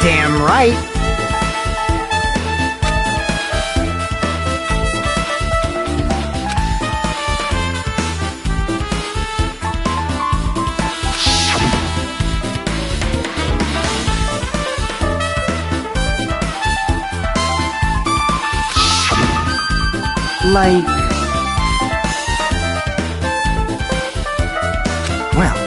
Damn right. Like... well...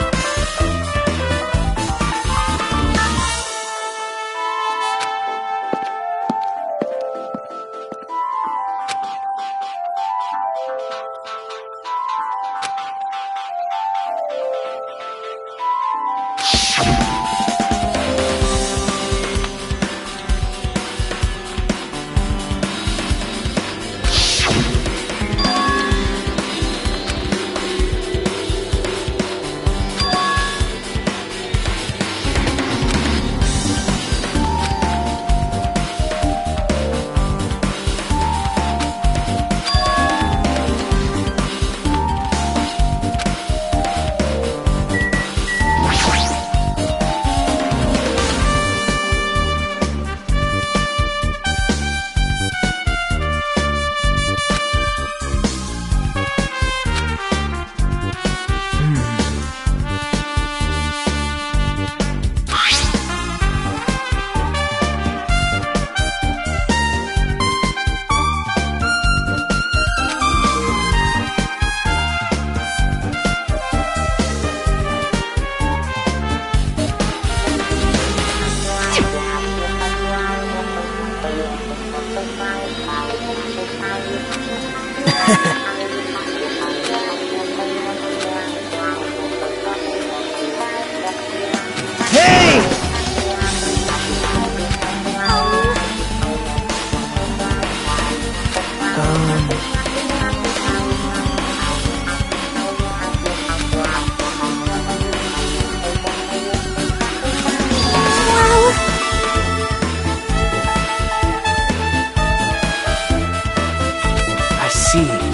I see.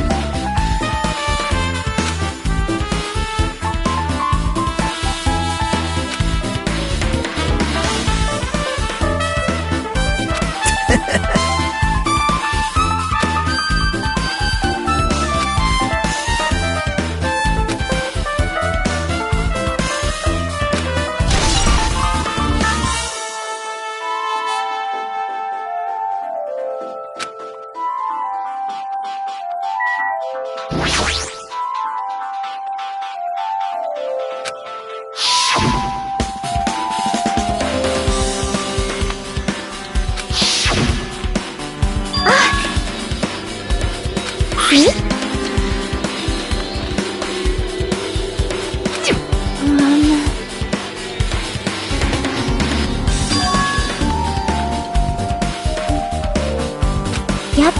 Yep.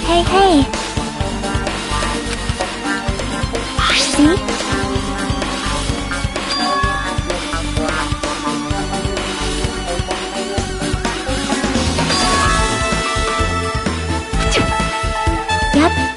Hey, hey. See? Yep.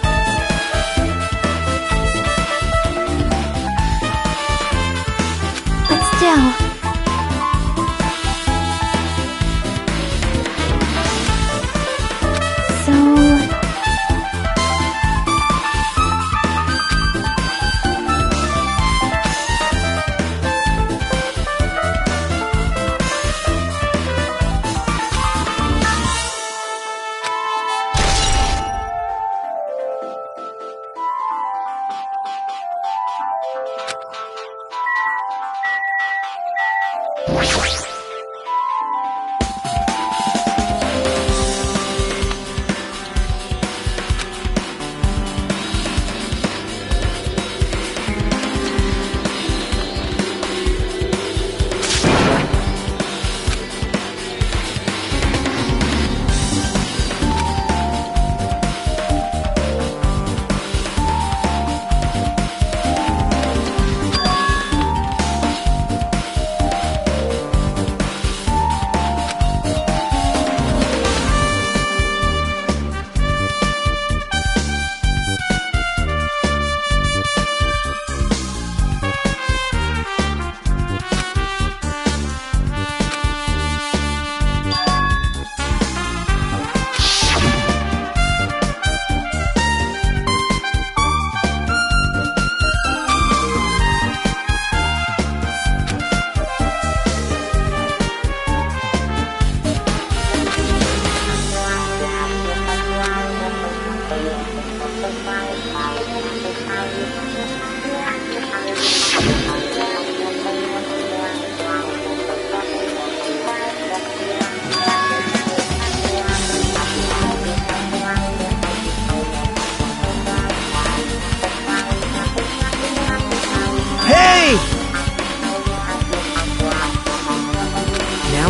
Hey!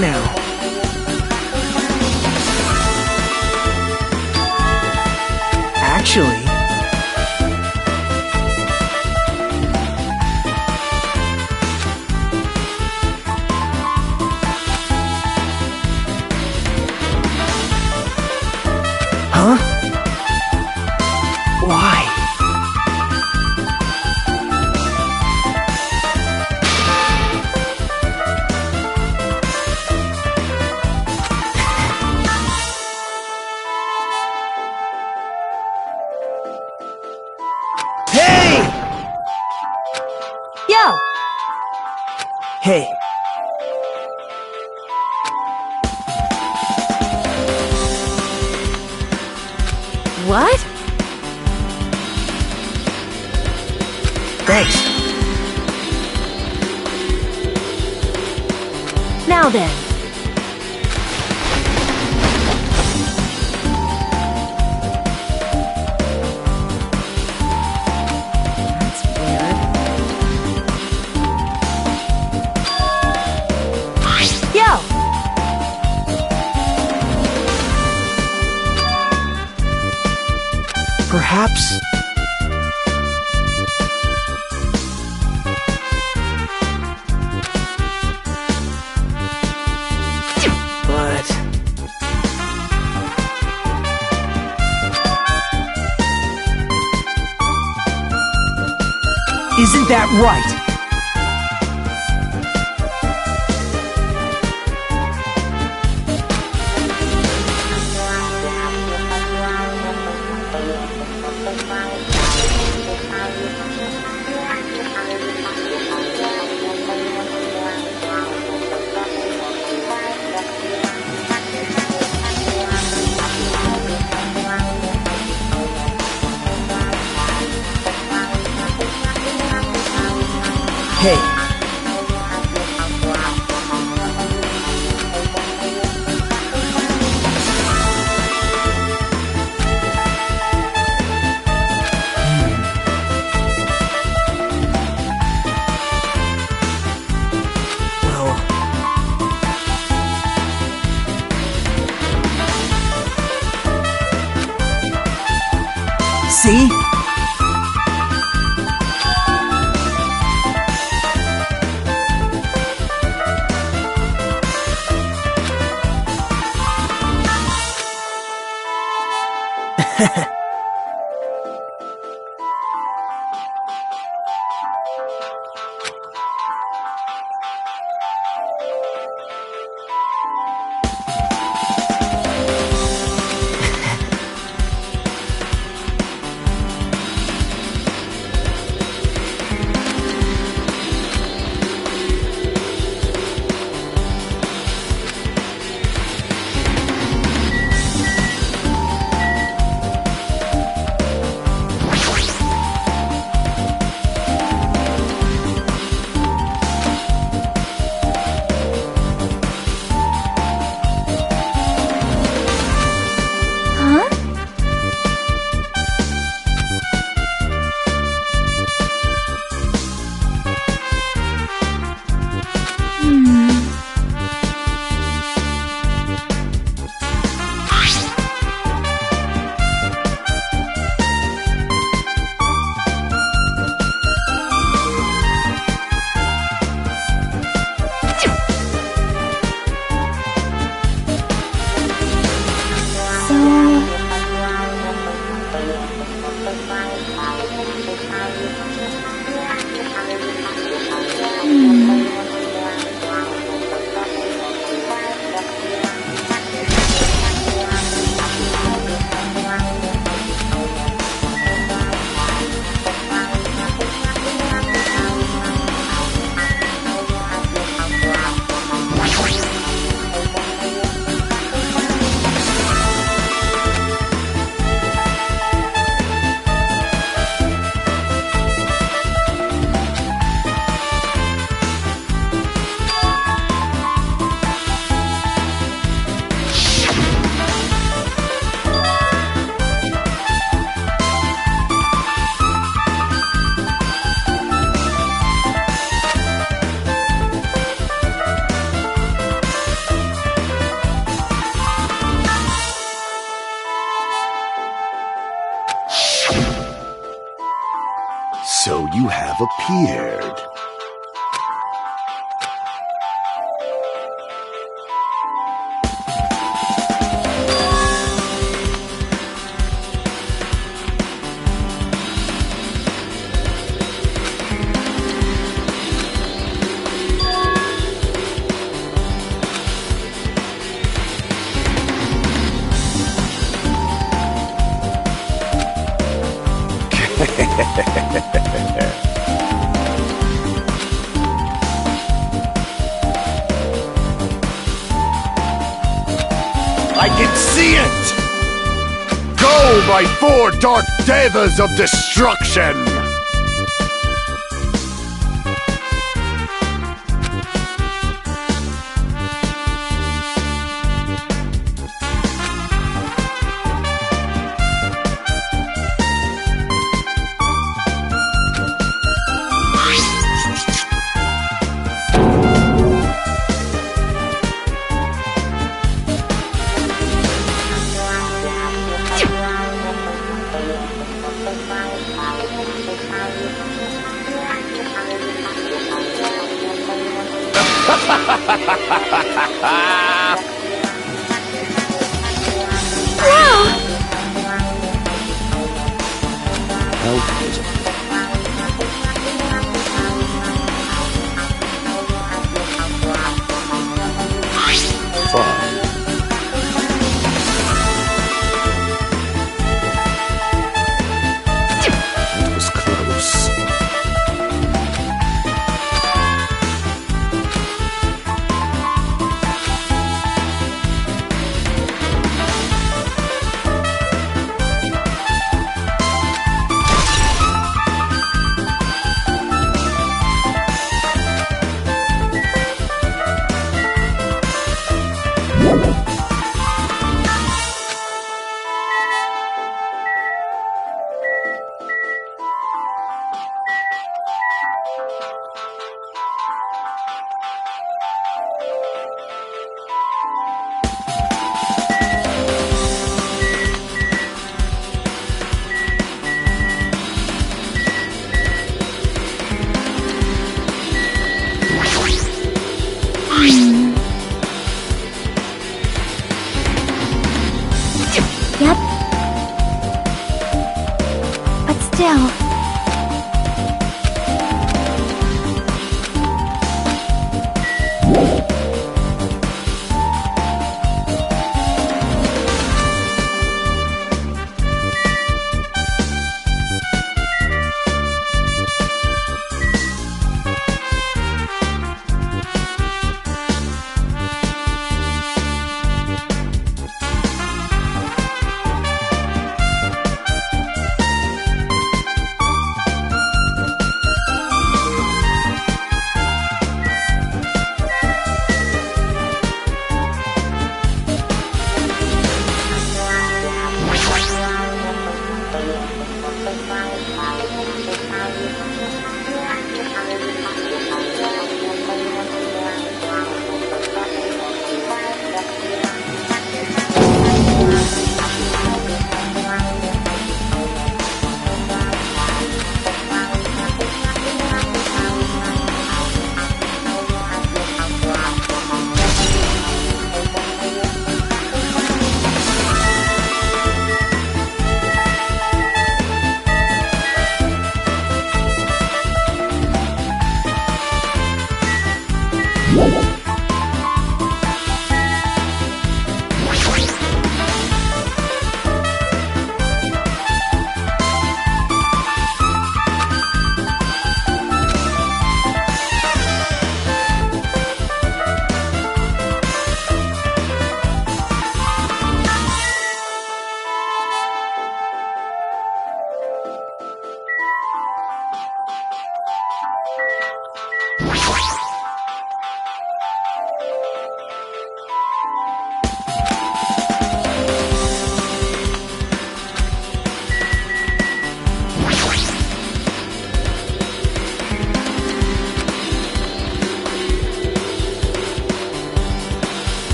Now. Actually... Huh? Why? Hey! Yo! Hey. What? Thanks. Now then. That's weird. Yo! Perhaps... But... Isn't that right? Hey. Well... See? So you have appeared. I can see it! Go, my four dark devas of destruction! That was close. Yep. But still.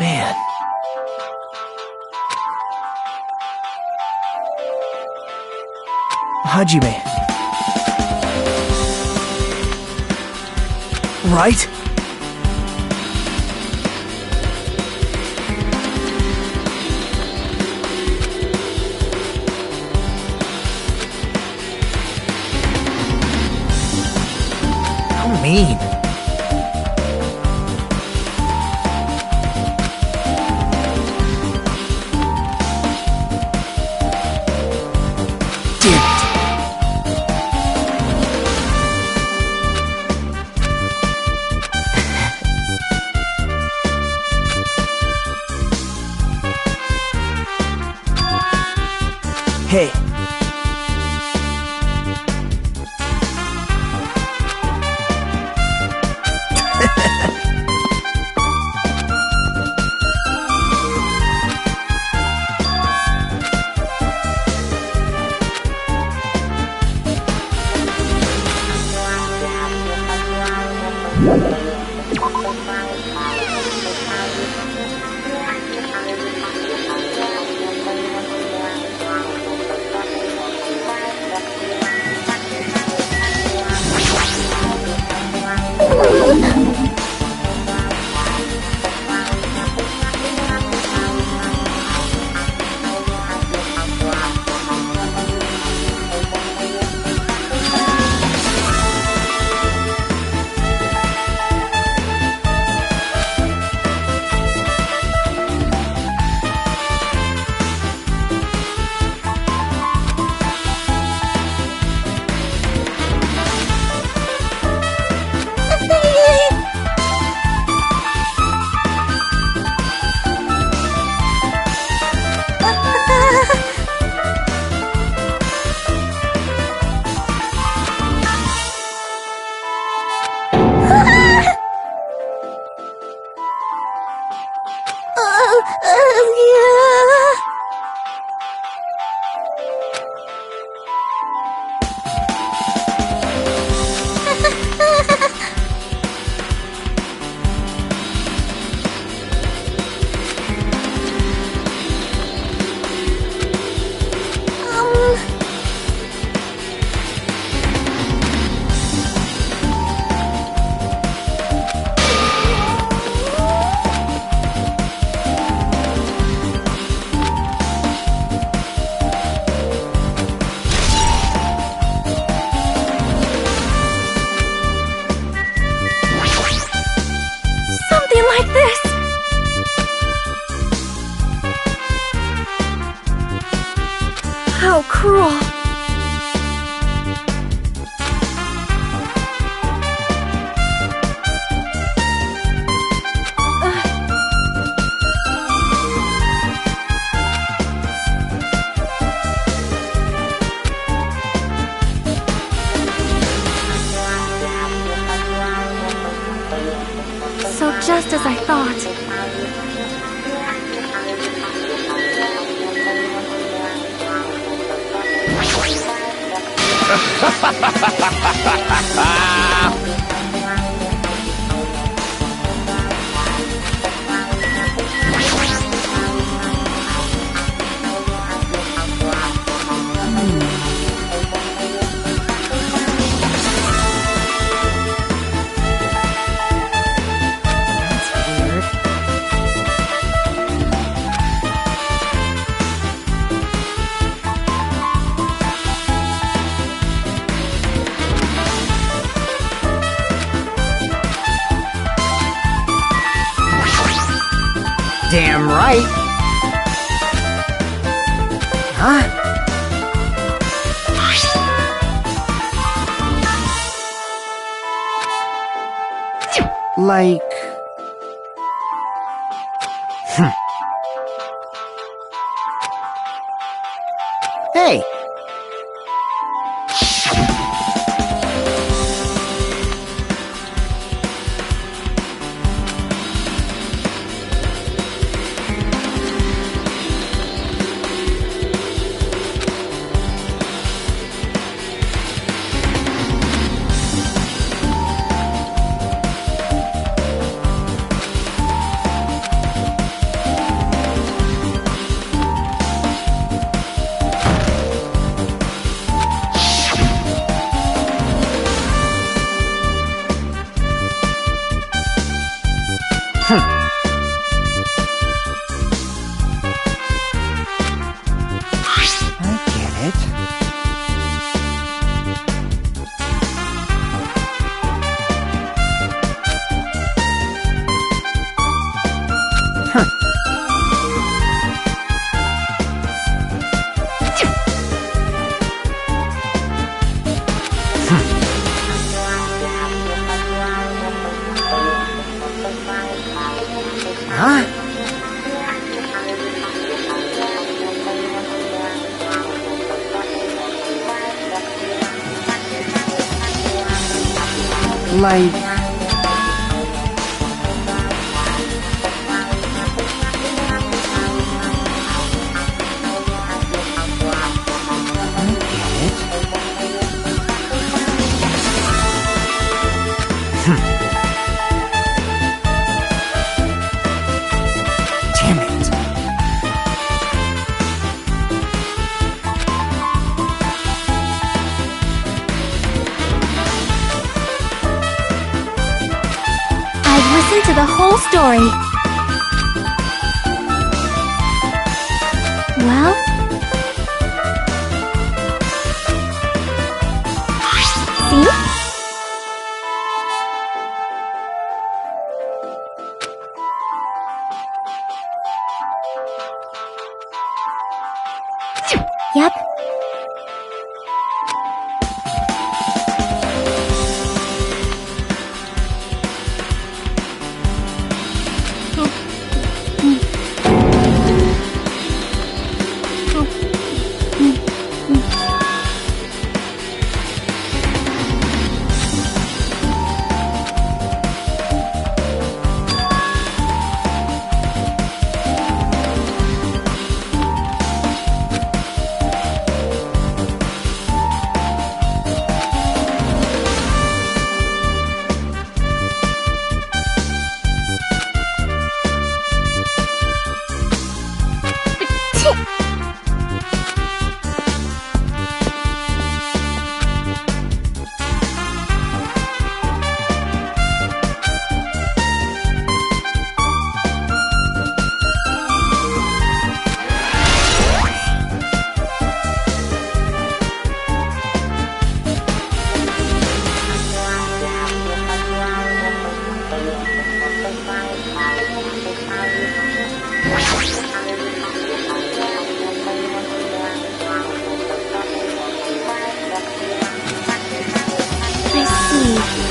Man. Hajime. Right? How mean. Hey. Something like this! How cruel! So just as I thought. Damn right. Huh? Like... Hey! I get it. Huh? Like... I get it. Damn it. I've listened to the whole story. Well? See? Yep.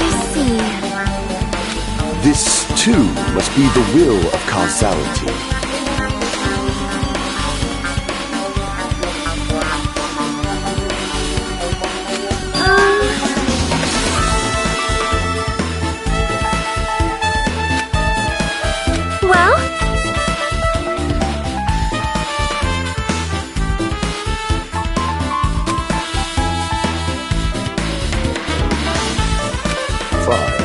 I see. This, too, must be the will of causality. Well? Fine.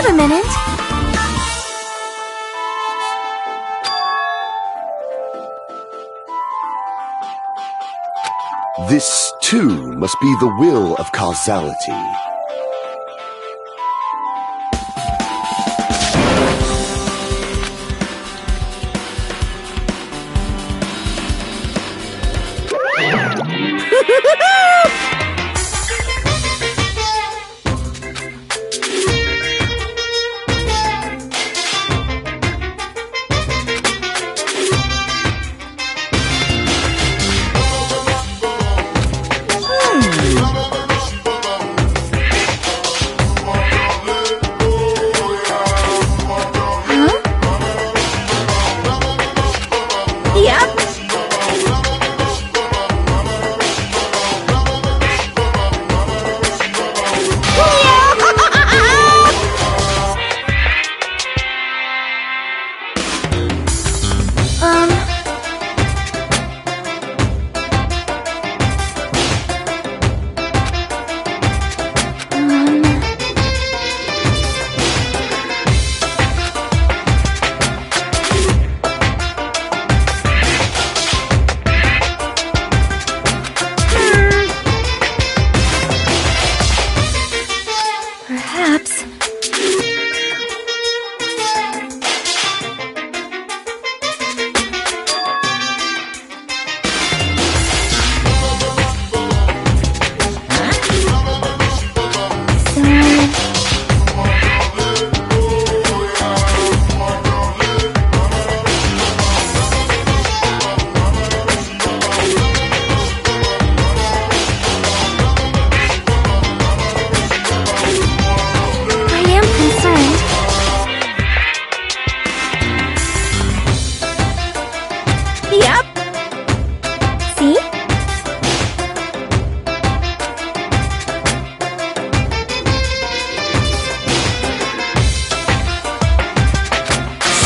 have a minute. This, too, must be the will of causality. Perhaps. I am concerned. Yep. See?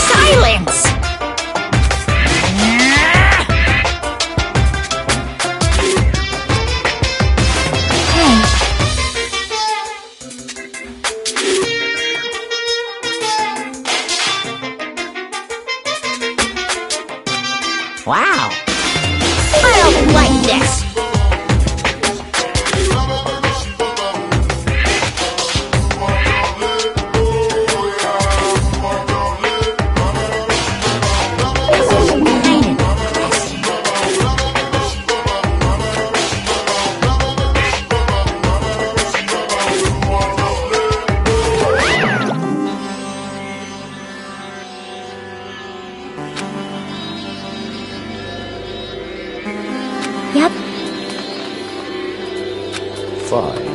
Silence! Hey. Wow. I don't like this. This is kind of depressing. Yep. Fine.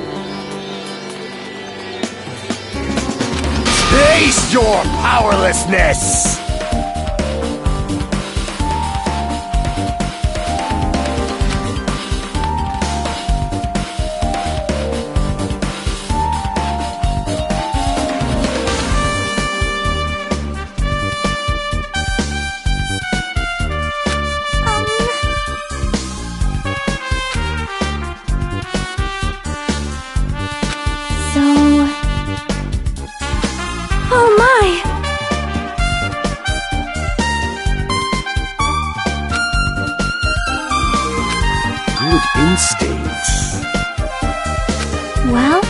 Face your powerlessness! So... Oh my! Good instincts. Well...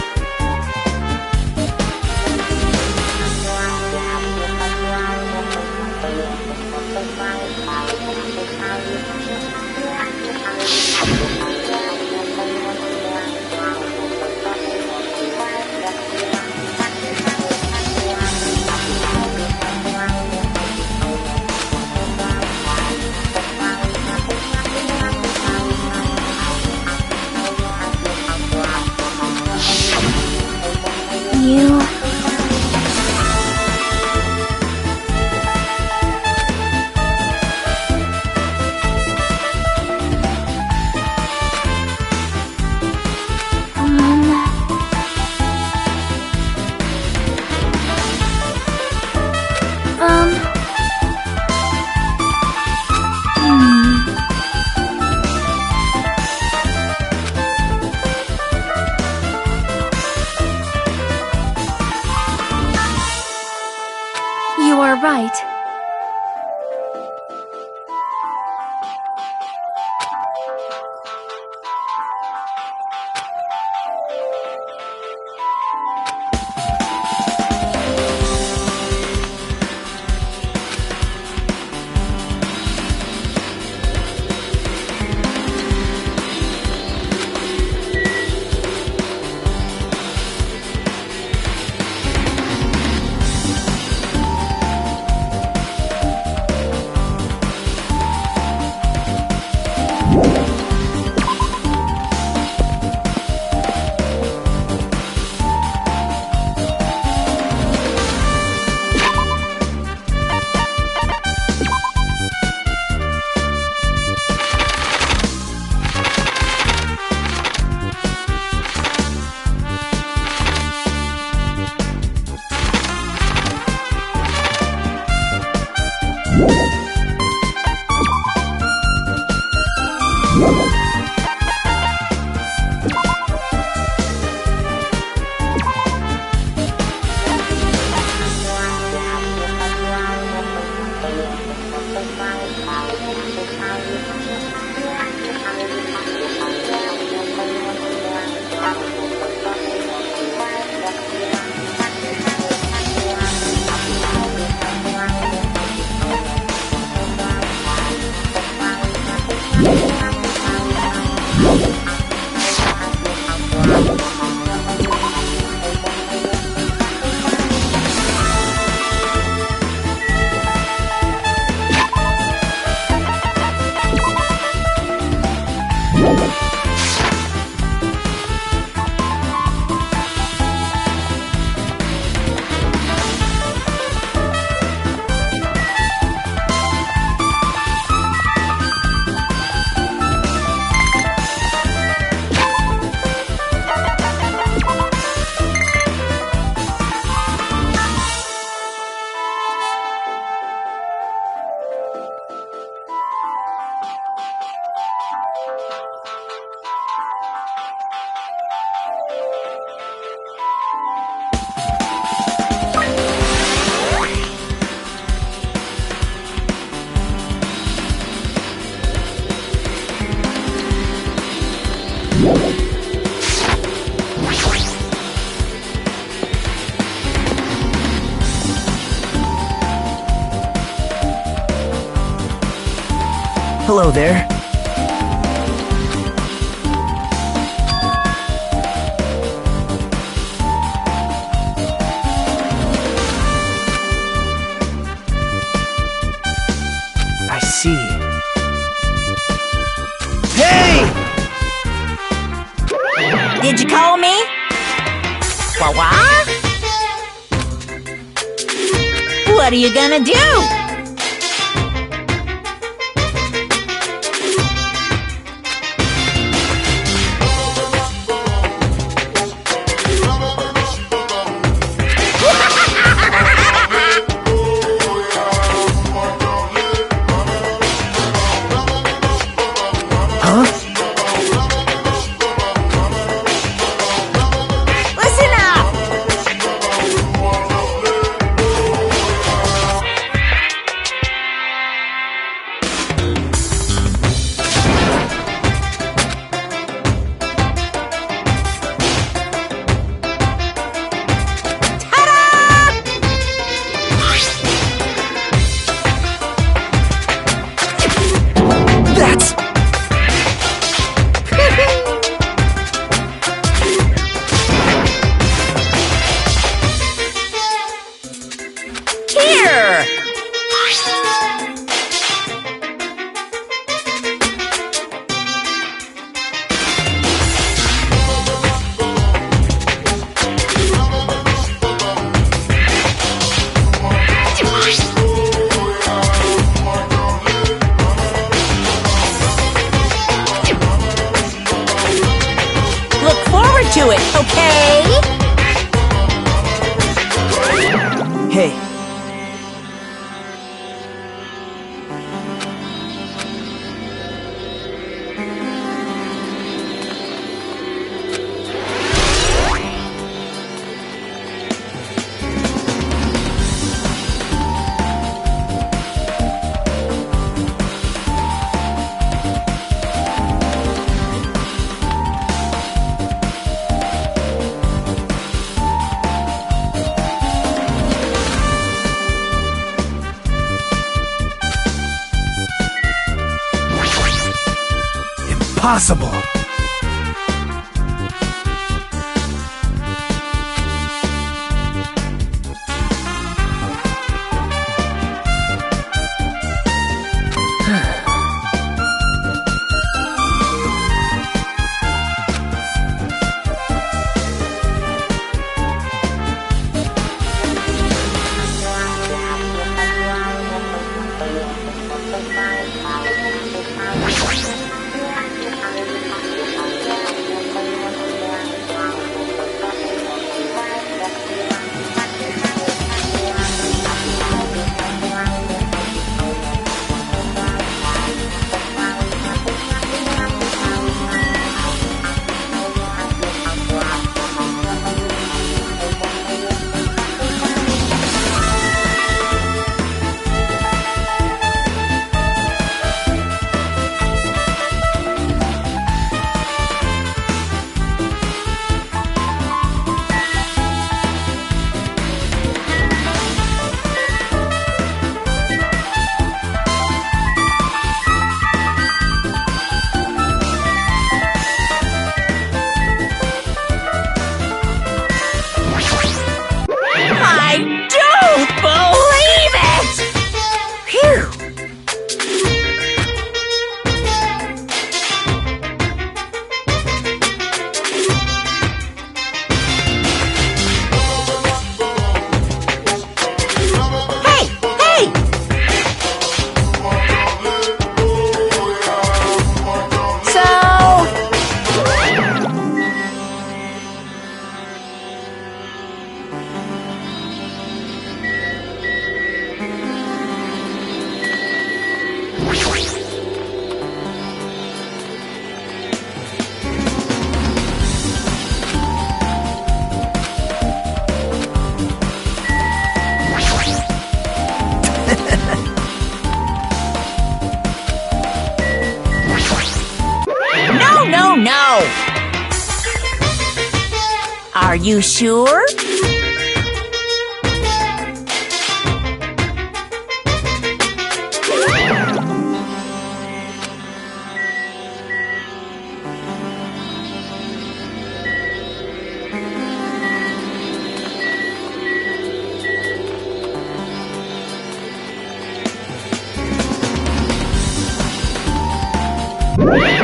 right. Hello there. I see. Hey! Did you call me? What? What are you gonna do? Listen up! That's... Here! Look forward to it, okay? Hey. impossible. I don't believe it! Phew! Hey! Hey! So... No, no, no! Are you sure?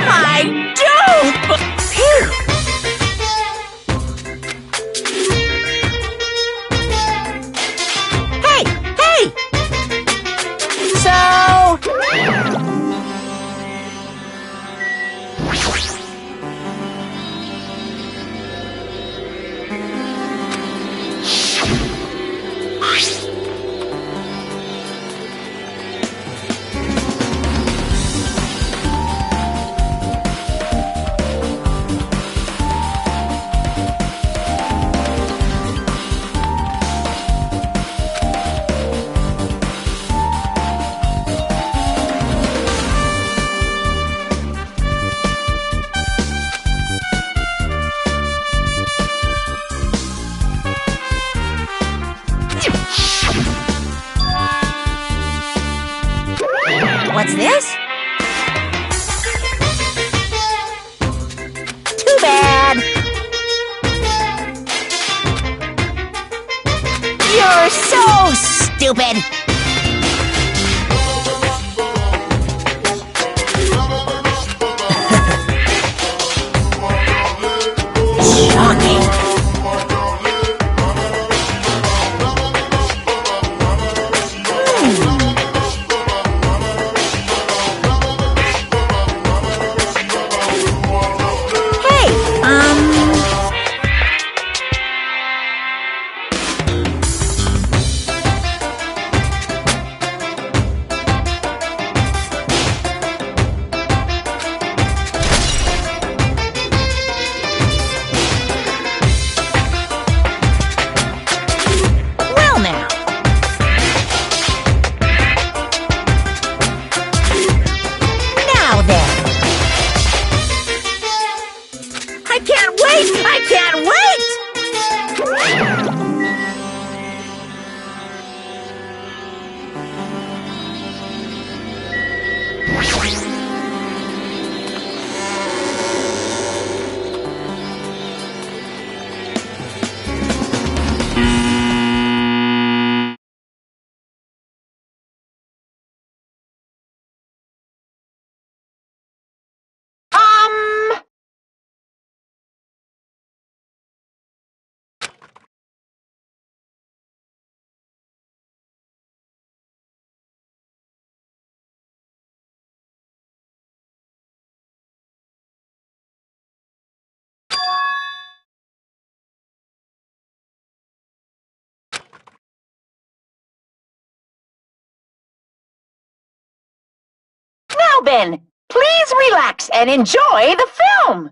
I don't! Phew! Hey! Hey! So... What's this? Too bad. You're so stupid. Shocking. been? Please relax and enjoy the film.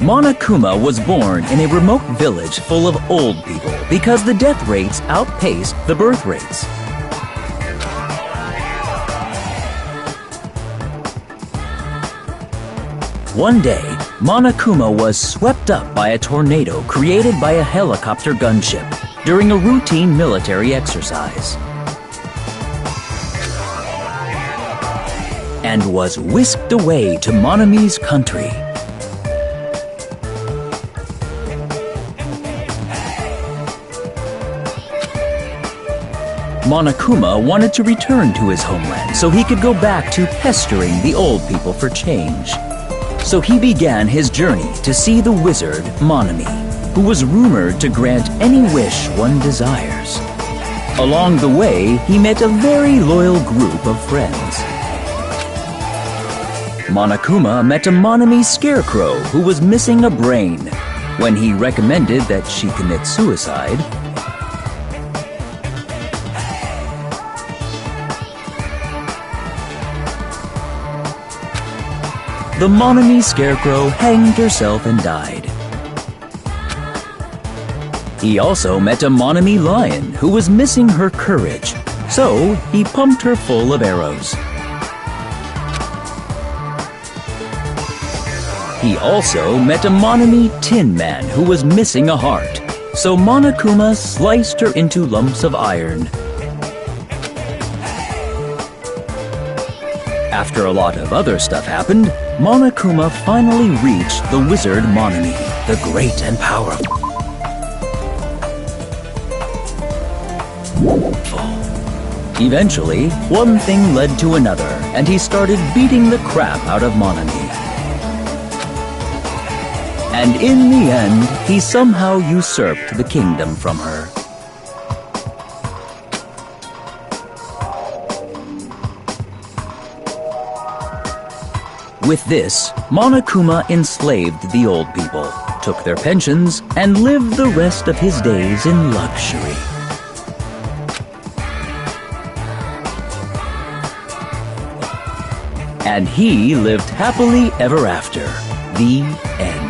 Monokuma was born in a remote village full of old people because the death rates outpaced the birth rates. One day, Monokuma was swept up by a tornado created by a helicopter gunship during a routine military exercise, and was whisked away to Monami's country. Monokuma wanted to return to his homeland so he could go back to pestering the old people for change. So he began his journey to see the wizard Monami, who was rumored to grant any wish one desires. Along the way, he met a very loyal group of friends. Monokuma met a Monami scarecrow who was missing a brain. When he recommended that she commit suicide, the Monami scarecrow hanged herself and died. He also met a Monami lion who was missing her courage, so he pumped her full of arrows. He also met a Monami tin man who was missing a heart, so Monokuma sliced her into lumps of iron. After a lot of other stuff happened, Monokuma finally reached the wizard Monami, the great and powerful. Eventually, one thing led to another, and he started beating the crap out of Monami. And in the end, he somehow usurped the kingdom from her. With this, Monokuma enslaved the old people, took their pensions, and lived the rest of his days in luxury. And he lived happily ever after. The end.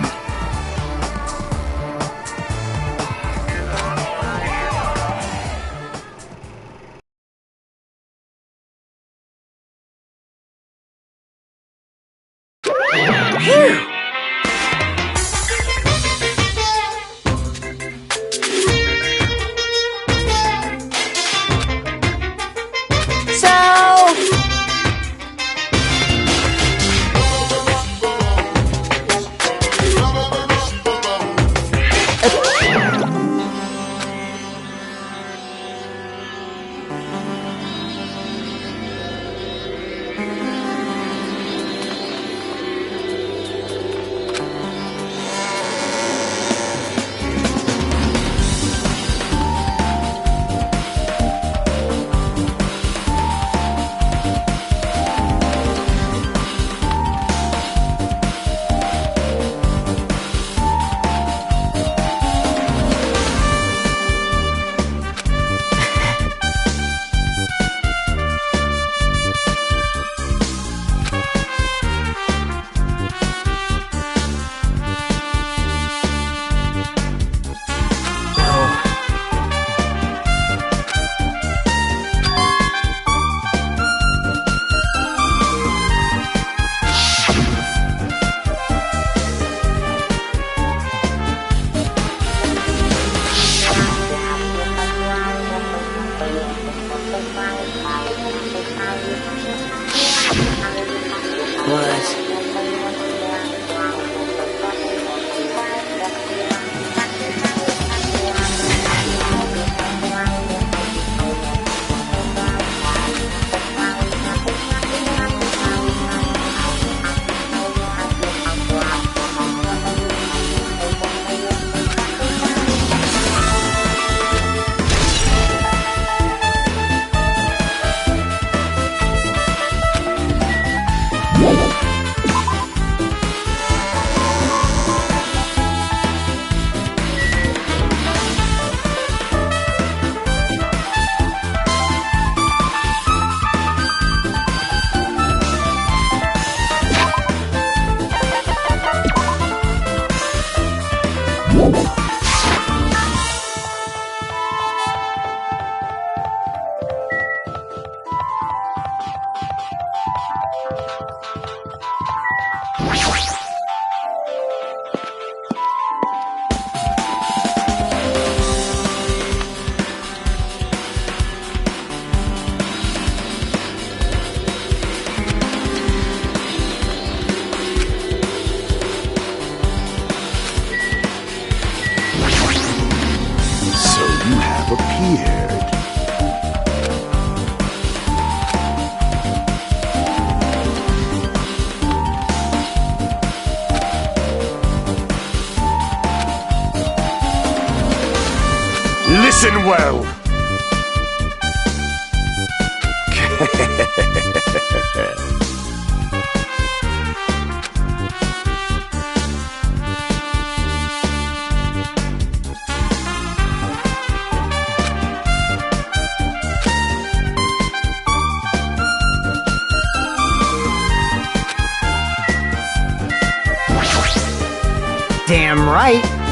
Listen well. Damn right.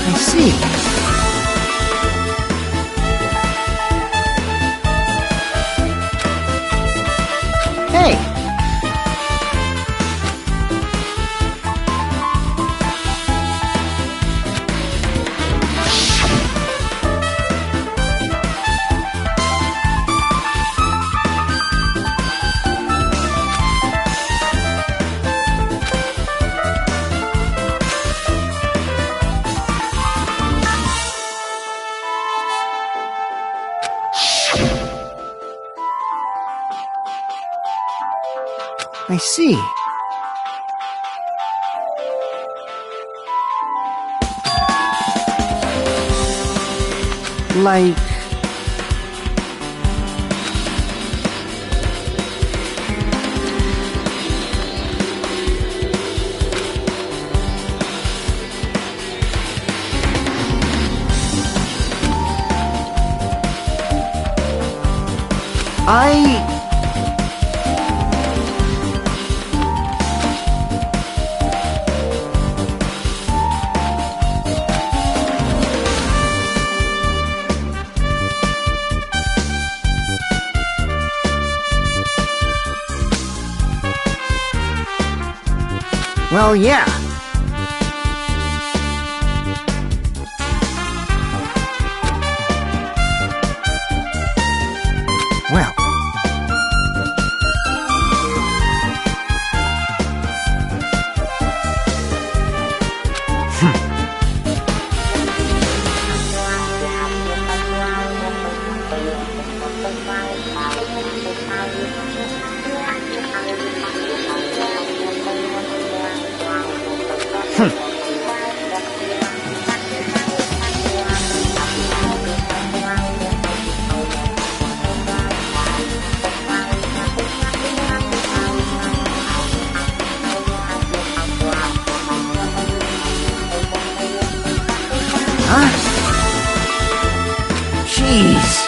I see. Hey! I see. Like... Well, yeah. Well. Huh? Jeez.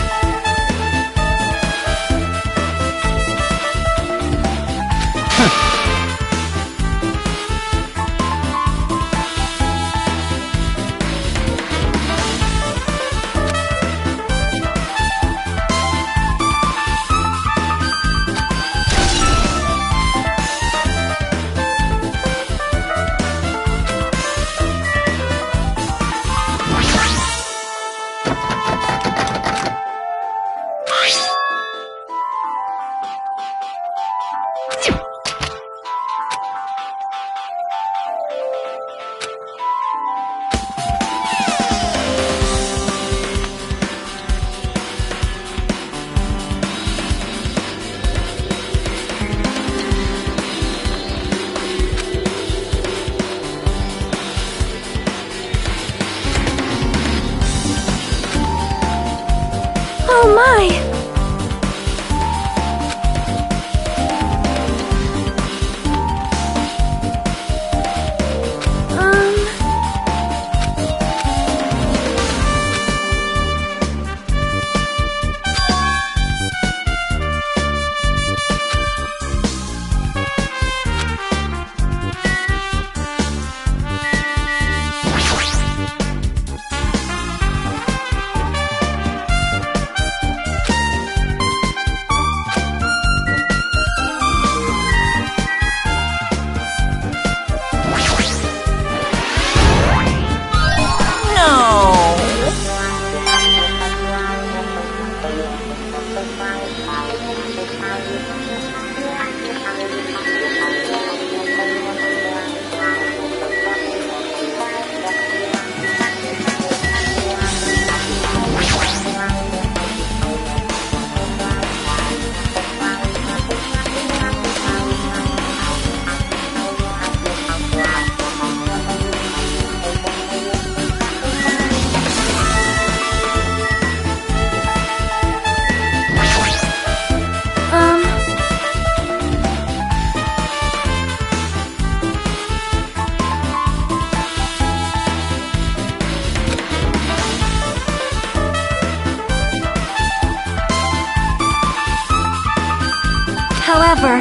ever.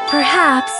Perhaps.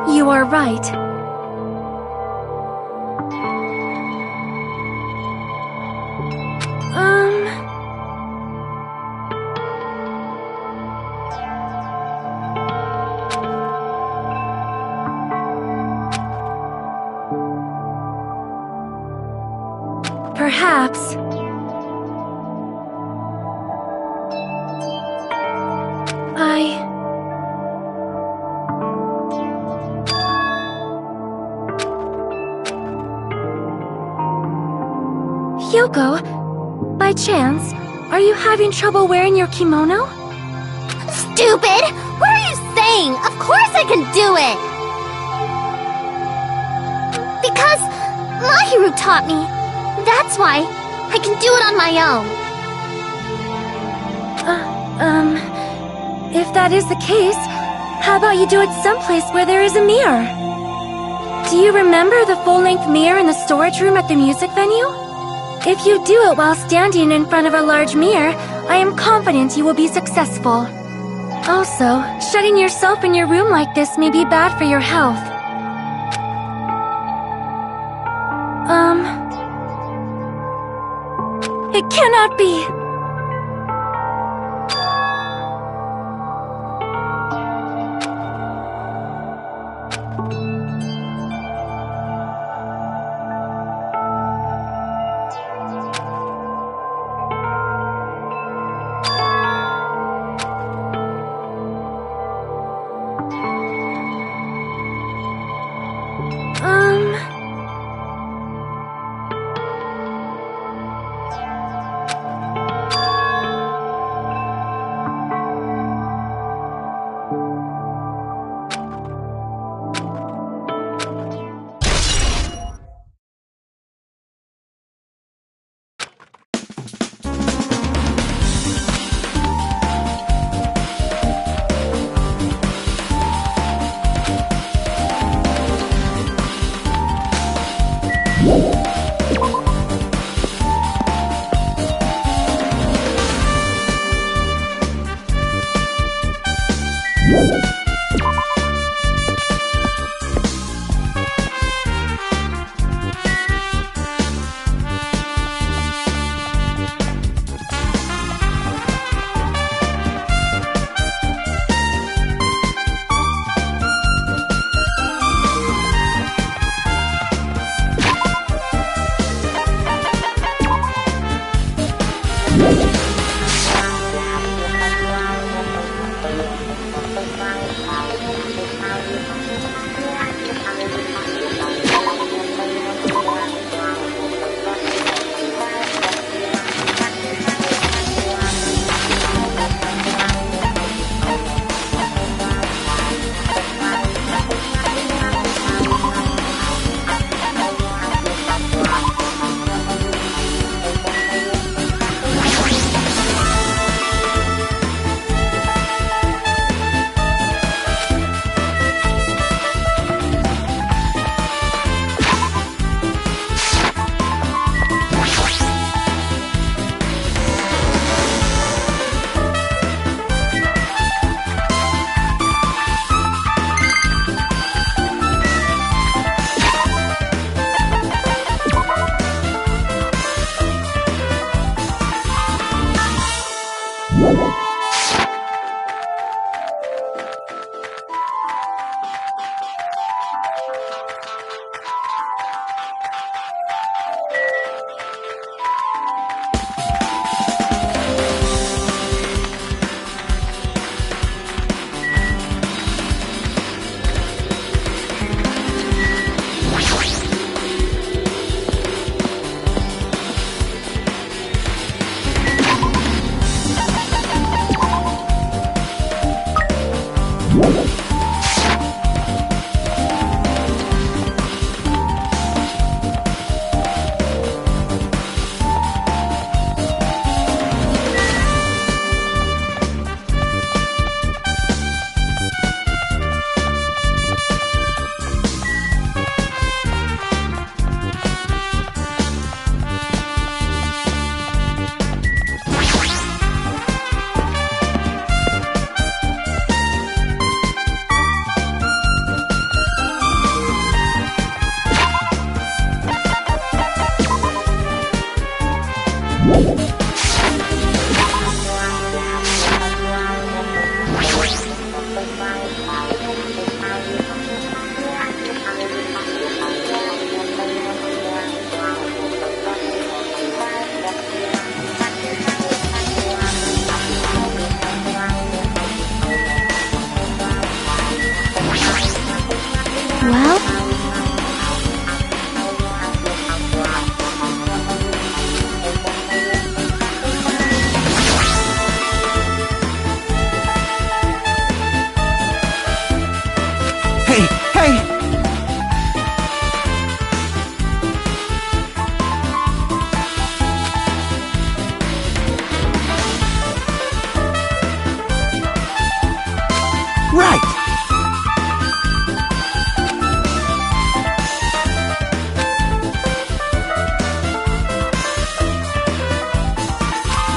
You are right. Perhaps. Hyuko, by chance, are you having trouble wearing your kimono? Stupid! What are you saying? Of course I can do it! Because Mahiru taught me. That's why I can do it on my own. If that is the case, how about you do it someplace where there is a mirror? Do you remember the full-length mirror in the storage room at the music venue? If you do it while standing in front of a large mirror, I am confident you will be successful. Also, shutting yourself in your room like this may be bad for your health. It cannot be! Well... Hey, hey! Right!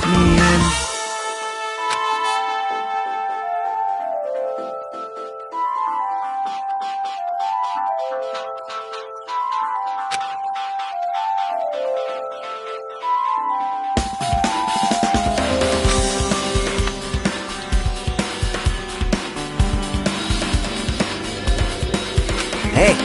Man. Hey!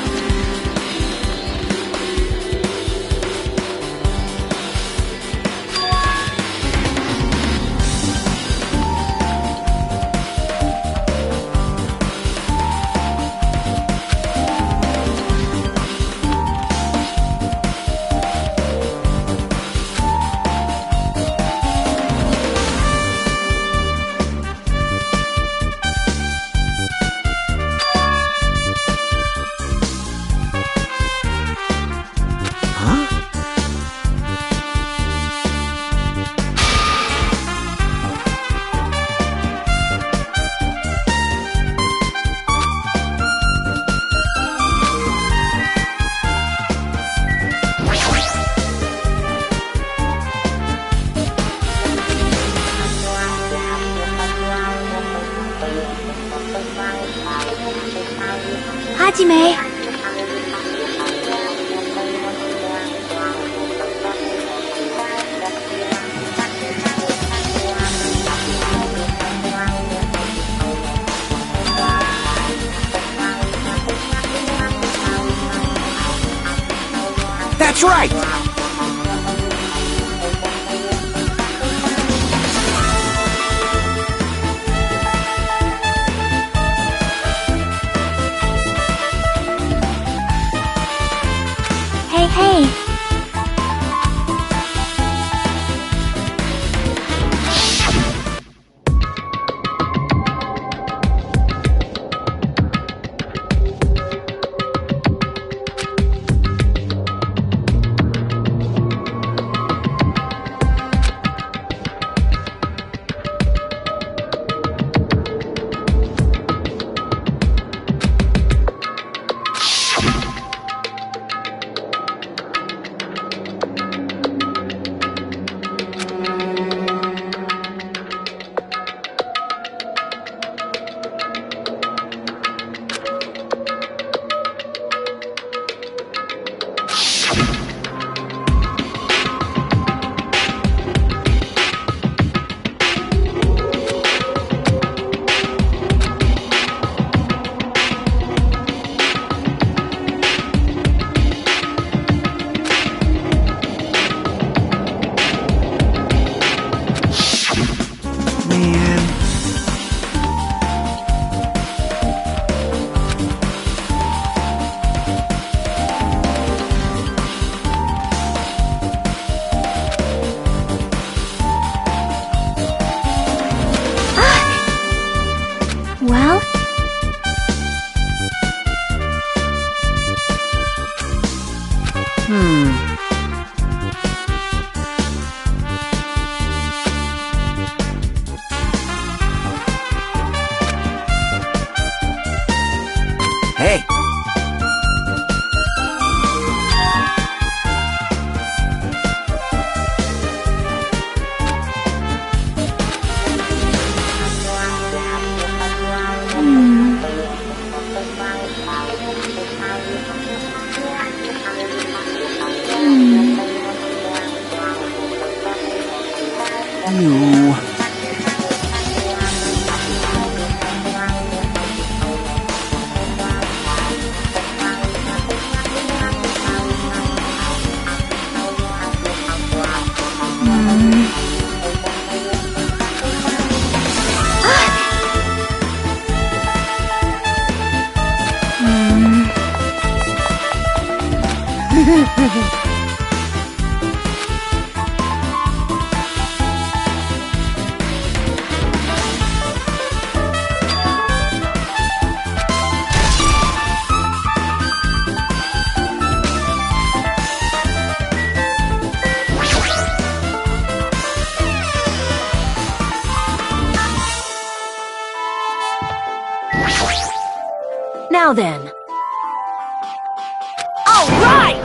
Hajime! That's right! Hey, hey! Now then. All right!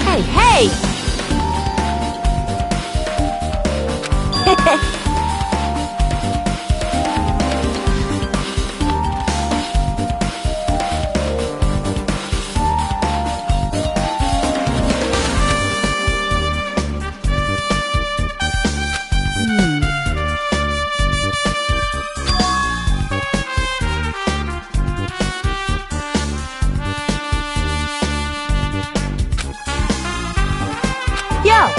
Hey, hey! Yo!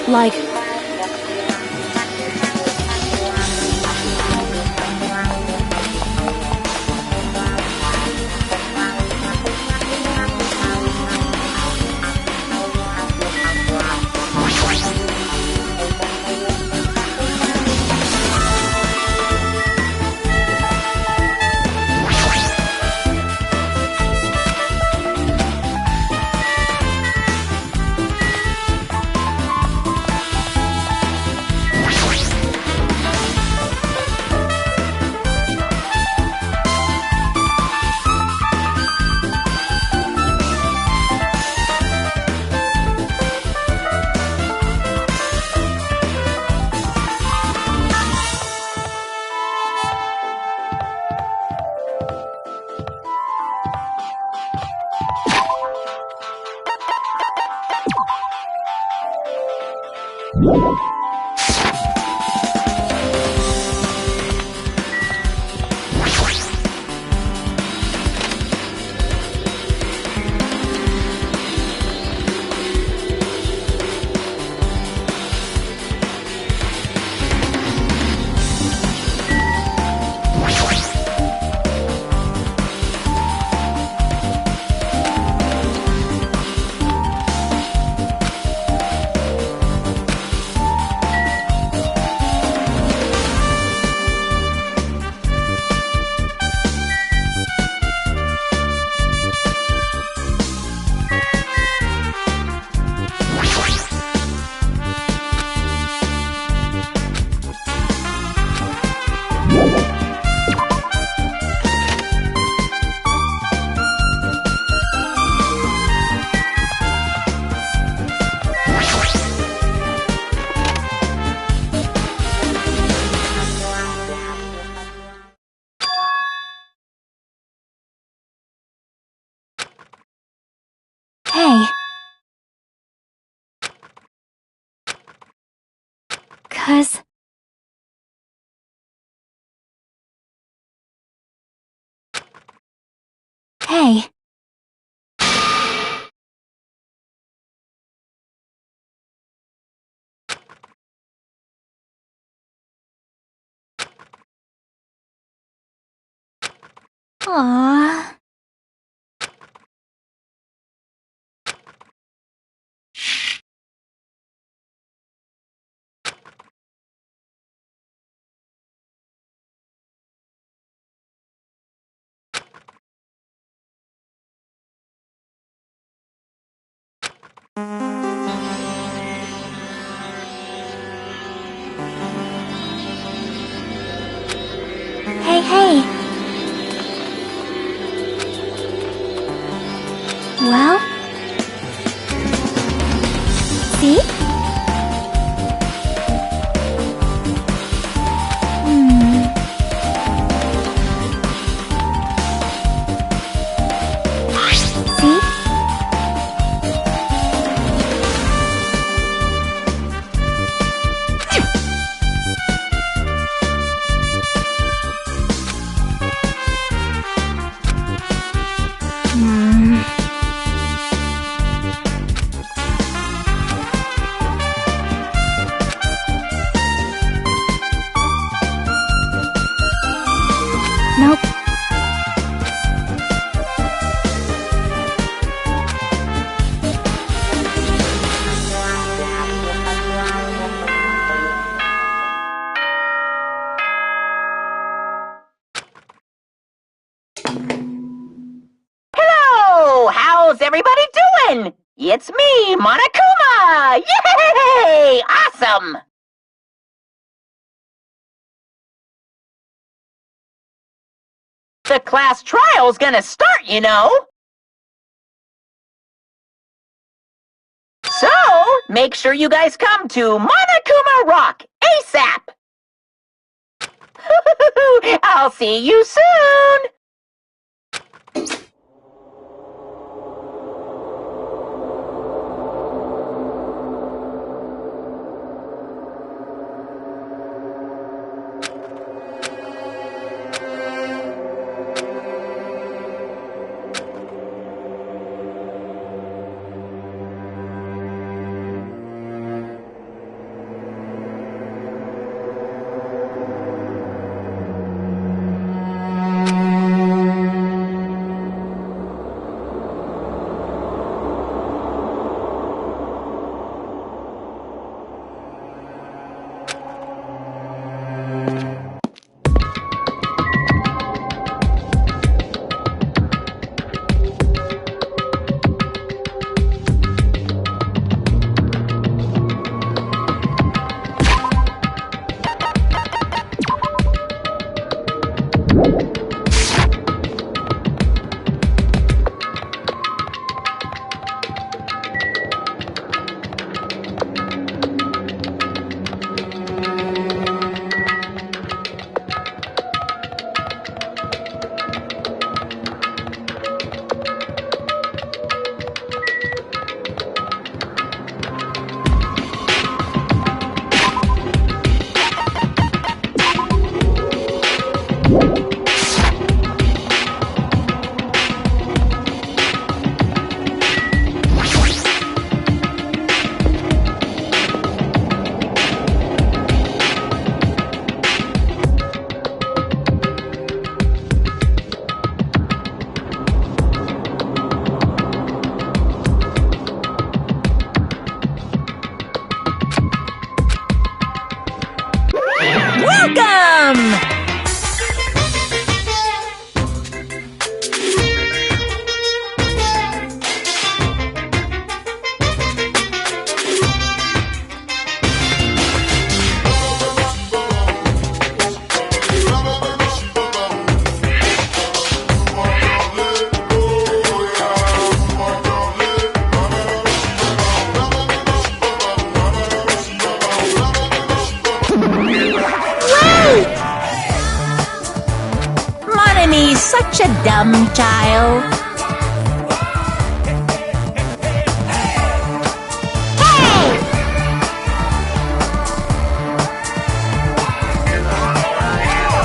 Like... Hey. 'Cause... Hey. Aww. Hey, hey. Well? How's everybody doing? It's me, Monokuma! Yay! Awesome! The class trial's gonna start, you know. So, make sure you guys come to Monokuma Rock ASAP! I'll see you soon! Welcome! Monomi's such a dumb child.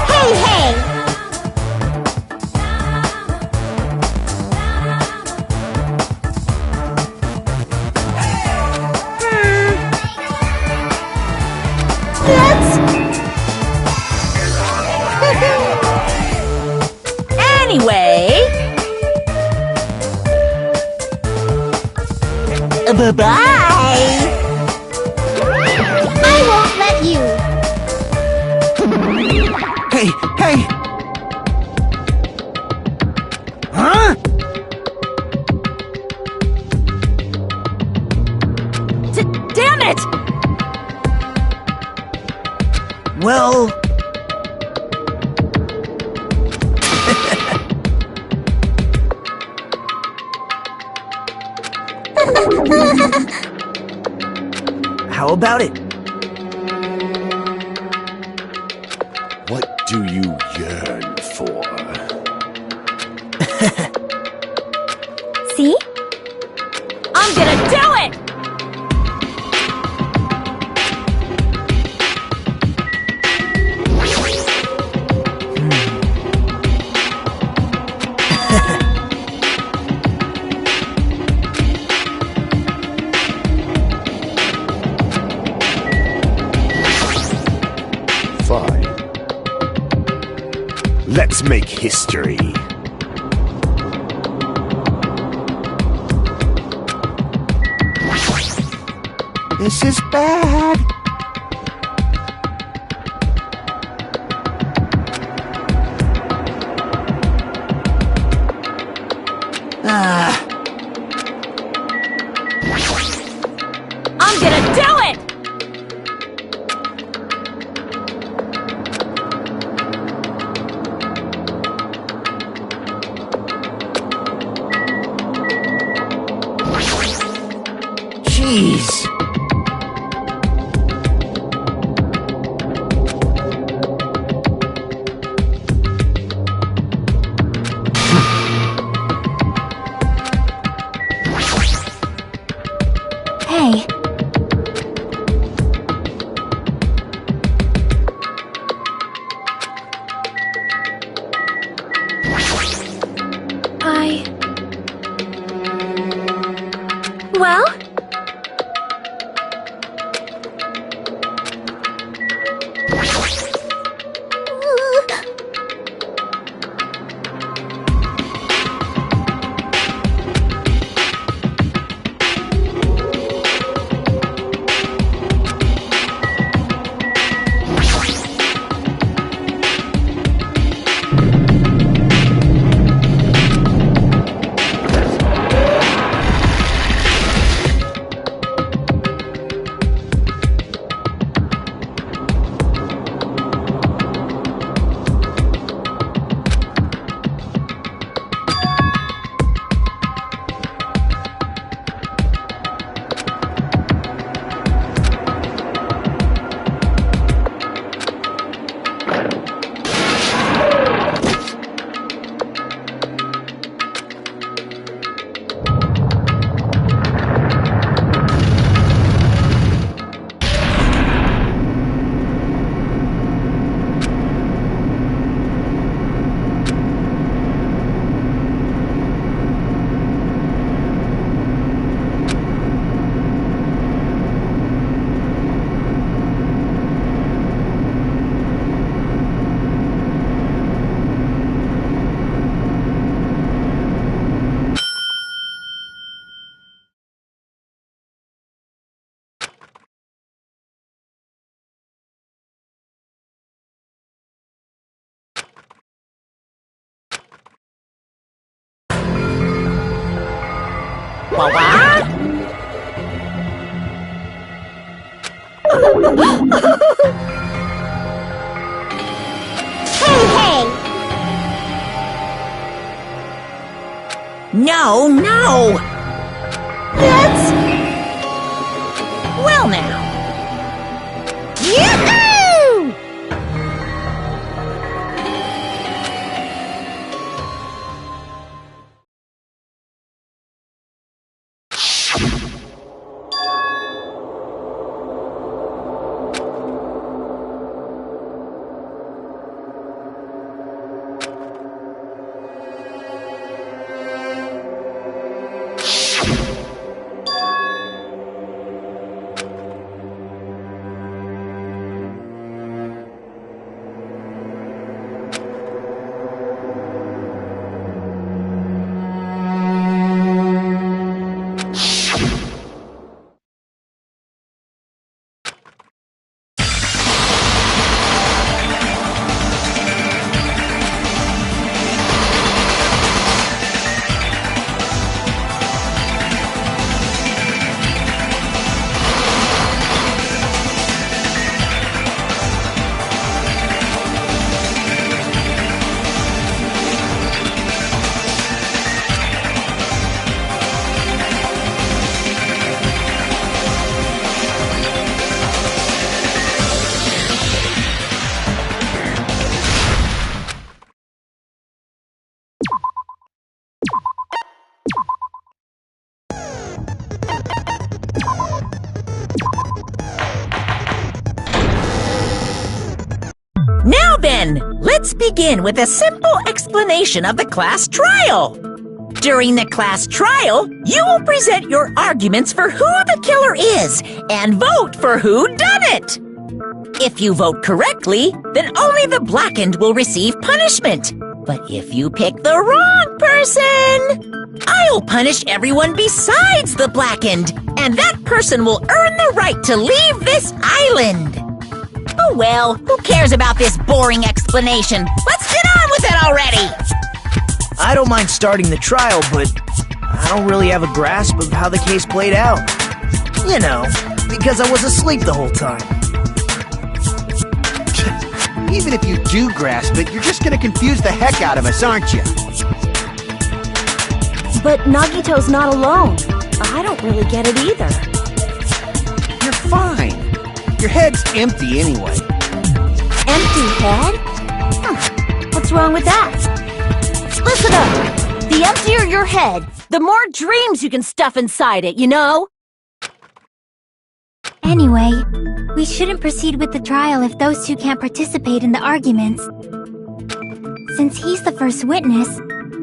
Hey, hey! Anyway... Bye-bye! I won't let you! Hey, hey! Huh? Damn it! Well... How about it? What do you yearn for? See? I'm gonna do it! Fine. Let's make history. This is bad. Jeez! Hey. Well? Hey! No, no! That's... Well now. Yahoo! Now then, let's begin with a simple explanation of the class trial. During the class trial, you will present your arguments for who the killer is and vote for who done it. If you vote correctly, then only the blackened will receive punishment. But if you pick the wrong person, I'll punish everyone besides the blackened, and that person will earn the right to leave this island. Oh well, who cares about this boring explanation? Let's get on with it already! I don't mind starting the trial, but I don't really have a grasp of how the case played out. You know, because I was asleep the whole time. Even if you do grasp it, you're just gonna confuse the heck out of us, aren't you? But Nagito's not alone. I don't really get it either. fine. Your head's empty anyway. Empty head? What's wrong with that? Listen up! The emptier your head, the more dreams you can stuff inside it, you know? Anyway, we shouldn't proceed with the trial if those two can't participate in the arguments. Since he's the first witness,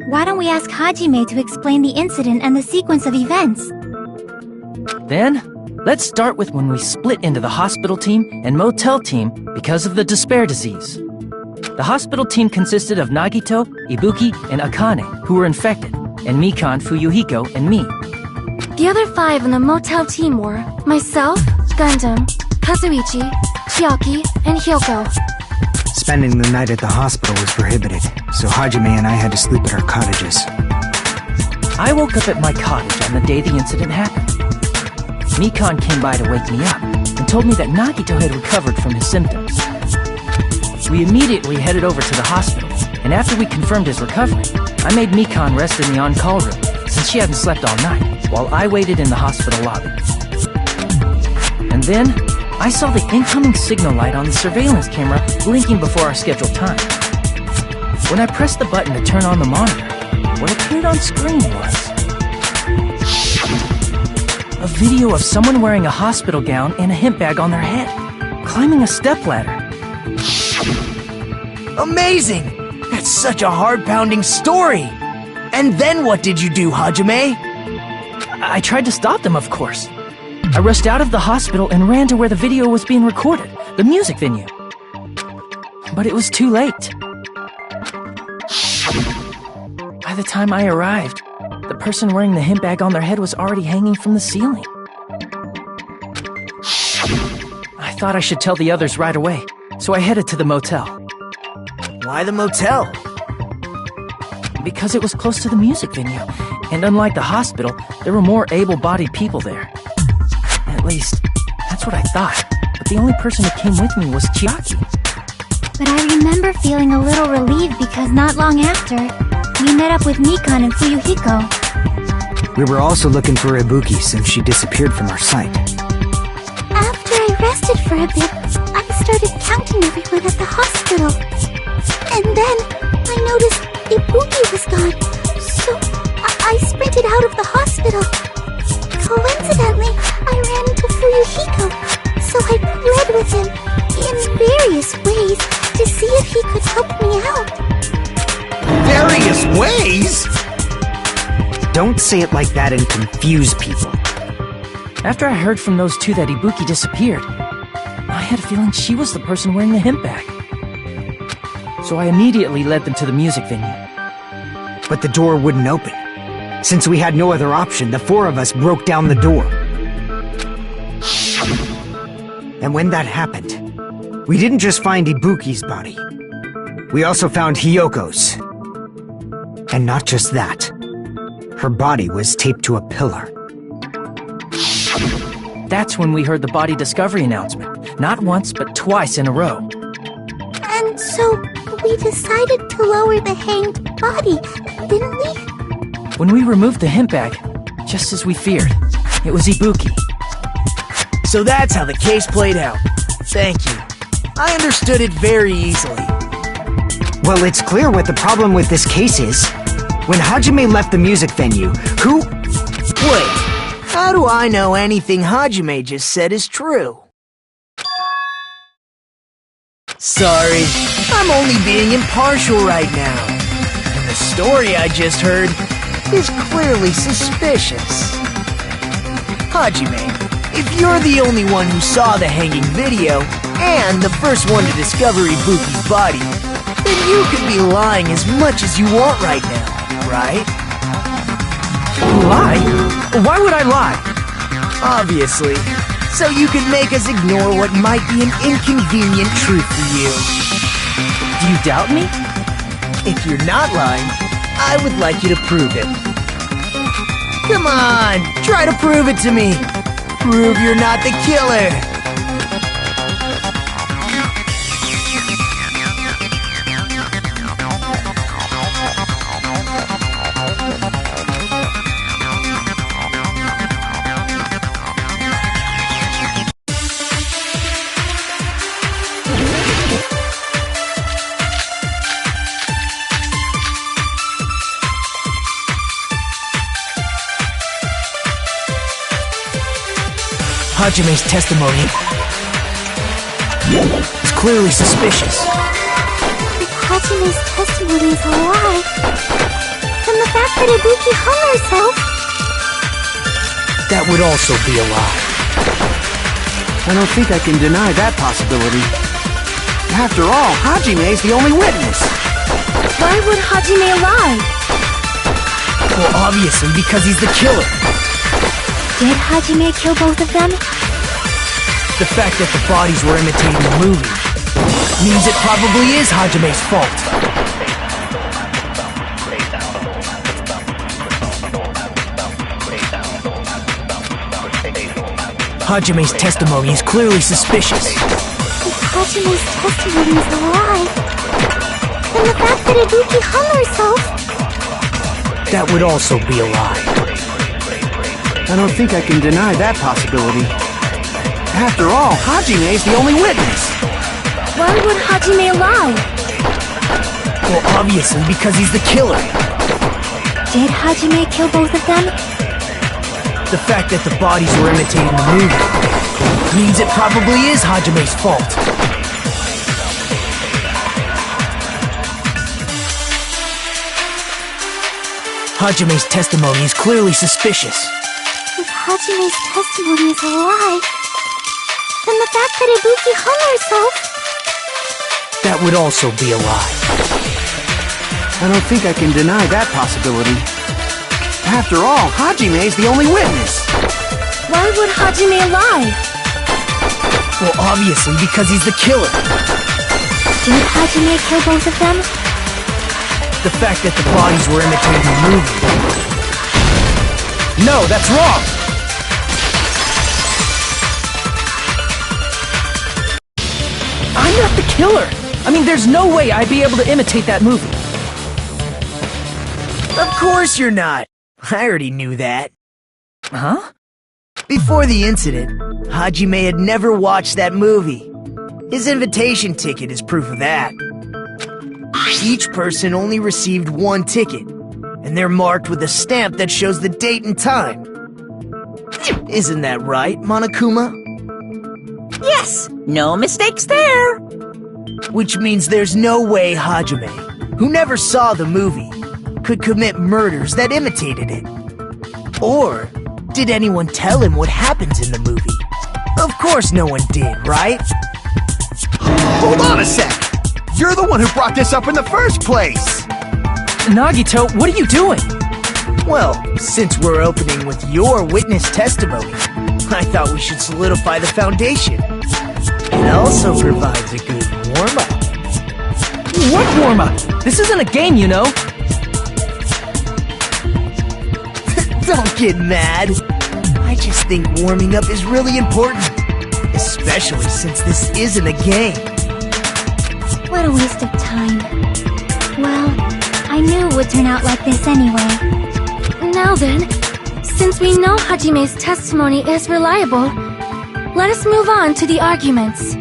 why don't we ask Hajime to explain the incident and the sequence of events? Then, let's start with when we split into the hospital team and motel team because of the despair disease. The hospital team consisted of Nagito, Ibuki, and Akane, who were infected, and Mikan, Fuyuhiko, and me. The other 5 in the motel team were myself, Gundam, Kazuichi, Chiaki, and Hyoko. Spending the night at the hospital was prohibited, so Hajime and I had to sleep at our cottages. I woke up at my cottage on the day the incident happened. Mikan came by to wake me up and told me that Nagito had recovered from his symptoms. We immediately headed over to the hospital, and after we confirmed his recovery, I made Mikan rest in the on-call room since she hadn't slept all night, while I waited in the hospital lobby. And then, I saw the incoming signal light on the surveillance camera blinking before our scheduled time. When I pressed the button to turn on the monitor, what appeared on screen was a video of someone wearing a hospital gown and a hemp bag on their head, climbing a stepladder. Amazing! That's such a heart-pounding story! And then what did you do, Hajime? I tried to stop them, of course. I rushed out of the hospital and ran to where the video was being recorded, the music venue. But it was too late. By the time I arrived, the person wearing the hemp bag on their head was already hanging from the ceiling. I thought I should tell the others right away, so I headed to the motel. Why the motel? Because it was close to the music venue, and unlike the hospital, there were more able-bodied people there. At least, that's what I thought, but the only person who came with me was Chiaki. But I remember feeling a little relieved because not long after, we met up with Mikan and Fuyuhiko. We were also looking for Ibuki since she disappeared from our sight. After I rested for a bit, I started counting everyone at the hospital. And then, I noticed Ibuki was gone, so I sprinted out of the hospital. Coincidentally, I ran into Fuyuhiko, so I pled with him in various ways to see if he could help me out. Various ways? Don't say it like that and confuse people. After I heard from those two that Ibuki disappeared, I had a feeling she was the person wearing the hemp bag. So I immediately led them to the music venue. But the door wouldn't open. Since we had no other option, the 4 of us broke down the door. And when that happened, we didn't just find Ibuki's body. We also found Hyoko's. And not just that. Her body was taped to a pillar. That's when we heard the body discovery announcement. Not once, but twice in a row. And so, we decided to lower the hanged body, didn't we? When we removed the hemp bag, just as we feared, it was Ibuki. So that's how the case played out. Thank you. I understood it very easily. Well, it's clear what the problem with this case is. When Hajime left the music venue, who... Wait, how do I know anything Hajime just said is true? Sorry, I'm only being impartial right now. And the story I just heard is clearly suspicious. Hajime, if you're the only one who saw the hanging video, and the first one to discover Ibuki's body, then you could be lying as much as you want right now, right? Lie? Why would I lie? Obviously. So you can make us ignore what might be an inconvenient truth for you. Do you doubt me? If you're not lying, I would like you to prove it. Come on, try to prove it to me. Prove you're not the killer. Hajime's testimony is clearly suspicious. If Hajime's testimony is a lie, then the fact that Ibuki hung herself... That would also be a lie. I don't think I can deny that possibility. After all, Hajime's the only witness. Why would Hajime lie? Well, obviously, because he's the killer. Did Hajime kill both of them? The fact that the bodies were imitating the movie means it probably is Hajime's fault. Hajime's testimony is clearly suspicious. If Hajime's testimony is a lie, then the fact that Ibuki hung herself... That would also be a lie. I don't think I can deny that possibility. After all, Hajime's the only witness. Why would Hajime lie? Well, obviously, because he's the killer. Did Hajime kill both of them? The fact that the bodies were imitating the movie means it probably is Hajime's fault. Hajime's testimony is clearly suspicious. If Hajime's testimony is a lie, then the fact that Ibuki hung herself... That would also be a lie. I don't think I can deny that possibility. After all, Hajime's the only witness. Why would Hajime lie? Well, obviously, because he's the killer. Did Hajime kill both of them? The fact that the bodies were imitating the movie. No, that's wrong! I'm not the killer! I mean, there's no way I'd be able to imitate that movie. Of course you're not! I already knew that. Huh? Before the incident, Hajime had never watched that movie. His invitation ticket is proof of that. Each person only received one ticket, and they're marked with a stamp that shows the date and time. Isn't that right, Monokuma? Yes, no mistakes there. Which means there's no way Hajime, who never saw the movie, could commit murders that imitated it. Or did anyone tell him what happens in the movie? Of course no one did, right? Hold on a sec! You're the one who brought this up in the first place! Nagito, what are you doing? Well, since we're opening with your witness testimony, I thought we should solidify the foundation. It also provides a good warm-up. What warm-up? This isn't a game, you know. Don't get mad. I just think warming up is really important. Especially since this isn't a game. What a waste of time. Well, I knew it would turn out like this anyway. Now then, since we know Hajime's testimony is reliable, let us move on to the arguments.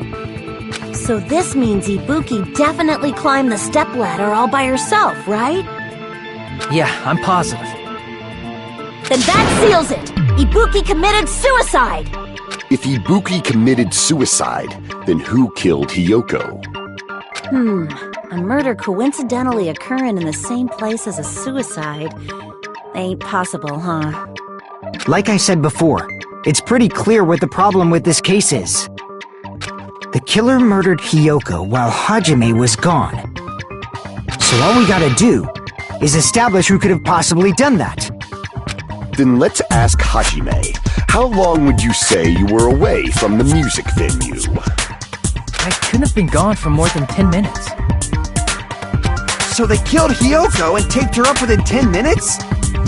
So this means Ibuki definitely climbed the stepladder all by herself, right? Yeah, I'm positive. Then that seals it! Ibuki committed suicide! If Ibuki committed suicide, then who killed Hiyoko? A murder coincidentally occurring in the same place as a suicide. Ain't possible, huh? Like I said before, it's pretty clear what the problem with this case is. The killer murdered Hiyoko while Hajime was gone. So all we gotta do is establish who could have possibly done that. Then let's ask Hajime. How long would you say you were away from the music venue? I couldn't have been gone for more than 10 minutes. So they killed Hiyoko and taped her up within 10 minutes?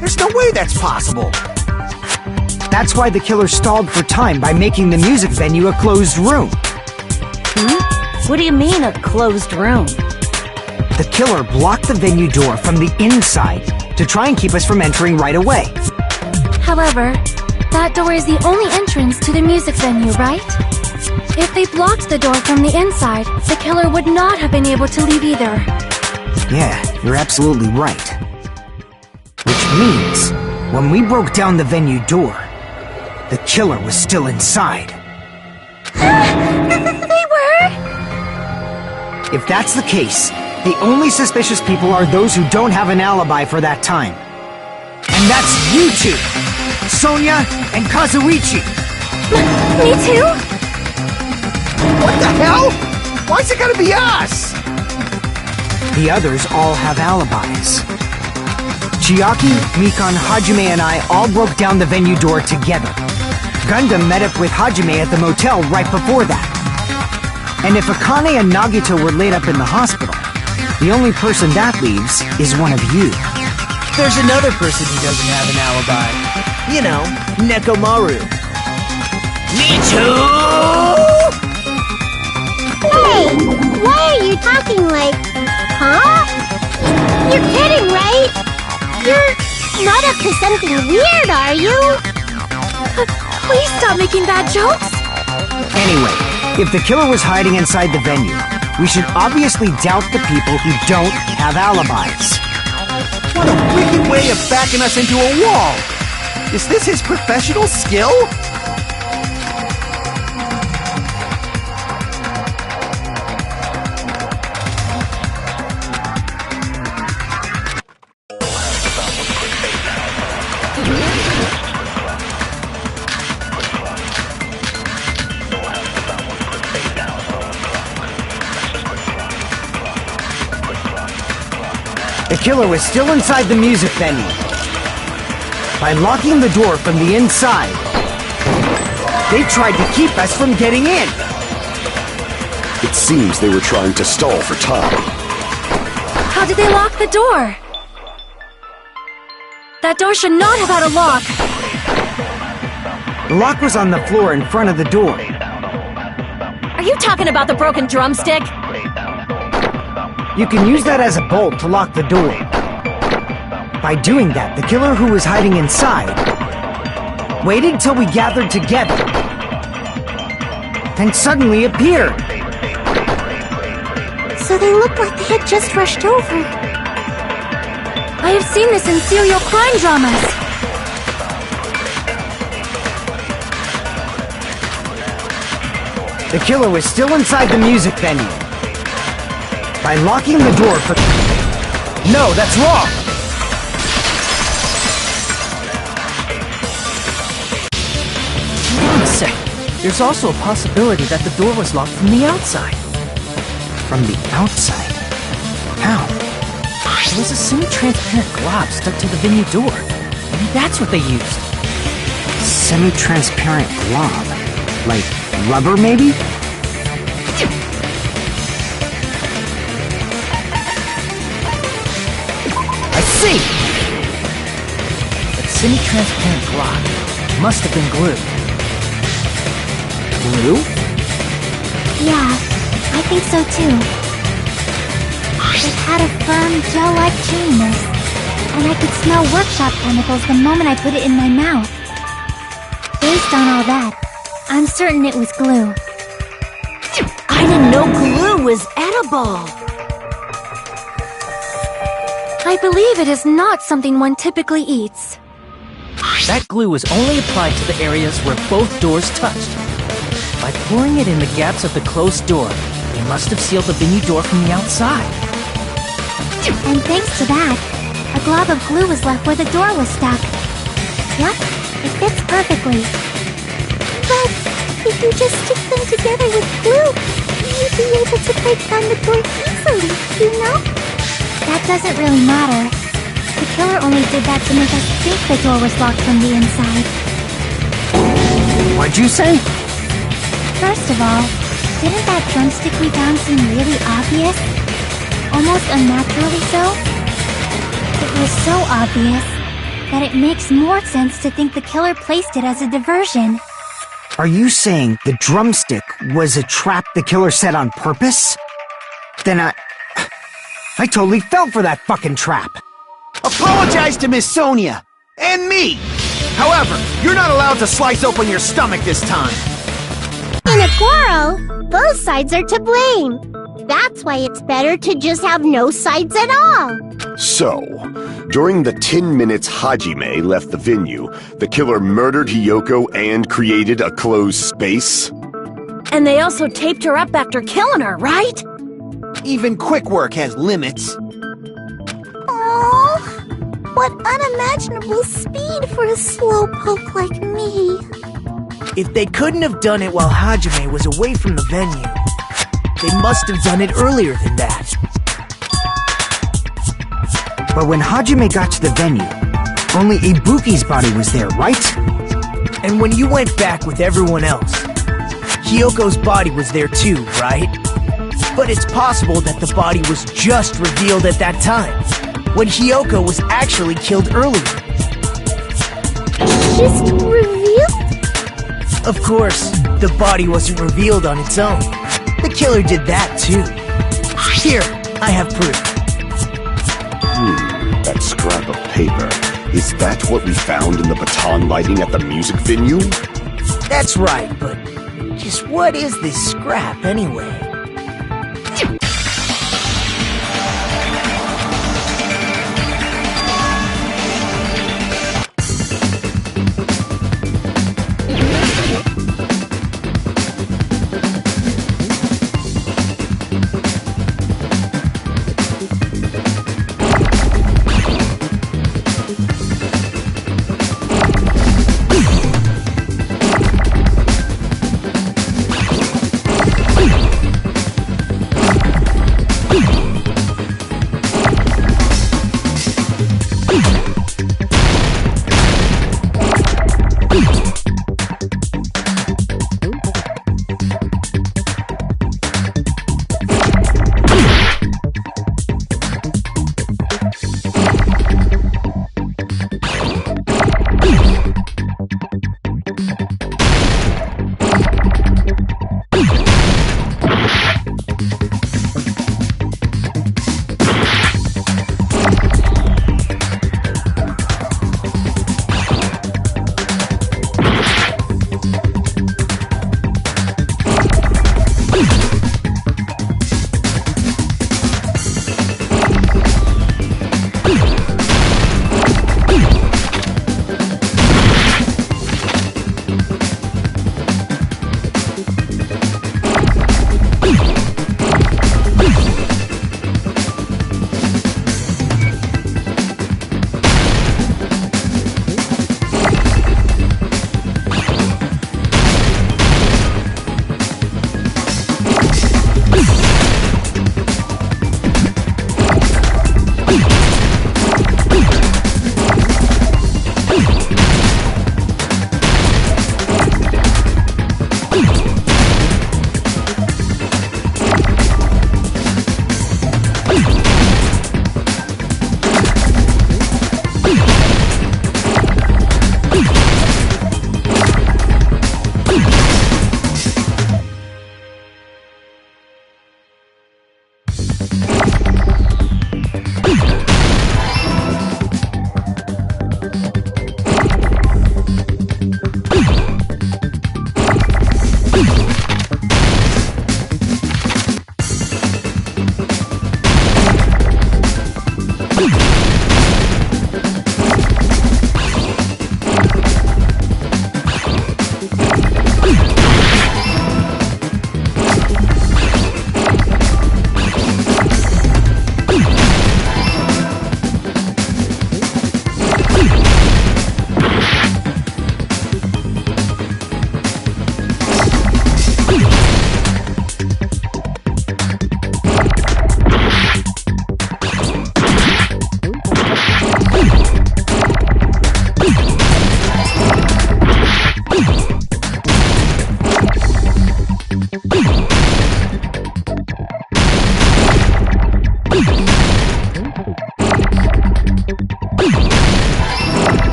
There's no way that's possible. That's why the killer stalled for time by making the music venue a closed room. What do you mean, a closed room? The killer blocked the venue door from the inside to try and keep us from entering right away. However, that door is the only entrance to the music venue, right? If they blocked the door from the inside, the killer would not have been able to leave either. Yeah, you're absolutely right. Which means, when we broke down the venue door, the killer was still inside. They were? If that's the case, the only suspicious people are those who don't have an alibi for that time. And that's you two! Sonia and Kazuichi! Me too? What the hell? Why's it gotta be us? The others all have alibis. Chiaki, Mikan, Hajime, and I all broke down the venue door together. Gundam met up with Hajime at the motel right before that. And if Akane and Nagito were laid up in the hospital, the only person that leaves is one of you. There's another person who doesn't have an alibi. You know, Nekomaru. Me too! Hey! Why are you talking like... Huh? You're kidding, right? You're not up to something weird, are you? Please stop making bad jokes. Anyway, if the killer was hiding inside the venue, we should obviously doubt the people who don't have alibis. What a wicked way of backing us into a wall! Is this his professional skill? The killer was still inside the music venue. By locking the door from the inside, they tried to keep us from getting in. It seems they were trying to stall for time. How did they lock the door? That door should not have had a lock. The lock was on the floor in front of the door. Are you talking about the broken drumstick? You can use that as a bolt to lock the door. By doing that, the killer who was hiding inside waited till we gathered together, then suddenly appeared. So they looked like they had just rushed over. I have seen this in serial crime dramas. The killer was still inside the music venue. By locking the door for... No, that's wrong! Hold on a sec. There's also a possibility that the door was locked from the outside. From the outside? How? There was a semi-transparent glob stuck to the venue door. Maybe that's what they used. Semi-transparent glob? Like rubber, maybe? I see! That semi-transparent glob must have been glue. Glue? Yeah, I think so too. It had a firm, gel-like chewiness, and I could smell workshop chemicals the moment I put it in my mouth. Based on all that, I'm certain it was glue. I didn't know glue was edible. I believe it is not something one typically eats. That glue was only applied to the areas where both doors touched. By pouring it in the gaps of the closed door, they must have sealed the venue door from the outside. And thanks to that, a glob of glue was left where the door was stuck. Yep, it fits perfectly. But if you just stick them together with glue, you'd be able to break down the door easily, you know? That doesn't really matter. The killer only did that to make us think the door was locked from the inside. What'd you say? First of all, didn't that drumstick we found seem really obvious? Almost unnaturally so? It was so obvious that it makes more sense to think the killer placed it as a diversion. Are you saying the drumstick was a trap the killer set on purpose? Then I totally fell for that fucking trap. Apologize to Miss Sonia! And me! However, you're not allowed to slice open your stomach this time. In a quarrel, both sides are to blame. That's why it's better to just have no sides at all. So, During the 10 minutes Hajime left the venue, the killer murdered Hiyoko and created a closed space? And they also taped her up after killing her, right? Even quick work has limits. Oh, what unimaginable speed for a slowpoke like me. If they couldn't have done it while Hajime was away from the venue, they must have done it earlier than that. But when Hajime got to the venue, only Ibuki's body was there, right? And when you went back with everyone else, Hiyoko's body was there too, right? But it's possible that the body was just revealed at that time, when Hiyoko was actually killed earlier. Just revealed? Of course, the body wasn't revealed on its own. The killer did that too. Here, I have proof. That scrap of paper. Is that what we found in the baton lighting at the music venue? That's right, but just what is this scrap anyway?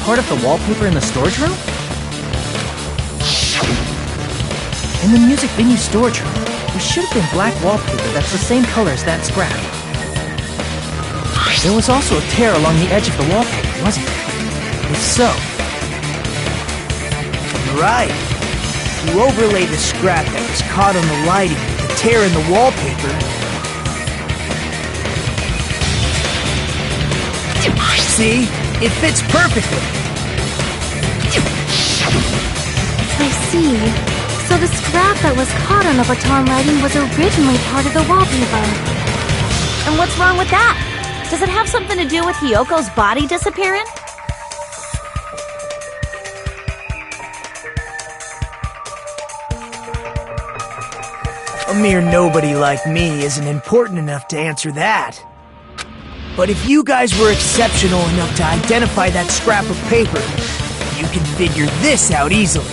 part of the wallpaper in the storage room? In the music venue storage room, there should have been black wallpaper that's the same color as that scrap. There was also a tear along the edge of the wallpaper, wasn't there? If so... Right. You overlay the scrap that was caught on the lighting with the tear in the wallpaper. See? It fits perfectly. I see. So the scrap that was caught on the baton lighting was originally part of the wallpaper. And what's wrong with that? Does it have something to do with Hiyoko's body disappearing? A mere nobody like me isn't important enough to answer that. But if you guys were exceptional enough to identify that scrap of paper, you can figure this out easily.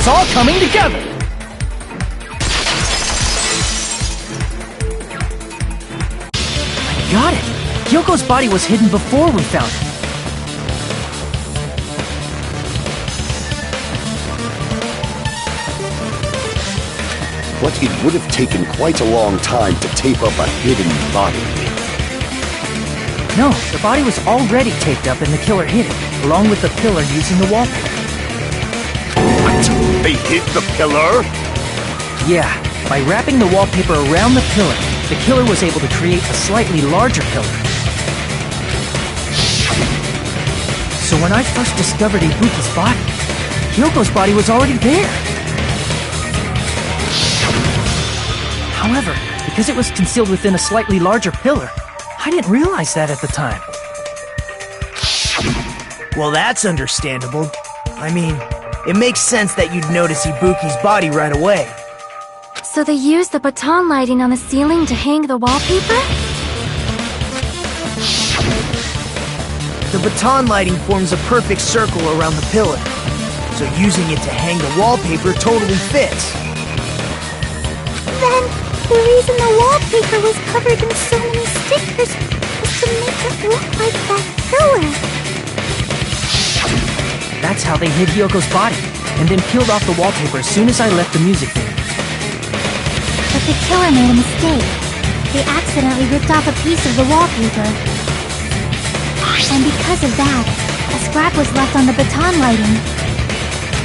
It's all coming together! I got it! Hyoko's body was hidden before we found it. But it would have taken quite a long time to tape up a hidden body. No, the body was already taped up and the killer hid it, along with the pillar using the wallpaper. What? They hid the pillar? Yeah, by wrapping the wallpaper around the pillar, the killer was able to create a slightly larger pillar. So when I first discovered Ibuki's body, Hyoko's body was already there. However, because it was concealed within a slightly larger pillar, I didn't realize that at the time. Well, that's understandable. I mean, It makes sense that you'd notice Ibuki's body right away. So they used the baton lighting on the ceiling to hang the wallpaper? The baton lighting forms a perfect circle around the pillar, so using it to hang the wallpaper totally fits. Then, the reason the wallpaper was covered in so many stickers was to make it look like that pillar. That's how they hid Hyoko's body, and then peeled off the wallpaper as soon as I left the music venue. But the killer made a mistake. They accidentally ripped off a piece of the wallpaper. And because of that, a scrap was left on the baton lighting.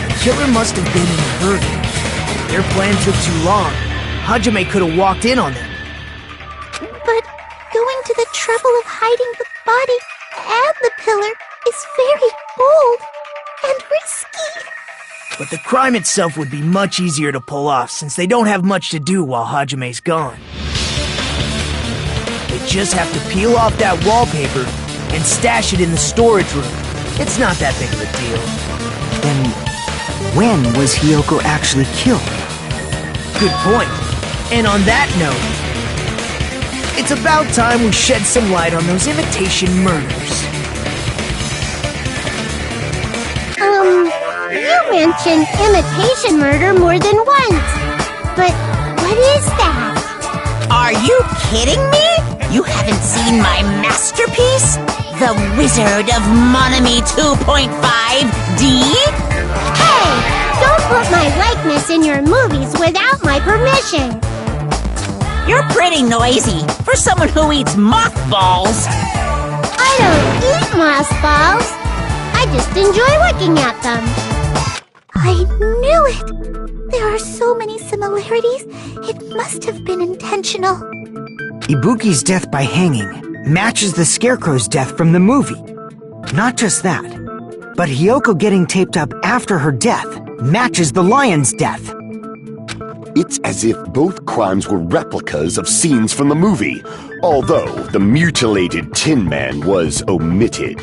The killer must have been in a hurry. Their plan took too long. Hajime could have walked in on them. But going to the trouble of hiding the body and the pillar is very bold and risky. But the crime itself would be much easier to pull off since they don't have much to do while Hajime's gone. They just have to peel off that wallpaper and stash it in the storage room. It's not that big of a deal. Then, when was Hyoko actually killed? Good point. And on that note, it's about time we shed some light on those imitation murders. You mentioned imitation murder more than once. But what is that? Are you kidding me? You haven't seen my masterpiece? The Wizard of Monami 2.5D? Hey! Don't put my likeness in your movies without my permission! You're pretty noisy for someone who eats mothballs. I don't eat mothballs. I just enjoy looking at them. I knew it! There are so many similarities. It must have been intentional. Ibuki's death by hanging matches the Scarecrow's death from the movie. Not just that, but Hyoko getting taped up after her death matches the lion's death. It's as if both crimes were replicas of scenes from the movie, although the mutilated Tin Man was omitted.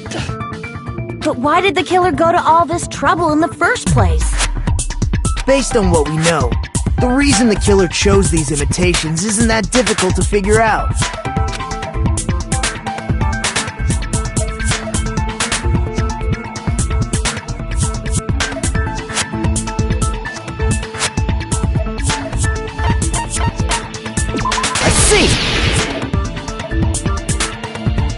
But why did the killer go to all this trouble in the first place? Based on what we know, the reason the killer chose these imitations isn't that difficult to figure out. I see!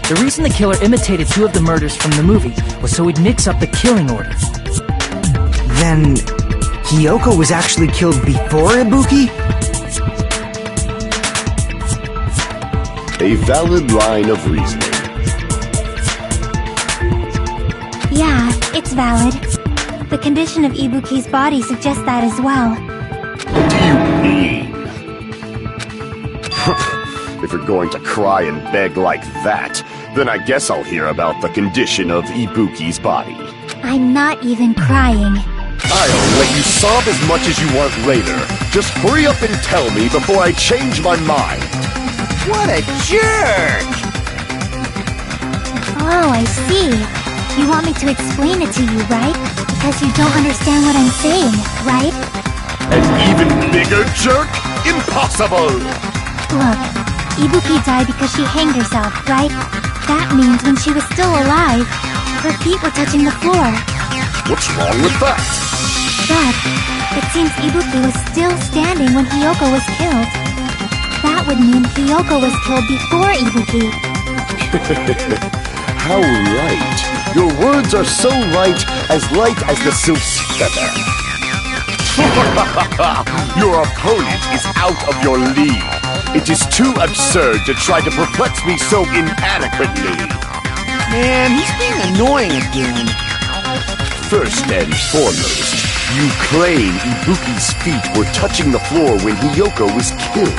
The reason the killer imitated two of the murders from the movie was so he'd mix up the killing order. Then, Hyoko was actually killed before Ibuki? A valid line of reasoning. Yeah, it's valid. The condition of Ibuki's body suggests that as well. What do you mean? If you're going to cry and beg like that, then I guess I'll hear about the condition of Ibuki's body. I'm not even crying. I'll let you sob as much as you want later. Just hurry up and tell me before I change my mind. What a jerk! Oh, I see. You want me to explain it to you, right? Because you don't understand what I'm saying, right? An even bigger jerk? Impossible! Look, Ibuki died because she hanged herself, right? That means when she was still alive, her feet were touching the floor. What's wrong with that? But it seems Ibuki was still standing when Hyoko was killed. That would mean Hyoko was killed before Ibuki. How right. Your words are so light as the silk's feather. Your opponent is out of your league. It is too absurd to try to perplex me so inadequately. Man, he's being annoying again. First and foremost, you claim Ibuki's feet were touching the floor when Hyoko was killed.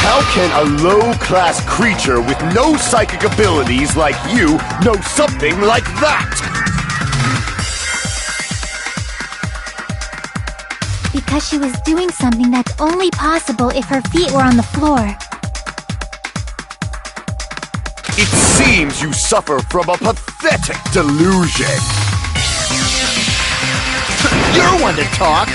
How can a low-class creature with no psychic abilities like you know something like that? Because she was doing something that's only possible if her feet were on the floor. It seems you suffer from a pathetic delusion. You're one to talk!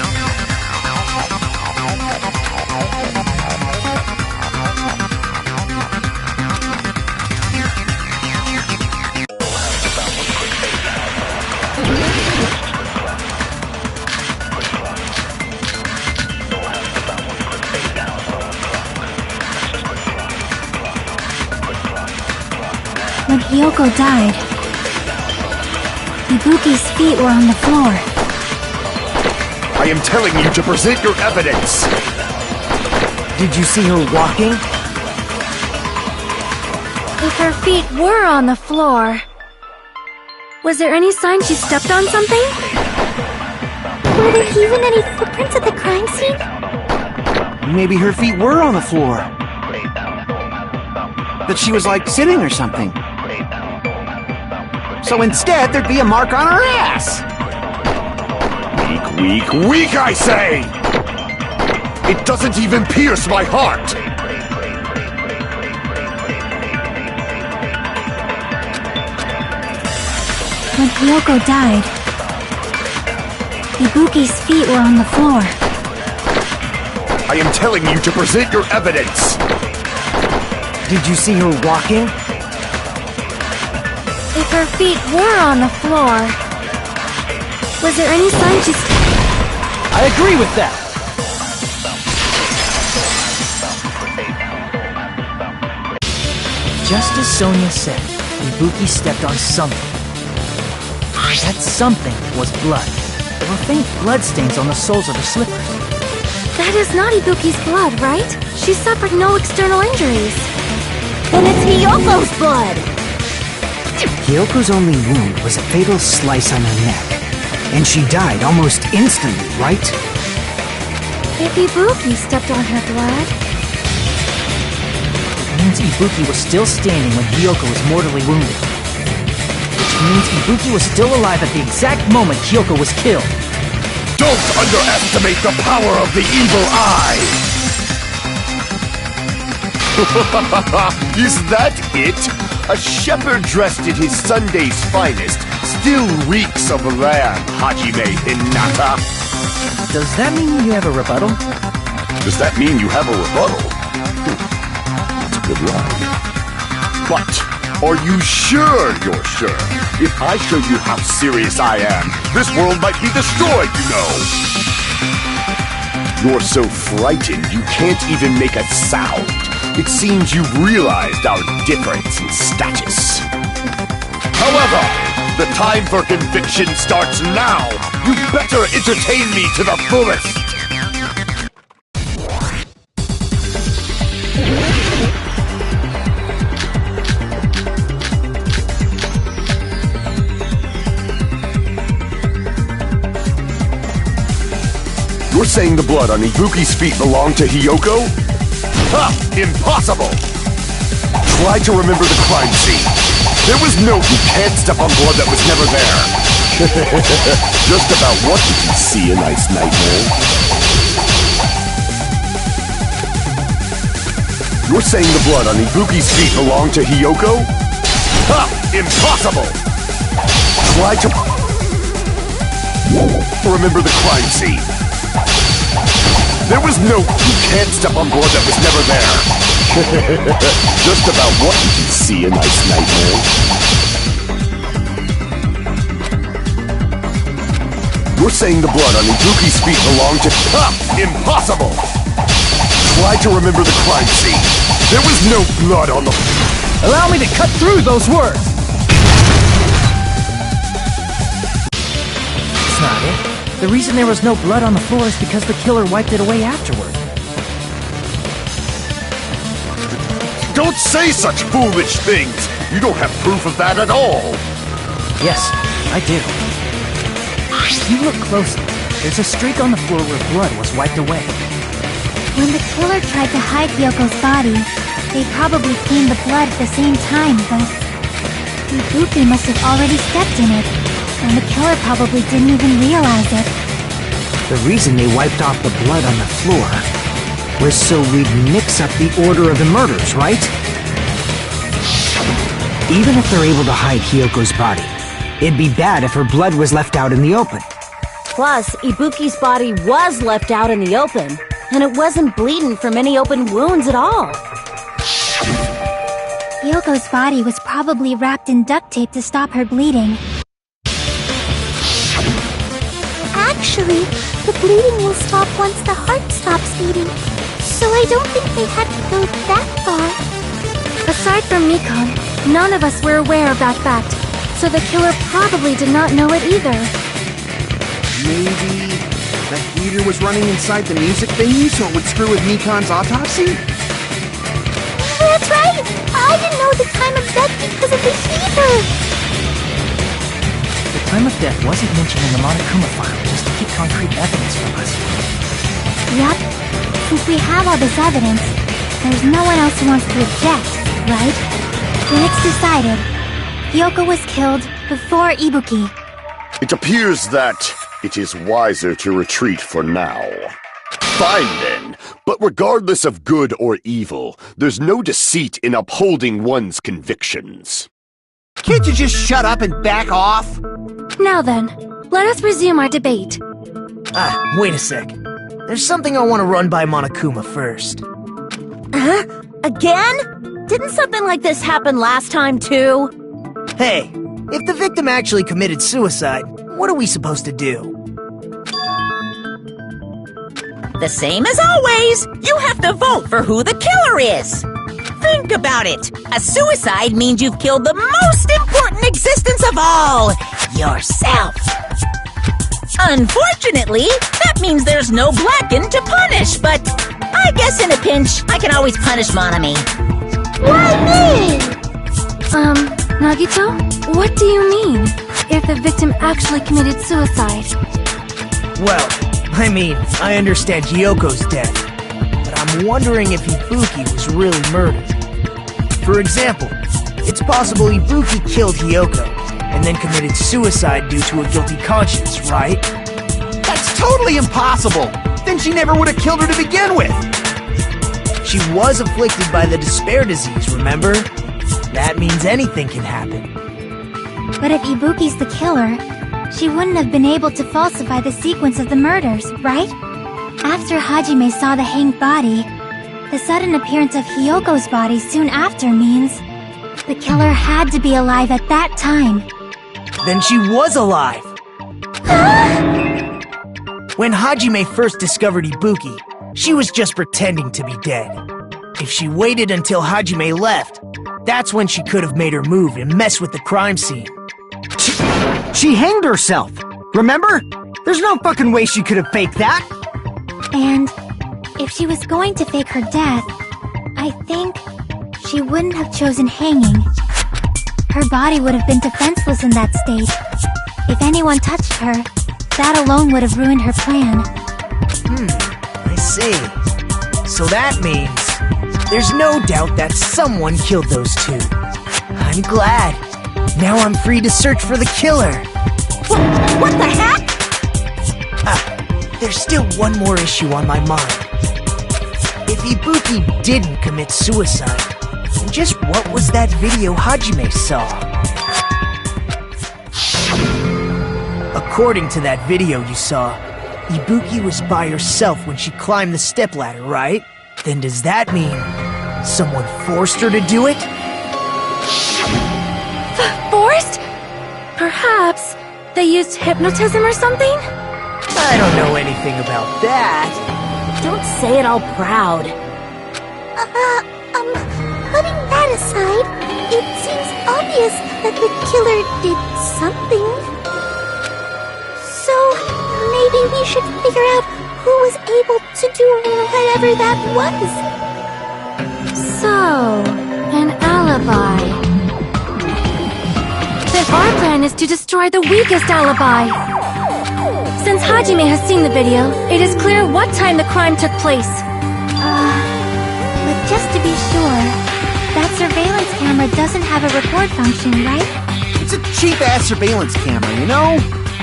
When Hiyoko died, Ibuki's feet were on the floor. I am telling you to present your evidence! Did you see her walking? If her feet were on the floor, was there any sign she stepped on something? Were there even any footprints at the crime scene? Maybe her feet were on the floor. That she was like sitting or something. So instead, there'd be a mark on her ass! Weak, I say! It doesn't even pierce my heart! When Hiyoko died, Ibuki's feet were on the floor. I am telling you to present your evidence! Did you see her walking? If her feet were on the floor, was there any sign she... I agree with that! Just as Sonia said, Ibuki stepped on something. That something was blood. There were faint blood stains on the soles of her slippers. That is not Ibuki's blood, right? She suffered no external injuries. Then it's Hiyoko's blood! Hiyoko's only wound was a fatal slice on her neck. And she died almost instantly, right? If Ibuki stepped on her blood... It means Ibuki was still standing when Hiyoko was mortally wounded. Which means Ibuki was still alive at the exact moment Hiyoko was killed. Don't underestimate the power of the evil eye! Is that it? A shepherd dressed in his Sunday's finest still reeks of lamb, Hajime Hinata. Does that mean you have a rebuttal? Does that mean you have a rebuttal? That's a good line. But are you sure you're sure? If I show you how serious I am, this world might be destroyed, you know. You're so frightened you can't even make a sound. It seems you've realized our difference in status. However, the time for conviction starts now. You better entertain me to the fullest. You're saying the blood on Ibuki's feet belonged to Hiyoko? Ha! Impossible! Try to remember the crime scene. There was no... You can't step on blood that was never there. Just about what did you see, a nice nightmare? You're saying the blood on Ibuki's feet belonged to Hiyoko? Ha! Impossible! Try to... remember the crime scene. There was no... You can't step on blood that was never there. Just about what did you see, a nice nightmare? You're saying the blood on Ibuki's feet belonged to... Ha! Impossible! Try to remember the crime scene. There was no blood on the... Allow me to cut through those words! That's not it. The reason there was no blood on the floor is because the killer wiped it away afterward. Don't say such foolish things! You don't have proof of that at all! Yes, I do. If you look closely, there's a streak on the floor where blood was wiped away. When the killer tried to hide Hyoko's body, they probably cleaned the blood at the same time, but... Ibuki must have already stepped in it, and the killer probably didn't even realize it. The reason they wiped off the blood on the floor was so we'd mix up the order of the murders, right? Even if they're able to hide Hyoko's body, it'd be bad if her blood was left out in the open. Plus, Ibuki's body was left out in the open, and it wasn't bleeding from any open wounds at all. Hyoko's body was probably wrapped in duct tape to stop her bleeding. Actually, the bleeding will stop once the heart stops beating, so I don't think they had to go that far. Aside from Mikon, none of us were aware of that fact, so the killer probably did not know it either. Maybe the heater was running inside the music venue so it would screw with Mikon's autopsy? That's right! I didn't know the time of death because of the heater! The time of death wasn't mentioned in the Monokuma file just to keep concrete evidence from us. Yep. Since we have all this evidence, there's no one else who wants to object, right? Then it's decided. Hyoko was killed before Ibuki. It appears that it is wiser to retreat for now. Fine then, but regardless of good or evil, there's no deceit in upholding one's convictions. Can't you just shut up and back off? Now then, let us resume our debate. Wait a sec. There's something I want to run by Monokuma first. Huh? Again? Didn't something like this happen last time too? Hey, if the victim actually committed suicide, what are we supposed to do? The same as always. You have to vote for who the killer is. Think about it. A suicide means you've killed the most important existence of all, yourself. Unfortunately, that means there's no Blacken to punish, but I guess in a pinch, I can always punish Monami. Why me? Nagito, what do you mean? If the victim actually committed suicide? Well, I mean, I understand Hyoko's death, but I'm wondering if Ibuki was really murdered. For example, it's possible Ibuki killed Hyoko, and then committed suicide due to a guilty conscience, right? That's totally impossible! Then she never would have killed her to begin with! She was afflicted by the despair disease, remember? That means anything can happen. But if Ibuki's the killer, she wouldn't have been able to falsify the sequence of the murders, right? After Hajime saw the hanged body, the sudden appearance of Hyoko's body soon after means the killer had to be alive at that time. Then she was alive! When Hajime first discovered Ibuki, she was just pretending to be dead. If she waited until Hajime left, that's when she could have made her move and mess with the crime scene. She hanged herself! Remember? There's no fucking way she could have faked that! And if she was going to fake her death, I think she wouldn't have chosen hanging. Her body would have been defenseless in that state. If anyone touched her, that alone would have ruined her plan. I see. So that means there's no doubt that someone killed those two. I'm glad. Now I'm free to search for the killer. What the heck? There's still one more issue on my mind. If Ibuki didn't commit suicide, then just what was that video Hajime saw? According to that video you saw, Ibuki was by herself when she climbed the stepladder, right? Then does that mean someone forced her to do it? Forced? Perhaps they used hypnotism or something? I don't know anything about that. Don't say it all proud. Putting that aside, it seems obvious that the killer did something. So, maybe we should figure out who was able to do whatever that was. So, an alibi. Then our plan is to destroy the weakest alibi. Since Hajime has seen the video, it is clear what time the crime took place. But just to be sure, that surveillance camera doesn't have a record function, right? It's a cheap-ass surveillance camera, you know?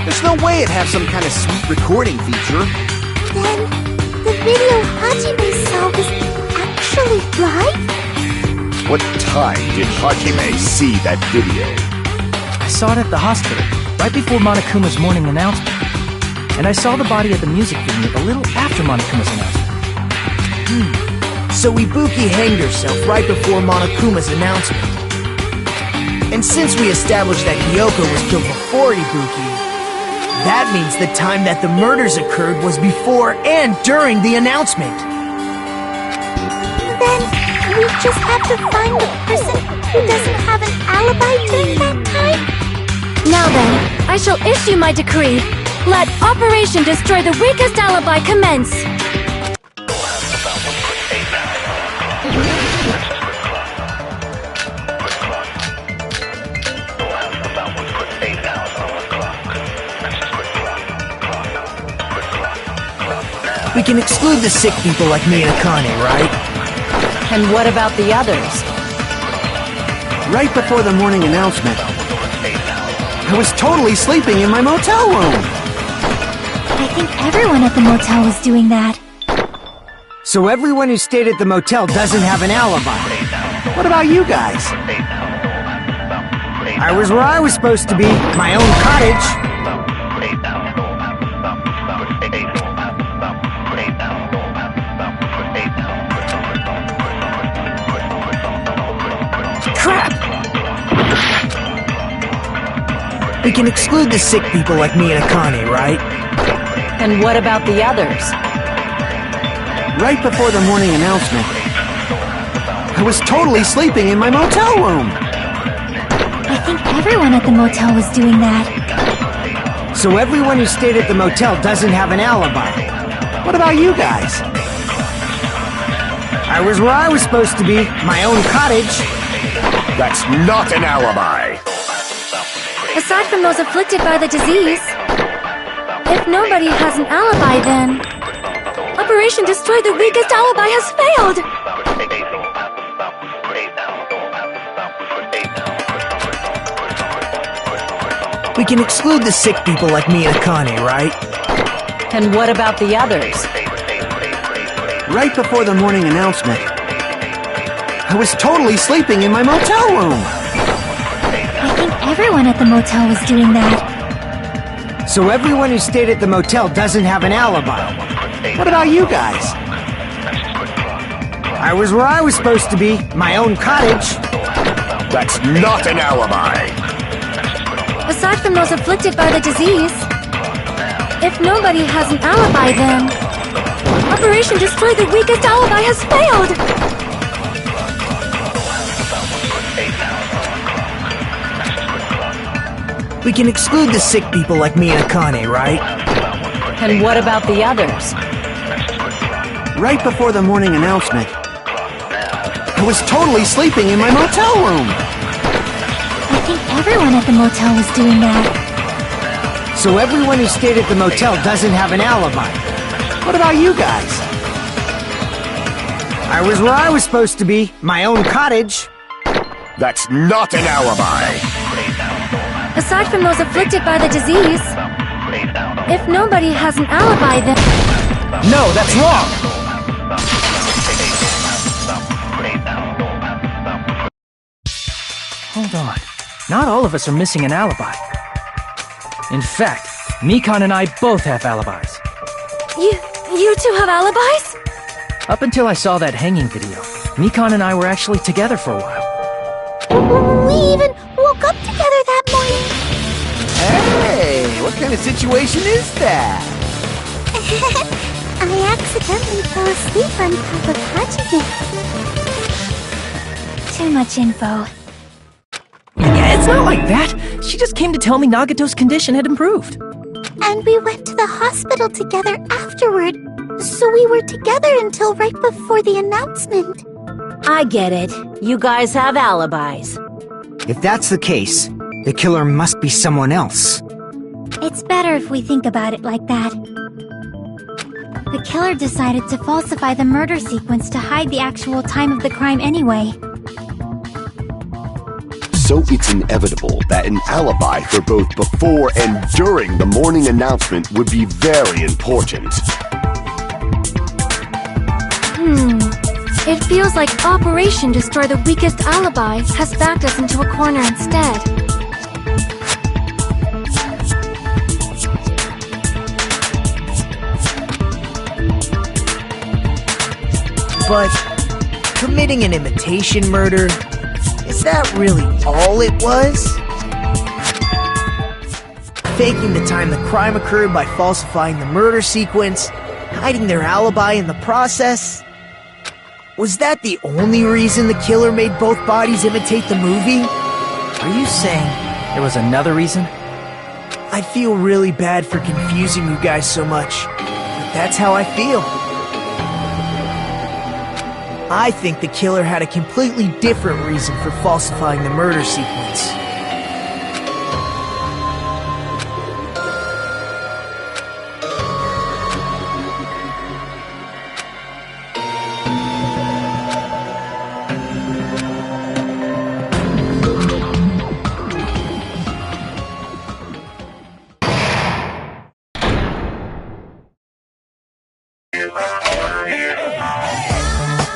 There's no way it'd have some kind of sweet recording feature. Then, the video Hajime saw was actually live? What time did Hajime see that video? I saw it at the hospital, right before Monokuma's morning announcement. and I saw the body at the music venue a little after Monokuma's announcement. So Ibuki hanged herself right before Monokuma's announcement. And since we established that Hiyoko was killed before Ibuki, that means the time that the murders occurred was before and during the announcement. Then we just have to find the person who doesn't have an alibi during that time? Now then, I shall issue my decree. Let Operation Destroy the Weakest Alibi commence! We can exclude the sick people like me and Akane, right? And what about the others? Right before the morning announcement, I was totally sleeping in my motel room. I think everyone at the motel was doing that. So everyone who stayed at the motel doesn't have an alibi. What about you guys? I was where I was supposed to be, my own cottage. Crap! We can exclude the sick people like me and Akane, right? And what about the others? Right before the morning announcement, I was totally sleeping in my motel room. I think everyone at the motel was doing that. So everyone who stayed at the motel doesn't have an alibi. What about you guys? I was where I was supposed to be, my own cottage. That's not an alibi. Aside from those afflicted by the disease, if nobody has an alibi, then Operation Destroy the Weakest Alibi has failed! We can exclude the sick people like me and Akane, right? And what about the others? Right before the morning announcement, I was totally sleeping in my motel room. I think everyone at the motel was doing that. So everyone who stayed at the motel doesn't have an alibi. What about you guys? I was where I was supposed to be, my own cottage. That's not an alibi. Aside from those afflicted by the disease, if nobody has an alibi, then Operation Destroy the Weakest Alibi has failed! We can exclude the sick people like me and Akane, right? And what about the others? Right before the morning announcement, I was totally sleeping in my motel room. I think everyone at the motel was doing that. So everyone who stayed at the motel doesn't have an alibi. What about you guys? I was where I was supposed to be, my own cottage. That's not an alibi. Aside from those afflicted by the disease, if nobody has an alibi, then... No, that's wrong! Hold on. Not all of us are missing an alibi. In fact, Mikan and I both have alibis. You two have alibis? Up until I saw that hanging video, Mikan and I were actually together for a while. We even woke up together that morning. Hey, what kind of situation is that? I accidentally fell asleep on top of Hajime. Too much info. Yeah, it's not like that. She just came to tell me Nagato's condition had improved. And we went to the hospital together afterward. So we were together until right before the announcement. I get it. You guys have alibis. If that's the case, the killer must be someone else. It's better if we think about it like that. The killer decided to falsify the murder sequence to hide the actual time of the crime anyway. So it's inevitable that an alibi for both before and during the morning announcement would be very important. It feels like Operation Destroy the Weakest Alibi has backed us into a corner instead. But committing an imitation murder, is that really all it was? Faking the time the crime occurred by falsifying the murder sequence, hiding their alibi in the process? Was that the only reason the killer made both bodies imitate the movie? Are you saying there was another reason? I feel really bad for confusing you guys so much, but that's how I feel. I think the killer had a completely different reason for falsifying the murder sequence.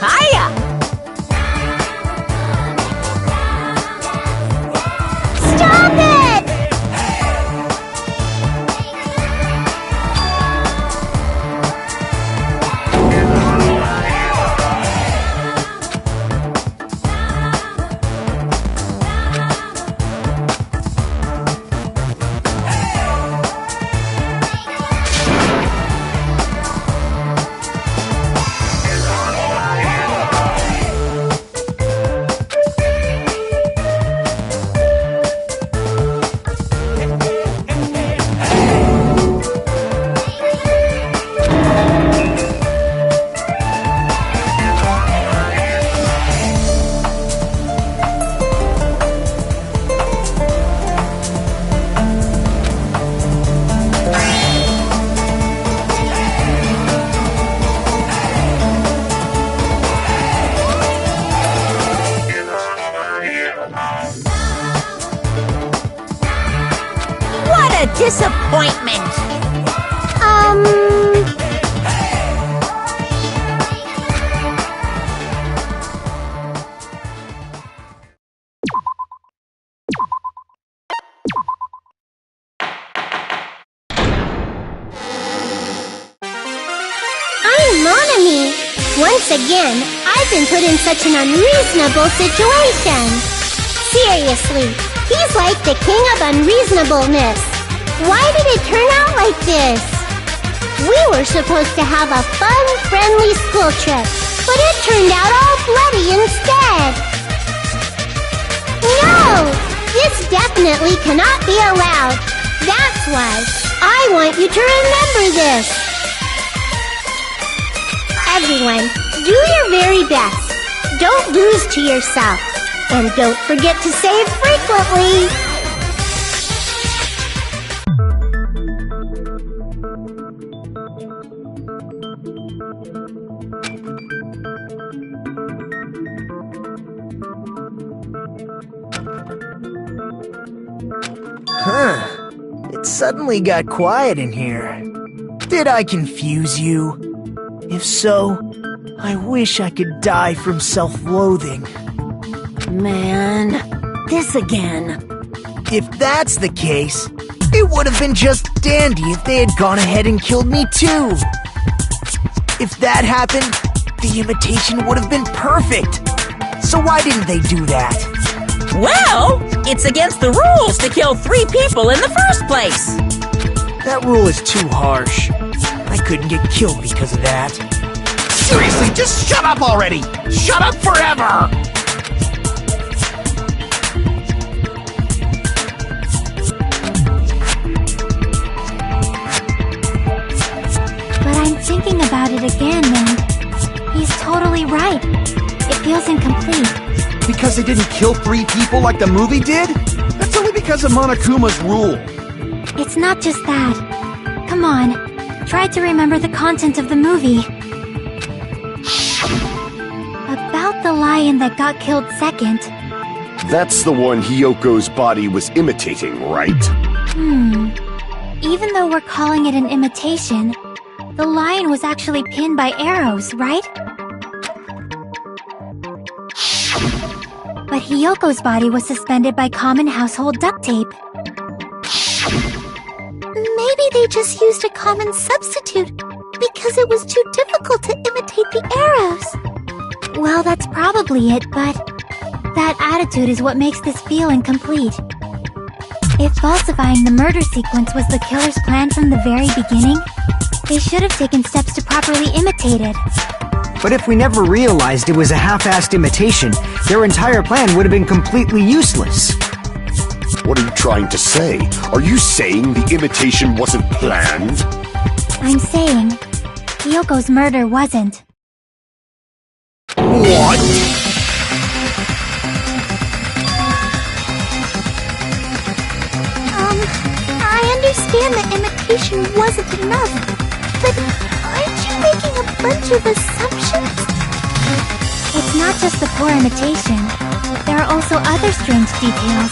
Hiya! Stop it! What a disappointment! I'm Monami. Once again, I've been put in such an unreasonable situation. Seriously, he's like the king of unreasonableness. Why did it turn out like this? We were supposed to have a fun, friendly school trip, but it turned out all bloody instead. No! This definitely cannot be allowed. That's why I want you to remember this. Everyone, do your very best. Don't lose to yourself. And don't forget to save frequently. Huh. It suddenly got quiet in here. Did I confuse you? If so, I wish I could die from self-loathing. Man, this again. If that's the case, it would have been just dandy if they had gone ahead and killed me too. If that happened, the imitation would have been perfect. So why didn't they do that? Well, it's against the rules to kill 3 people in the first place. That rule is too harsh. I couldn't get killed because of that. Seriously, just shut up already! Shut up forever! But I'm thinking about it again, and he's totally right. It feels incomplete. Because they didn't kill 3 people like the movie did? That's only because of Monokuma's rule. It's not just that. Come on, try to remember the content of the movie. About the lion that got killed second. That's the one Hiyoko's body was imitating, right? Even though we're calling it an imitation, the lion was actually pinned by arrows, right? But Hiyoko's body was suspended by common household duct tape. Maybe they just used a common substitute because it was too difficult to imitate the arrows. Well, that's probably it, but that attitude is what makes this feel incomplete. If falsifying the murder sequence was the killer's plan from the very beginning, they should have taken steps to properly imitate it. But if we never realized it was a half-assed imitation, their entire plan would have been completely useless. What are you trying to say? Are you saying the imitation wasn't planned? I'm saying, Hiyoko's murder wasn't. What? I understand that imitation wasn't enough, but aren't you making a bunch of assumptions? It's not just the poor imitation. There are also other strange details.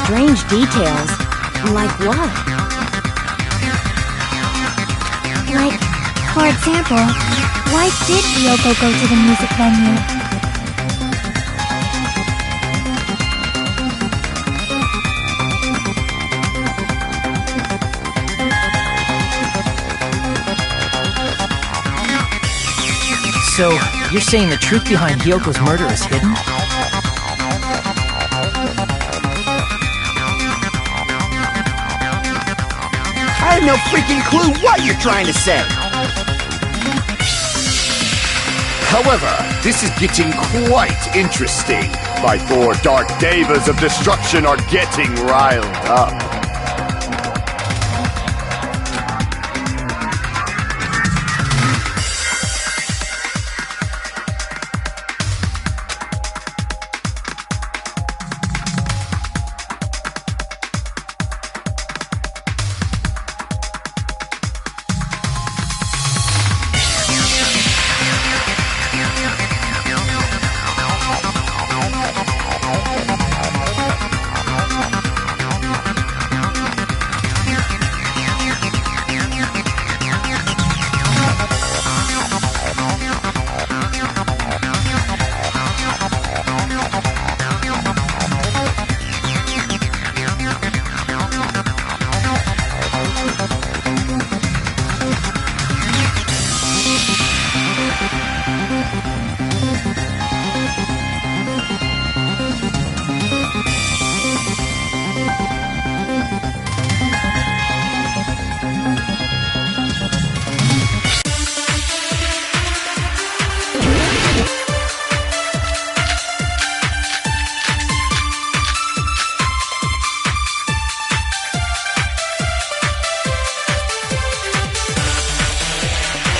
Strange details? Like what? Like, for example, why did Hiyoko go to the music venue? So, you're saying the truth behind Hiyoko's murder is hidden? I have no freaking clue what you're trying to say! However, this is getting quite interesting. My 4 dark devas of destruction are getting riled up.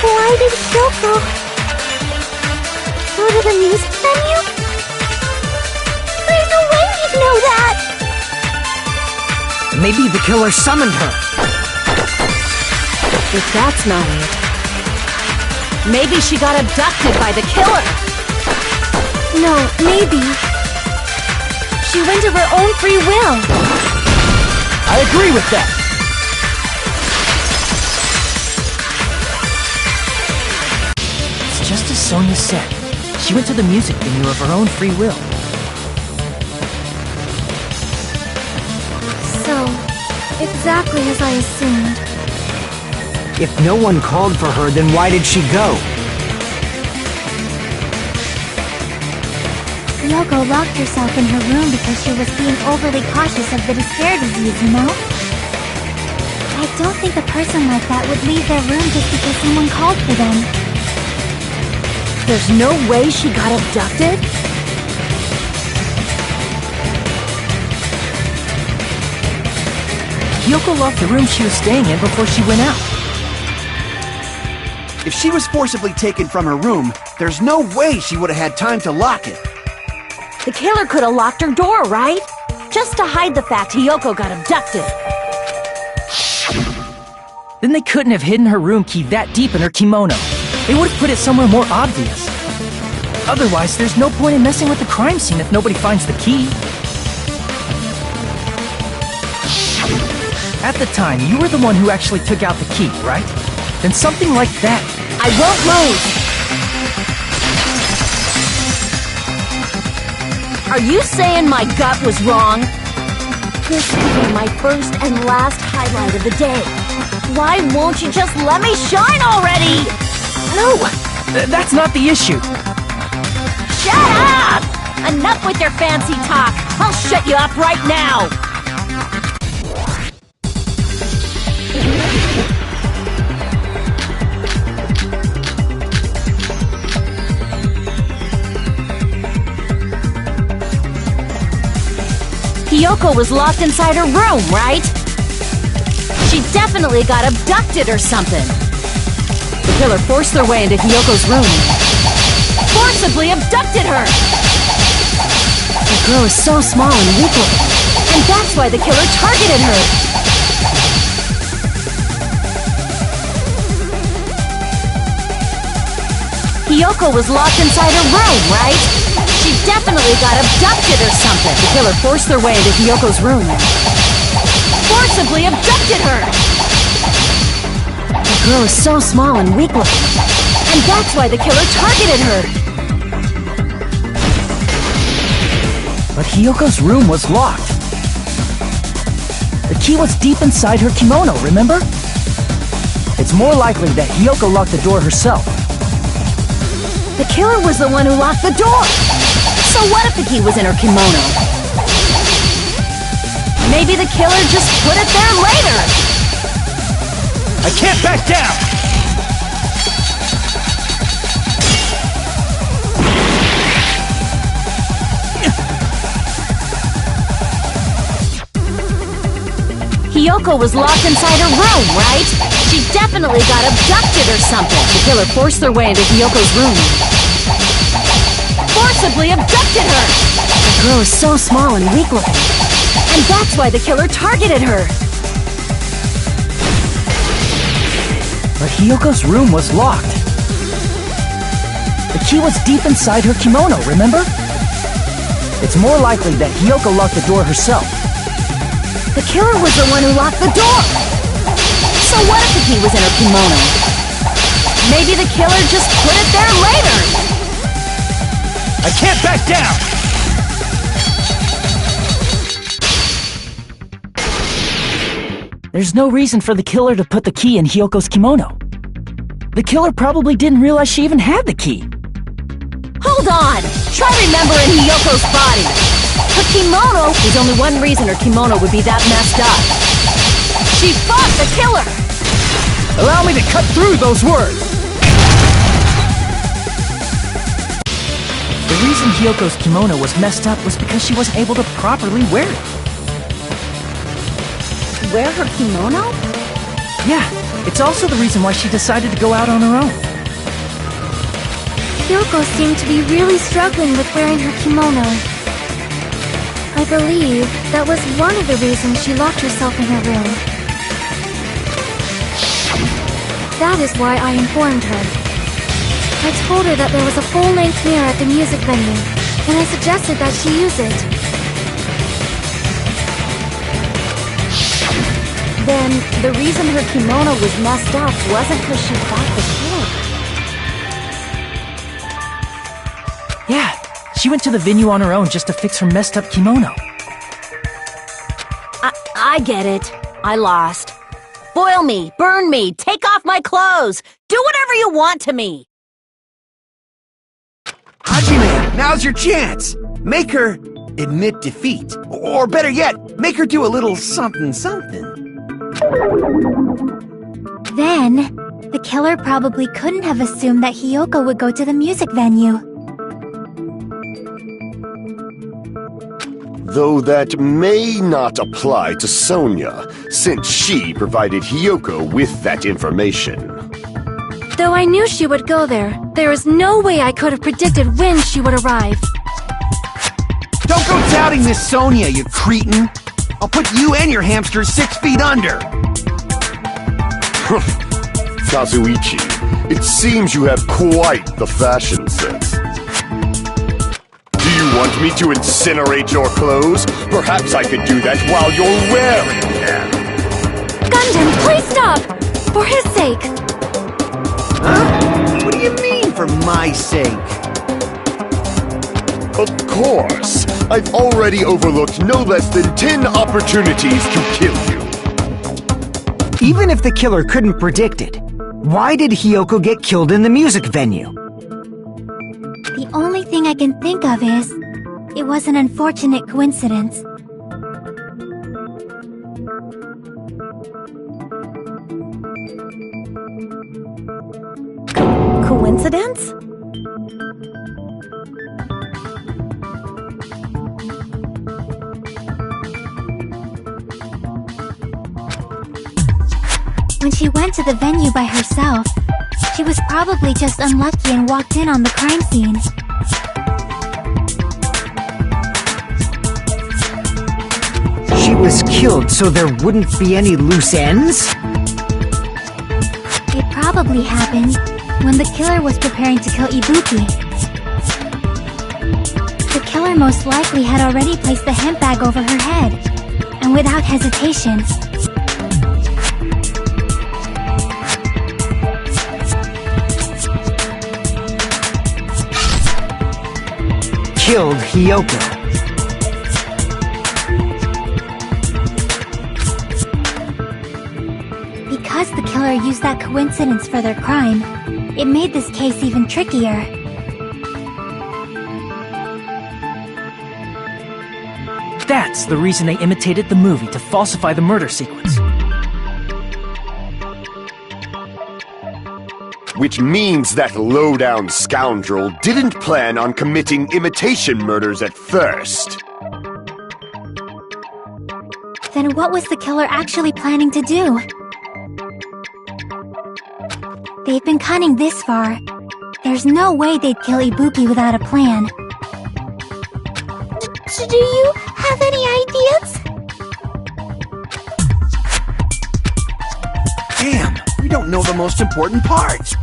Why did Hiyoko go to the music venue? There's no way he'd know that! Maybe the killer summoned her. If that's not it, maybe she got abducted by the killer. No, maybe she went of her own free will. I agree with that! It's just as Sonia said. She went to the music venue of her own free will. So, exactly as I assumed. If no one called for her, then why did she go? Hiyoko locked herself in her room because she was being overly cautious of the despair disease, you know? I don't think a person like that would leave their room just because someone called for them. There's no way she got abducted? Hiyoko locked the room she was staying in before she went out. If she was forcibly taken from her room, there's no way she would have had time to lock it. The killer could have locked her door, right? Just to hide the fact Hiyoko got abducted. Then they couldn't have hidden her room key that deep in her kimono. They would have put it somewhere more obvious. Otherwise, there's no point in messing with the crime scene if nobody finds the key. At the time, you were the one who actually took out the key, right? Then something like that. I won't lose! Are you saying my gut was wrong? This will be my first and last highlight of the day. Why won't you just let me shine already? No! That's not the issue. Shut up! Enough with your fancy talk. I'll shut you up right now. Hiyoko was locked inside her room, right? She definitely got abducted or something. The killer forced their way into Hiyoko's room. Forcibly abducted her! The girl is so small and weak-looking, And that's why the killer targeted her! Hiyoko was locked inside her room, right? She definitely got abducted or something. the killer forced their way into Hiyoko's room. Forcibly abducted her! The girl is so small and weak-looking, And that's why the killer targeted her! But Hiyoko's room was locked. The key was deep inside her kimono, remember? It's more likely that Hiyoko locked the door herself. The killer was the one who locked the door! So what if the key was in her kimono? Maybe the killer just put it there later! I can't back down! Hiyoko was locked inside her room, right? She definitely got abducted or something. the killer forced their way into Hiyoko's room. Forcibly abducted her! The girl is so small and weak-looking, And that's why the killer targeted her! But Hiyoko's room was locked. The key was deep inside her kimono, remember? It's more likely that Hiyoko locked the door herself. The killer was the one who locked the door! So what if the key was in her kimono? Maybe the killer just put it there later! I can't back down! There's no reason for the killer to put the key in Hiyoko's kimono. The killer probably didn't realize she even had the key. Hold on! Try remembering Hiyoko's body! Her kimono! There's only one reason her kimono would be that messed up. She fought the killer! Allow me to cut through those words! The reason Hiyoko's kimono was messed up was because she wasn't able to properly wear it. Wear her kimono? Yeah, it's also the reason why she decided to go out on her own. Hiyoko seemed to be really struggling with wearing her kimono. I believe that was one of the reasons she locked herself in her room. That is why I informed her. I told her that there was a full-length mirror at the music venue, and I suggested that she use it. Then, the reason her kimono was messed up wasn't because she fought the killer. Yeah, she went to the venue on her own just to fix her messed up kimono. I get it. I lost. Boil me, burn me, take off my clothes, do whatever you want to me. Hajime, now's your chance. Make her admit defeat. Or better yet, make her do a little something. Then, the killer probably couldn't have assumed that Hiyoko would go to the music venue. Though that may not apply to Sonia, since she provided Hiyoko with that information. Though I knew she would go there, there is no way I could have predicted when she would arrive. Don't go doubting Miss Sonia, you cretin. I'll put you and your hamster 6 feet under. Kazuichi, it seems you have quite the fashion sense. Do you want me to incinerate your clothes? Perhaps I could do that while you're wearing them. Gundam, please stop! For his sake! Huh? What do you mean, for my sake? Of course. I've already overlooked no less than 10 opportunities to kill you. Even if the killer couldn't predict it, why did Hiyoko get killed in the music venue? only thing I can think of is, it was an unfortunate coincidence. Coincidence? When she went to the venue by herself, she was probably just unlucky and walked in on the crime scene. She was killed so there wouldn't be any loose ends? It probably happened when the killer was preparing to kill Ibuki. The killer most likely had already placed the hemp bag over her head, and without hesitation, killed Hiyoko. Because the killer used that coincidence for their crime, it made this case even trickier. That's the reason they imitated the movie to falsify the murder sequence. Which means that low-down scoundrel didn't plan on committing imitation murders at first. Then what was the killer actually planning to do? They've been cunning this far. There's no way they'd kill Ibuki without a plan. Do you have any ideas? Damn, we don't know the most important part.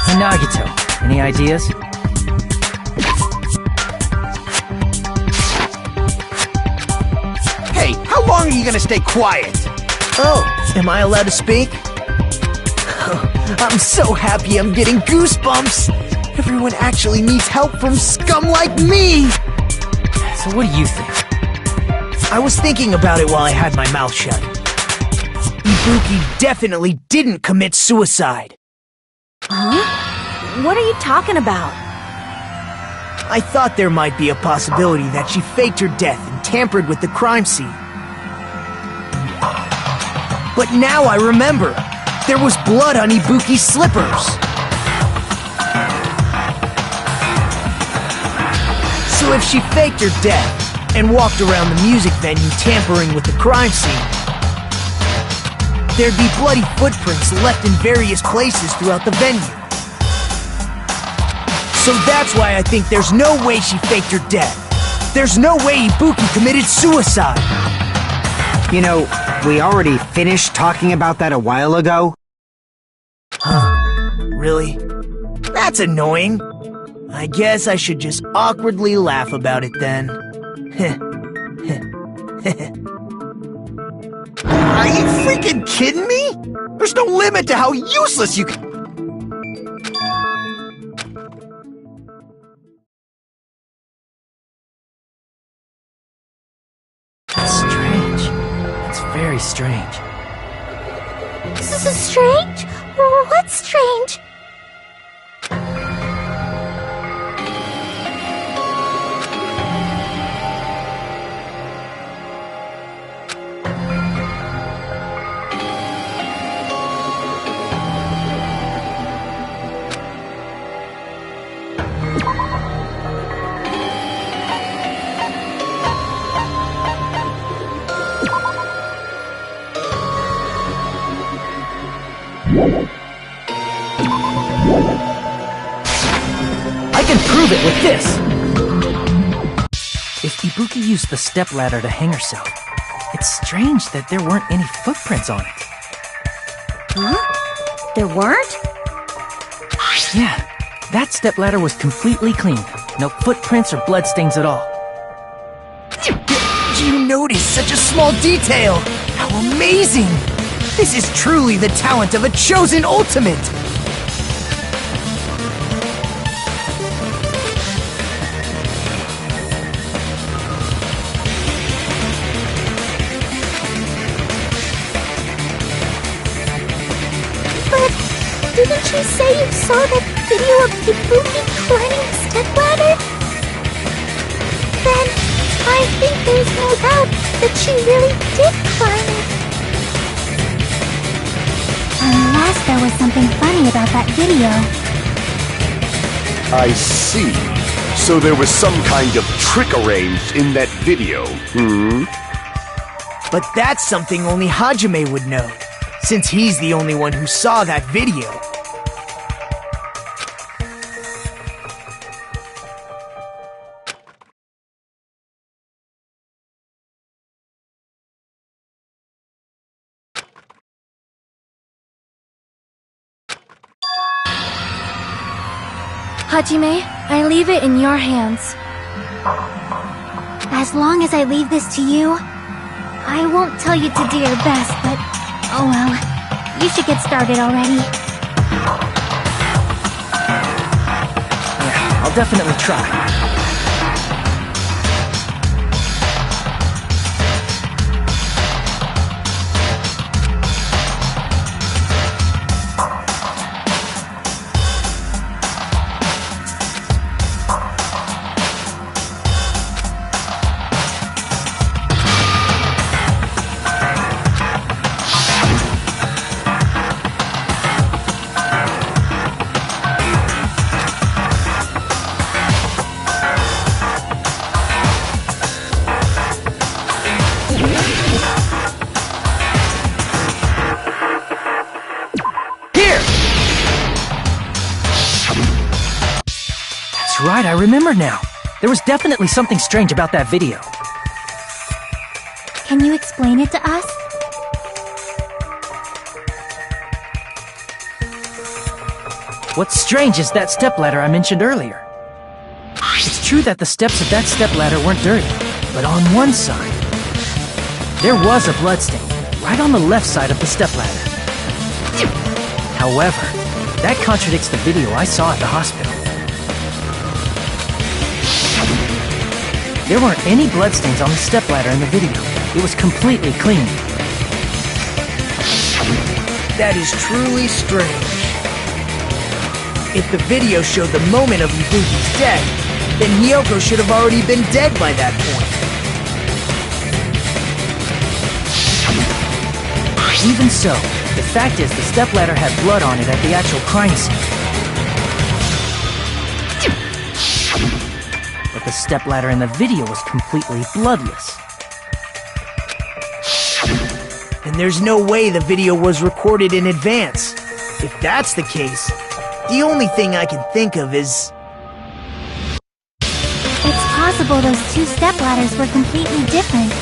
Hey, Nagito, any ideas? Hey, how long are you gonna stay quiet? Oh, am I allowed to speak? I'm so happy I'm getting goosebumps! Everyone actually needs help from scum like me! So what do you think? I was thinking about it while I had my mouth shut. Ibuki definitely didn't commit suicide. Huh? What are you talking about? I thought there might be a possibility that she faked her death and tampered with the crime scene. But now I remember. There was blood on Ibuki's slippers. So if she faked her death and walked around the music venue tampering with the crime scene, there'd be bloody footprints left in various places throughout the venue. So that's why I think there's no way she faked her death. There's no way Ibuki committed suicide. You know, we already finished talking about that a while ago. Huh? Really? That's annoying. I guess I should just awkwardly laugh about it then. Are you freaking kidding me? There's no limit to how useless you can... That's strange. It's very strange. This is strange? What's strange? I can prove it with this! If Ibuki used the stepladder to hang herself, it's strange that there weren't any footprints on it. Huh? There weren't? Yeah, that stepladder was completely clean. No footprints or bloodstains at all. Do you notice such a small detail? How amazing! This is truly the talent of a chosen ultimate! Didn't you say you saw that video of Ibuki climbing the stepladder? Then, I think there's no doubt that she really did climb it. Unless there was something funny about that video. I see. So there was some kind of trick arranged in that video, But that's something only Hajime would know, since he's the only one who saw that video. Hajime, I leave it in your hands. As long as I leave this to you, I won't tell you to do your best, but oh well. You should get started already. Yeah, I'll definitely try. Right, I remember now. There was definitely something strange about that video. Can you explain it to us? What's strange is that stepladder I mentioned earlier. It's true that the steps of that stepladder weren't dirty, but on one side, there was a bloodstain, right on the left side of the stepladder. However, that contradicts the video I saw at the hospital. There weren't any bloodstains on the stepladder in the video. It was completely clean. That is truly strange. If the video showed the moment of Ibuki's death, then Hiyoko should have already been dead by that point. Even so, the fact is the stepladder had blood on it at the actual crime scene. But the stepladder in the video was completely bloodless. And there's no way the video was recorded in advance. If that's the case, the only thing I can think of is... It's possible those two stepladders were completely different.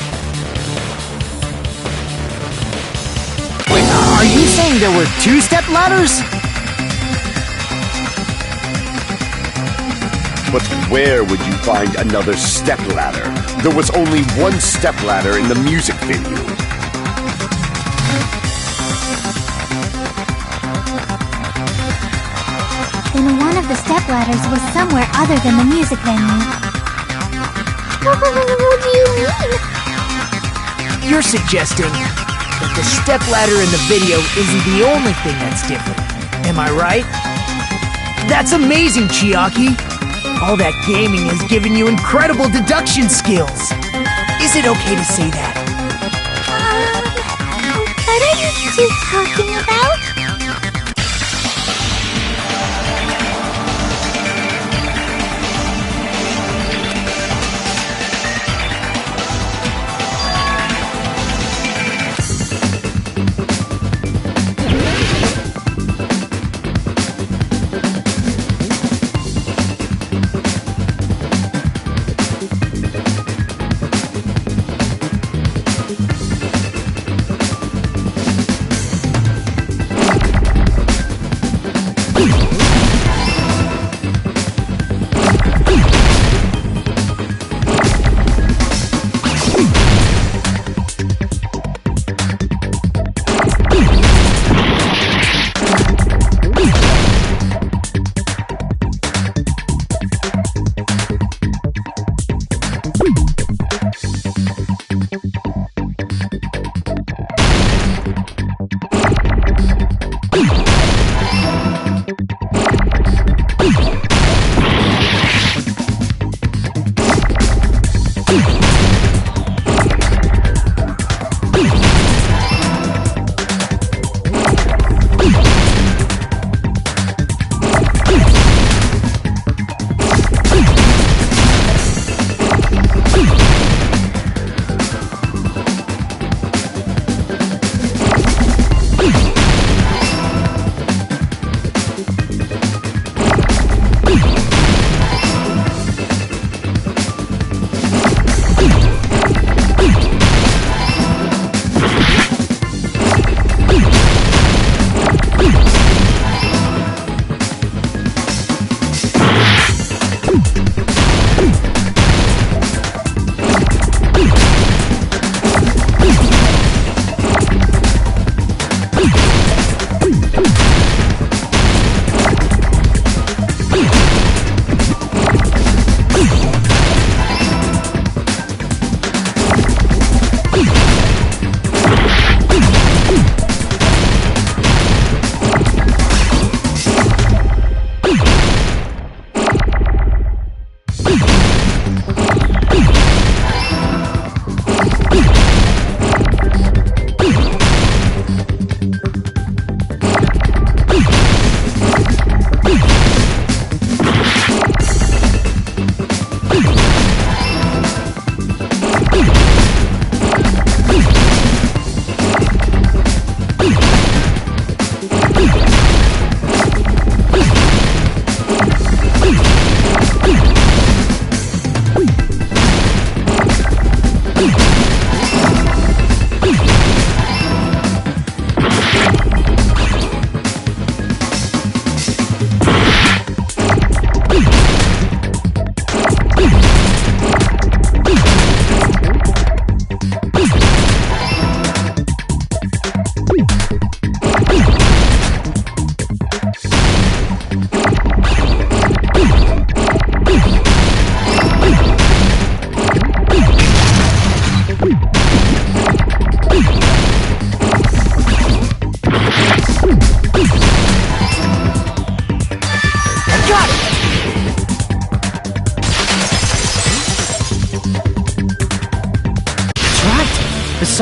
Wait, are you saying there were two stepladders? But where would you find another stepladder? There was only one stepladder in the music video. Then one of the stepladders was somewhere other than the music venue. What do you mean? You're suggesting that the stepladder in the video isn't the only thing that's different. Am I right? That's amazing, Chiaki! All that gaming has given you incredible deduction skills! Is it okay to say that? What are you two talking about?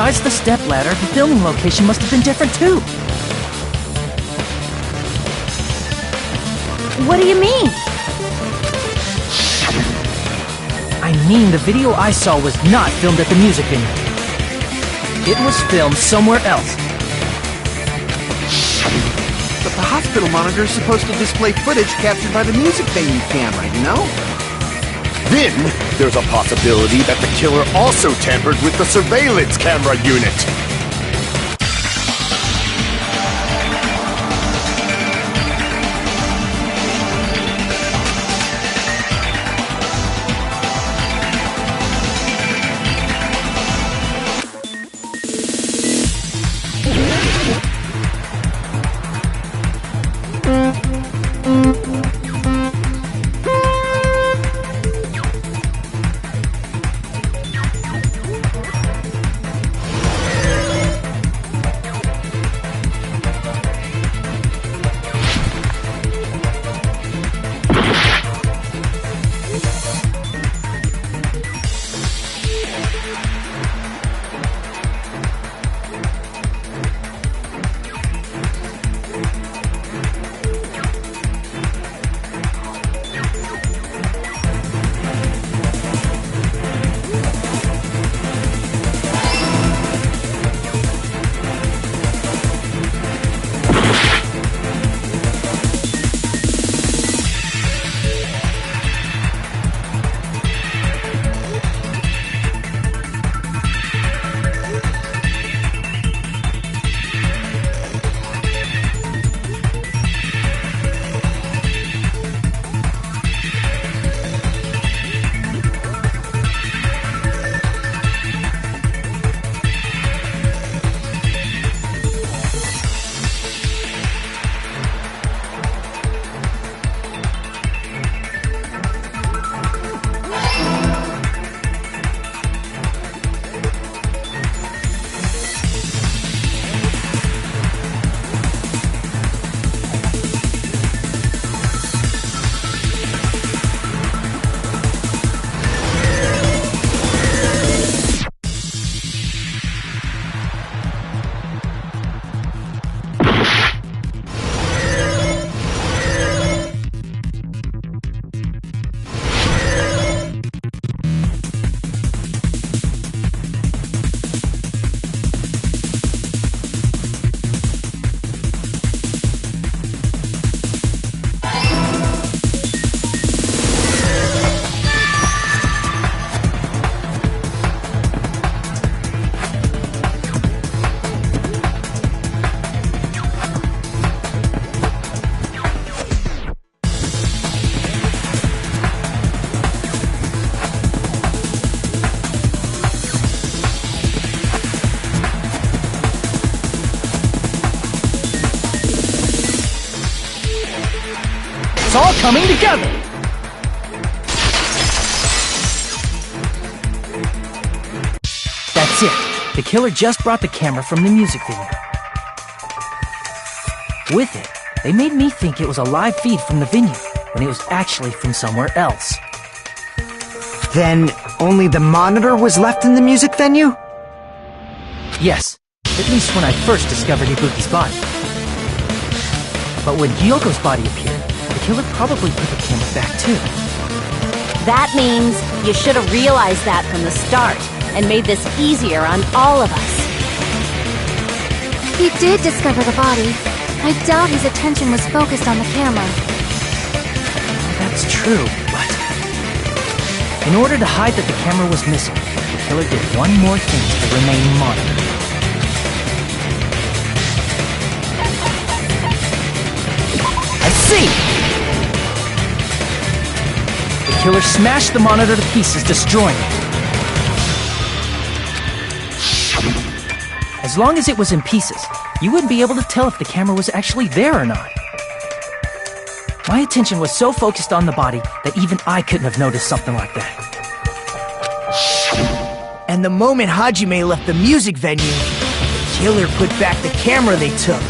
Besides the stepladder, the filming location must have been different too. What do you mean? I mean, the video I saw was not filmed at the music venue. It was filmed somewhere else. But the hospital monitor is supposed to display footage captured by the music venue camera, you know? Then, there's a possibility that the killer also tampered with the surveillance camera unit. It's all coming together! That's it. The killer just brought the camera from the music venue. With it, they made me think it was a live feed from the venue, when it was actually from somewhere else. Then, only the monitor was left in the music venue? Yes, at least when I first discovered Ibuki's body. But when Hyoko's body appeared, the killer probably put the camera back too. That means you should have realized that from the start and made this easier on all of us. He did discover the body. I doubt his attention was focused on the camera. That's true, but... in order to hide that the camera was missing, the killer did one more thing to the remaining monitor. I see! The killer smashed the monitor to pieces, destroying it. As long as it was in pieces, you wouldn't be able to tell if the camera was actually there or not. My attention was so focused on the body that even I couldn't have noticed something like that. And the moment Hajime left the music venue, the killer put back the camera they took.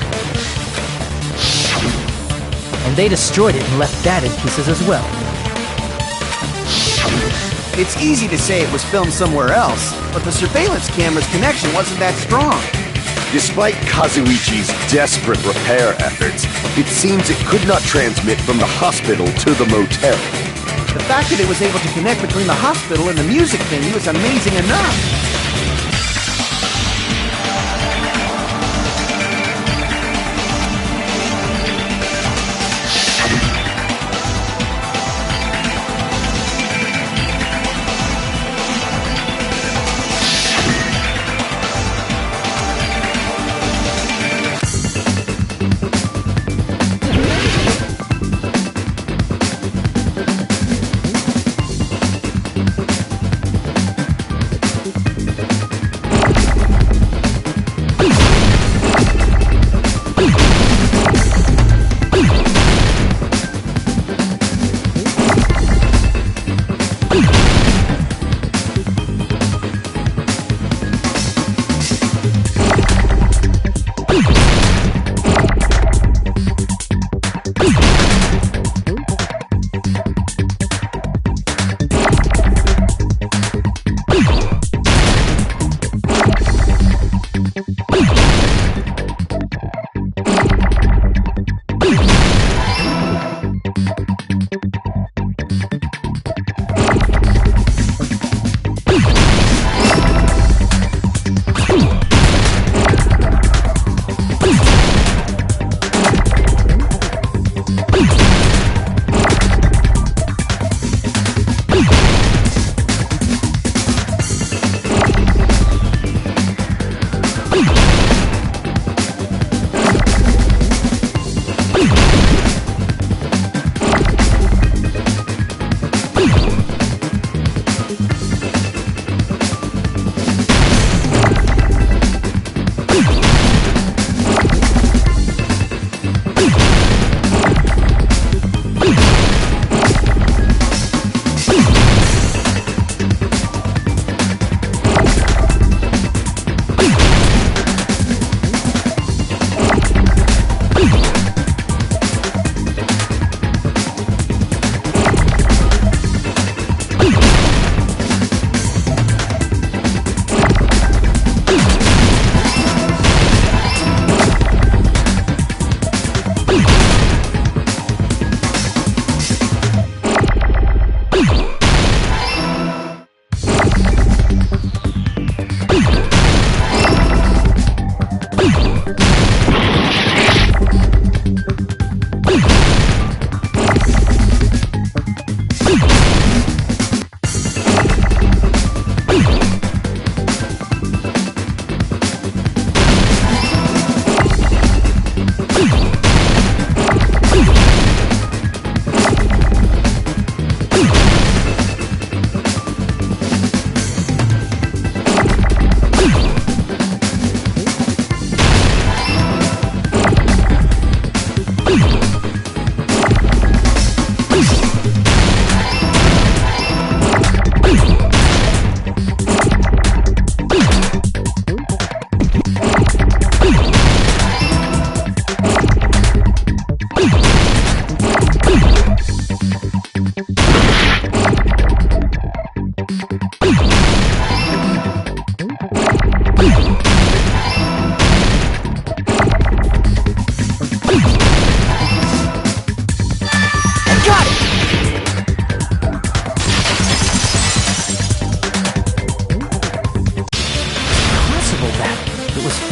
And they destroyed it and left that in pieces as well. It's easy to say it was filmed somewhere else, but the surveillance camera's connection wasn't that strong. Despite Kazuichi's desperate repair efforts, it seems it could not transmit from the hospital to the motel. The fact that it was able to connect between the hospital and the music venue is amazing enough.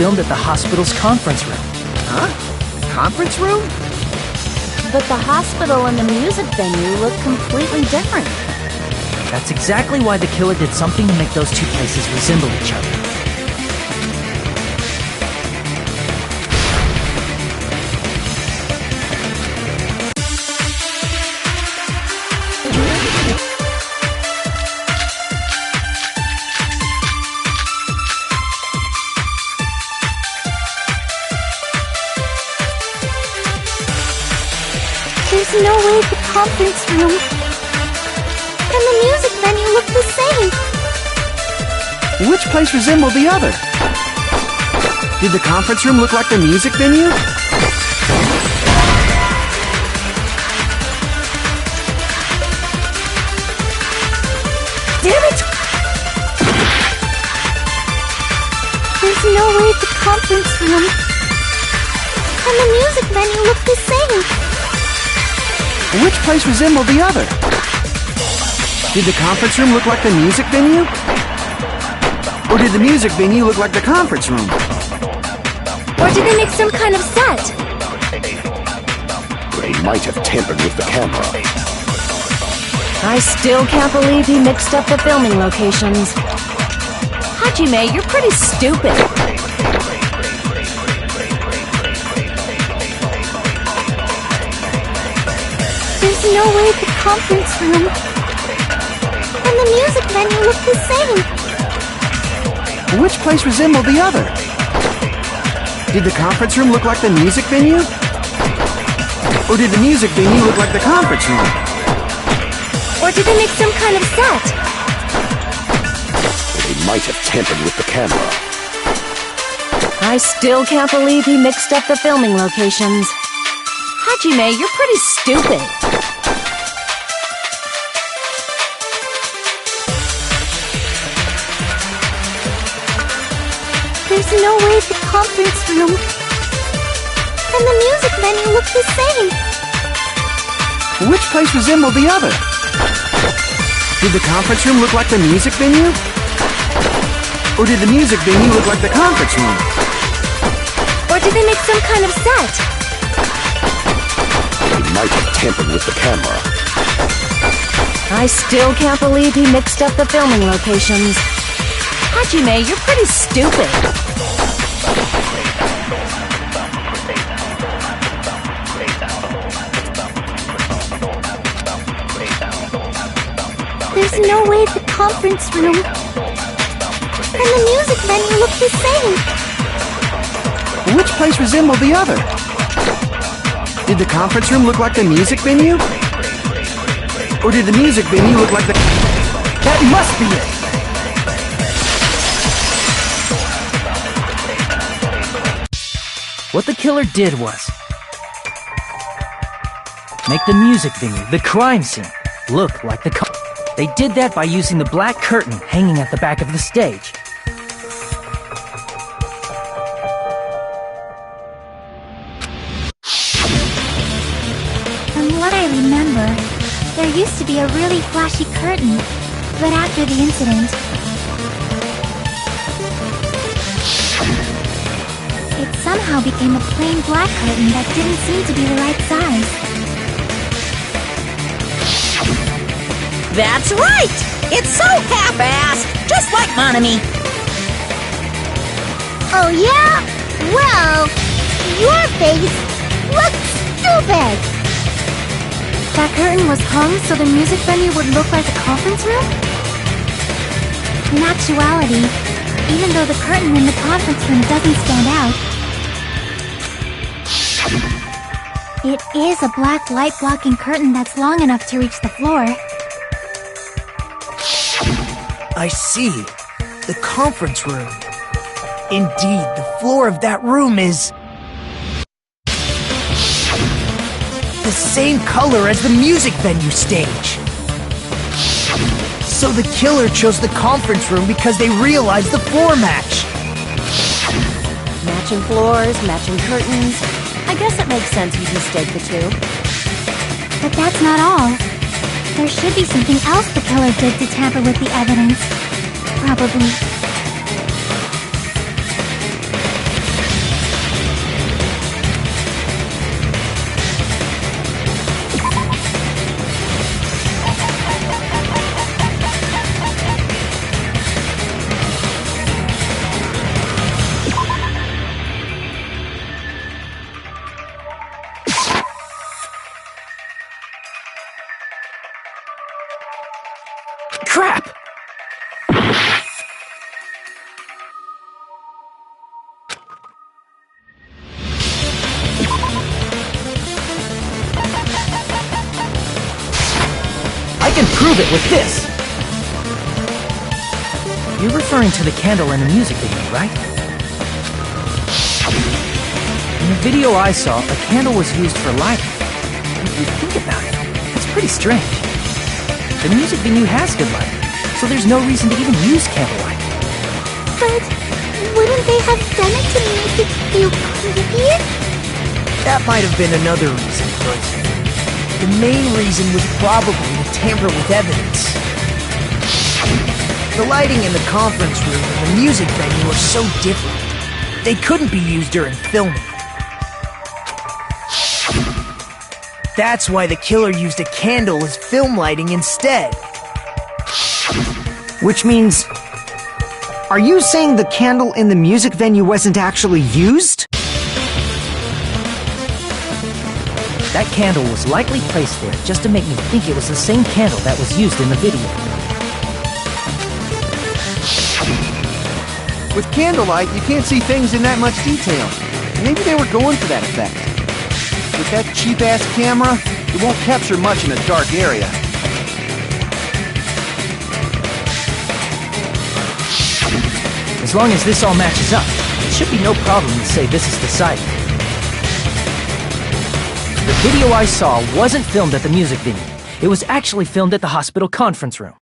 filmed at the hospital's conference room. Huh? Conference room? But the hospital and the music venue look completely different. That's exactly why the killer did something to make those two places resemble each other. There's no way the conference room and the music venue look the same. Which place resembled the other? Did the conference room look like the music venue? conference room. And the music venue looked the same. Which place resembled the other? Did the conference room look like the music venue? Or did the music venue look like the conference room? Or did they make some kind of set? They might have tampered with the camera. I still can't believe he mixed up the filming locations. Hajime, you're pretty stupid. There's no way the conference room and the music venue look the same. Which place resembled the other? Did the conference room look like the music venue? Or did the music venue look like the conference room? Or did they make some kind of set? They might have tampered with the camera. I still can't believe he mixed up the filming locations. Hajime, you're pretty stupid. There's no way the conference room and the music venue look the same. Which place resembled the other? Did the conference room look like the music venue? Or did the music venue look like the conference room? Or did they make some kind of set? They might have tampered with the camera. I still can't believe he mixed up the filming locations. Hajime, you're pretty stupid. There's no way the conference room and the music venue look the same. Which place resembled the other? Did the conference room look like the music venue? Or did the music venue look like the... That must be it! What the killer did was make the music venue, the crime scene, look like the They did that by using the black curtain hanging at the back of the stage. From what I remember, there used to be a really flashy curtain, but after the incident, it somehow became a plain black curtain that didn't seem to be the right size. That's right! It's so half-assed, just like Monami. Oh yeah? Well, your face looks stupid! That curtain was hung so the music venue would look like a conference room? In actuality, even though the curtain in the conference room doesn't stand out, it is a black light-blocking curtain that's long enough to reach the floor. I see. The conference room. Indeed, the floor of that room is... the same color as the music venue stage. So the killer chose the conference room because they realized the floor match. Matching floors, matching curtains. I guess it makes sense you'd mistake the two. But that's not all. There should be something else the killer did to tamper with the evidence. Probably. Crap! I can prove it with this! You're referring to the candle in the music video, right? In the video I saw, a candle was used for lighting. If you think about it, it's pretty strange. The music venue has good lighting, so there's no reason to even use candlelight. But Wouldn't they have done it to make it feel creepier? That might have been another reason, but the main reason was probably to tamper with evidence. The lighting in the conference room and the music venue are so different. They couldn't be used during filming. That's why the killer used a candle as film lighting instead. Which means... Are you saying the candle in the music venue wasn't actually used? That candle was likely placed there just to make me think it was the same candle that was used in the video. With candlelight, you can't see things in that much detail. Maybe they were going for that effect. With that cheap-ass camera, it won't capture much in a dark area. As long as this all matches up, it should be no problem to say this is decided. The video I saw wasn't filmed at the music venue. It was actually filmed at the hospital conference room.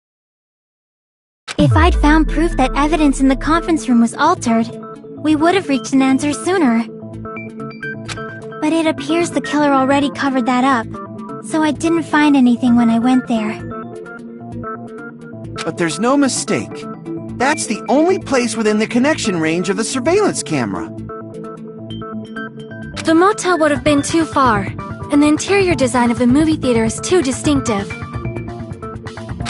If I'd found proof that evidence in the conference room was altered, we would have reached an answer sooner. But it appears the killer already covered that up, so I didn't find anything when I went there. But there's no mistake. That's the only place within the connection range of the surveillance camera. The motel would have been too far, and the interior design of the movie theater is too distinctive.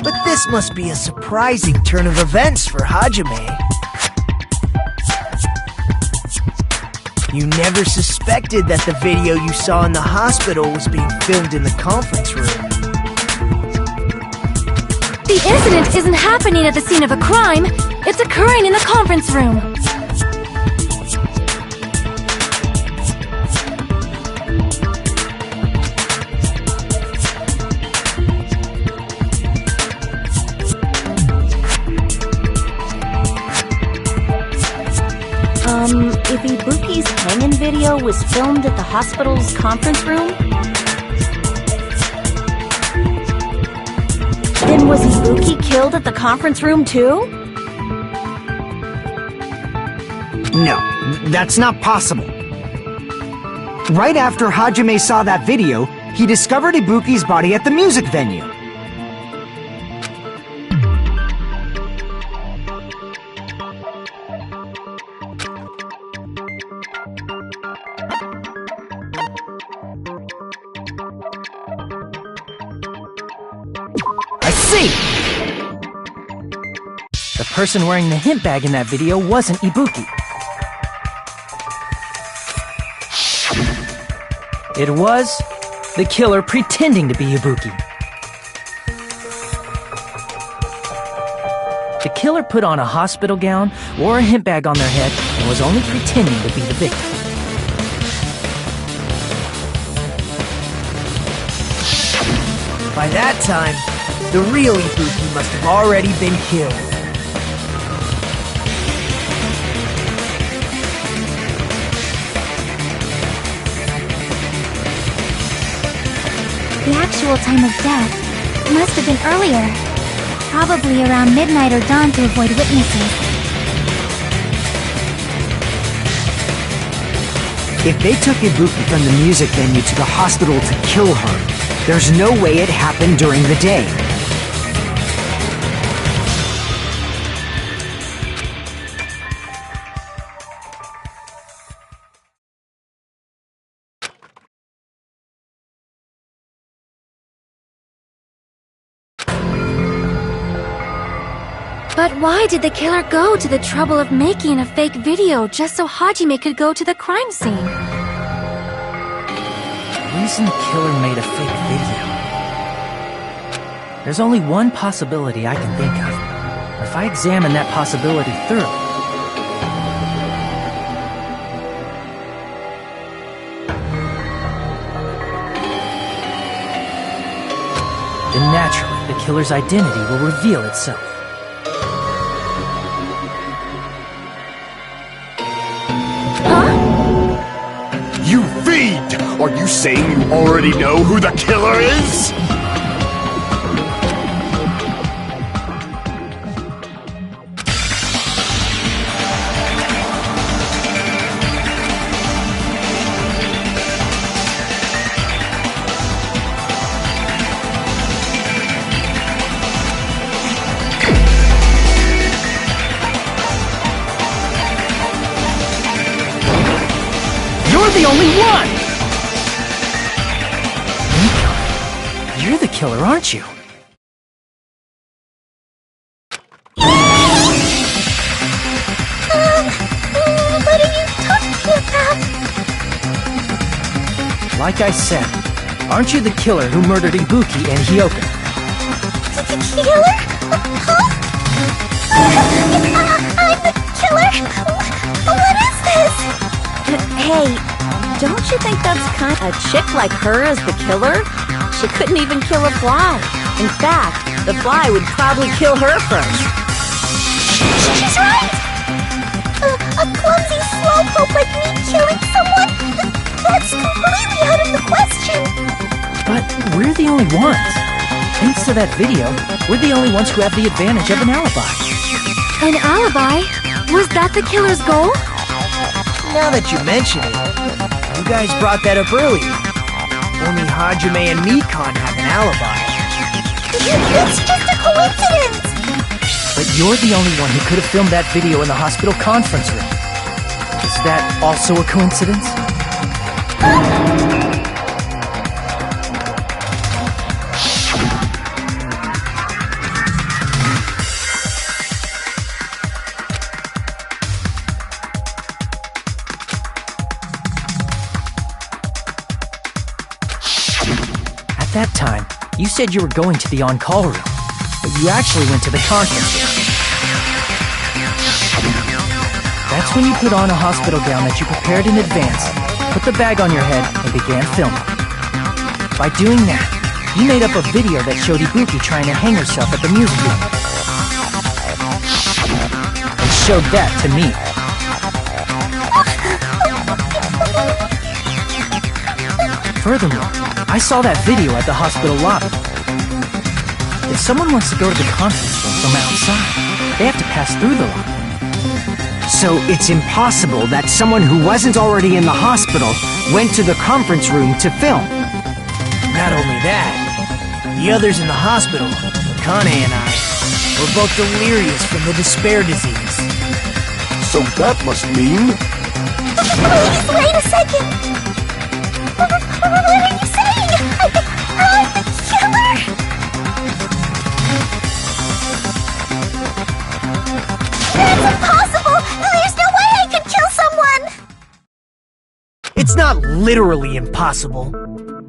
But this must be a surprising turn of events for Hajime. You never suspected that the video you saw in the hospital was being filmed in the conference room. The incident isn't happening at the scene of a crime, it's occurring in the conference room. If Ibuki's hanging video was filmed at the hospital's conference room, then was Ibuki killed at the conference room too? No, that's not possible. Right after Hajime saw that video, he discovered Ibuki's body at the music venue. I see! The person wearing the hint bag in that video wasn't Ibuki. It was the killer pretending to be Ibuki. The killer put on a hospital gown, wore a hint bag on their head, and was only pretending to be the victim. By that time, the real Ibuki must have already been killed. The actual time of death must have been earlier. Probably around midnight or dawn to avoid witnesses. If they took Ibuki from the music venue to the hospital to kill her, there's no way it happened during the day. But why did the killer go to the trouble of making a fake video just so Hajime could go to the crime scene? The reason the killer made a fake video. There's only one possibility I can think of. If I examine that possibility thoroughly, then naturally the killer's identity will reveal itself. You fiend! Are you saying you already know who the killer is? the only one! Nikon, you're the killer, aren't you? What are you talking about? Like I said, aren't you the killer who murdered Ibuki and Hyoko? Killer? Huh? I'm the killer? What is this? Hey, don't you think that's kind of... A chick like her as the killer? She couldn't even kill a fly. In fact, the fly would probably kill her first. She's right! A clumsy slowpoke like me killing someone? That's completely out of the question! But we're the only ones. Thanks to that video, we're the only ones who have the advantage of an alibi. An alibi? Was that the killer's goal? Now that you mention it, you guys brought that up earlier. Only Hajime and Nikon have an alibi. It's just a coincidence! But you're the only one who could have filmed that video in the hospital conference room. Is that also a coincidence? At that time, you said you were going to the on-call room, but you actually went to the conference room. That's when you put on a hospital gown that you prepared in advance, put the bag on your head, and began filming. By doing that, you made up a video that showed Ibuki trying to hang herself at the music room. And showed that to me. Furthermore, I saw that video at the hospital lobby. If someone wants to go to the conference room from outside, they have to pass through the lobby. So it's impossible that someone who wasn't already in the hospital went to the conference room to film. Not only that, the others in the hospital, Akane and I, were both delirious from the despair disease. So that must mean... Please, wait a second! What are you saying? I'm the killer? That's impossible! There's no way I could kill someone! It's not literally impossible.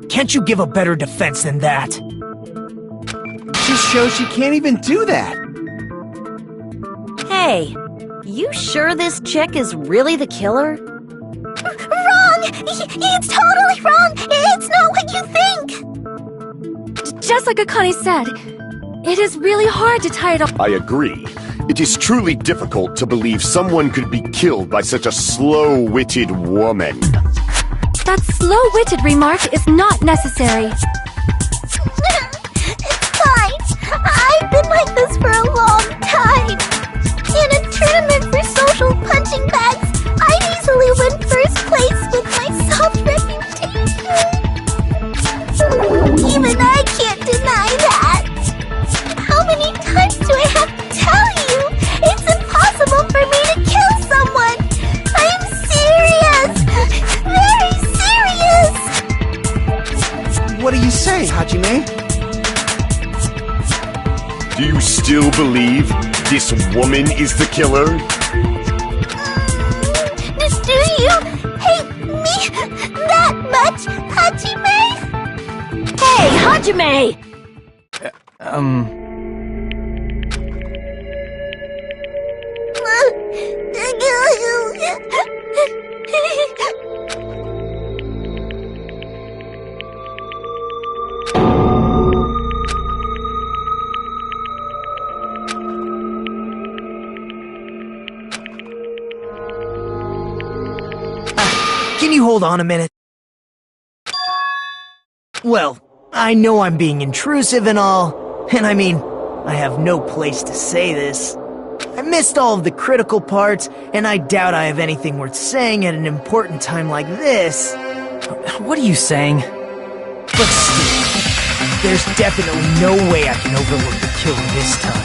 Can't you give a better defense than that? Just shows she can't even do that. Hey, you sure this chick is really the killer? Wrong! It's totally wrong! It's not what you think! Just like Akane said, it is really hard to tie it all. I agree. It is truly difficult to believe someone could be killed by such a slow-witted woman. That slow-witted remark is not necessary. It's fine. I've been like this for a long time. In a tournament for social punching bags, I'd easily win first place with my soft reputation. Even I can't deny that. How many times do I have to tell you? It's impossible for me to kill someone. I'm serious. Very serious. What do you say, Hajime? Do you still believe this woman is the killer? Do you hate me that much, Hajime? Hey, Hajime! Can you hold on a minute? Well, I know I'm being intrusive and all, and I mean, I have no place to say this. I missed all of the critical parts, and I doubt I have anything worth saying at an important time like this. What are you saying? But still, there's definitely no way I can overlook the killer this time.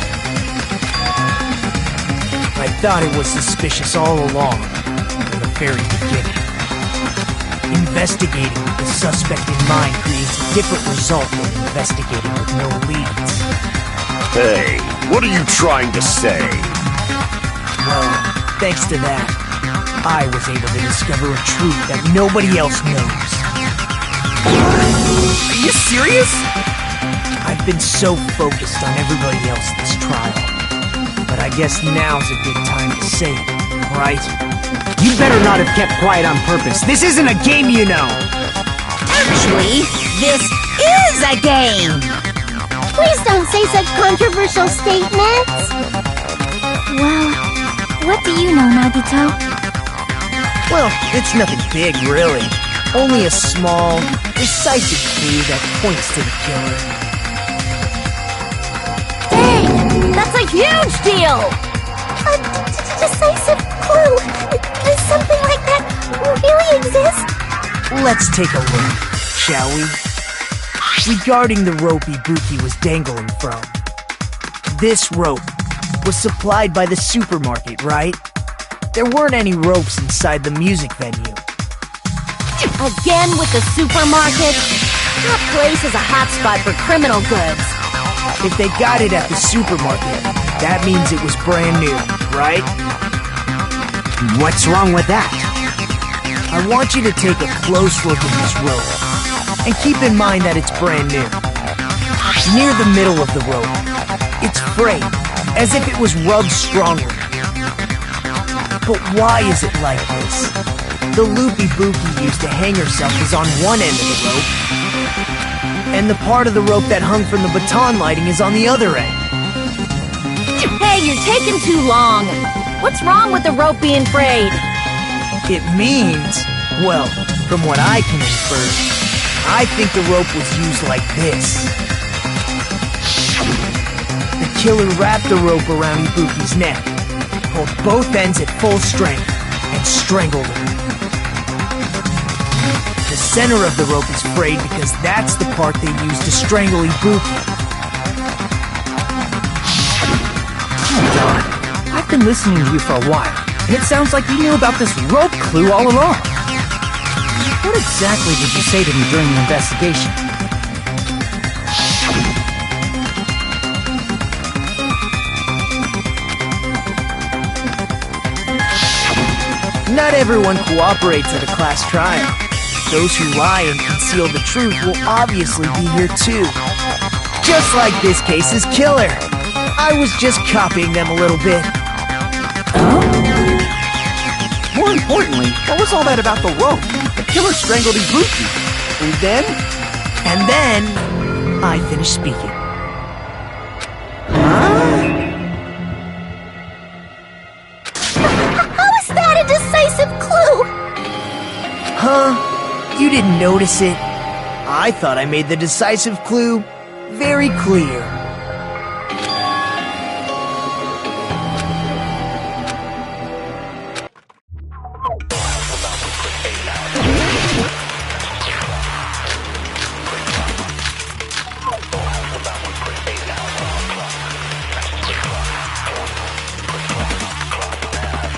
I thought it was suspicious all along, from the very beginning. Investigating with the suspect in mind creates a different result than investigating with no leads. Hey, what are you trying to say? Well, thanks to that, I was able to discover a truth that nobody else knows. Are you serious? I've been so focused on everybody else this trial. But I guess now's a good time to say it, right? You better not have kept quiet on purpose. This isn't a game, you know! Actually, this is a game! Please don't say such controversial statements. Well, what do you know, Nagito? Well, it's nothing big, really. Only a small, decisive clue that points to the killer. Dang! That's a huge deal! A decisive clue. Does something like that really exist? Let's take a look, shall we? Regarding the rope Ibuki was dangling from. This rope was supplied by the supermarket, right? There weren't any ropes inside the music venue. Again with the supermarket? That place is a hotspot for criminal goods. If they got it at the supermarket, that means it was brand new, right? What's wrong with that? I want you to take a close look at this rope, and keep in mind that it's brand new. Near the middle of the rope, it's frayed, as if it was rubbed strongly. But why is it like this? The loop Ibuki used to hang herself is on one end of the rope, and the part of the rope that hung from the baton lighting is on the other end. Hey, you're taking too long. What's wrong with the rope being frayed? It means, well, from what I can infer, I think the rope was used like this. The killer wrapped the rope around Ibuki's neck, pulled both ends at full strength, and strangled her. The center of the rope is frayed because that's the part they used to strangle Ibuki. Darn. I've been listening to you for a while, and it sounds like you knew about this rope clue all along. What exactly did you say to me during the investigation? Not everyone cooperates at a class trial. Those who lie and conceal the truth will obviously be here too. Just like this case's killer. I was just copying them a little bit. More importantly, what was all that about the rope? The killer strangled Ibuki. And then? And then, I finished speaking. How is that a decisive clue? Huh? You didn't notice it? I thought I made the decisive clue very clear.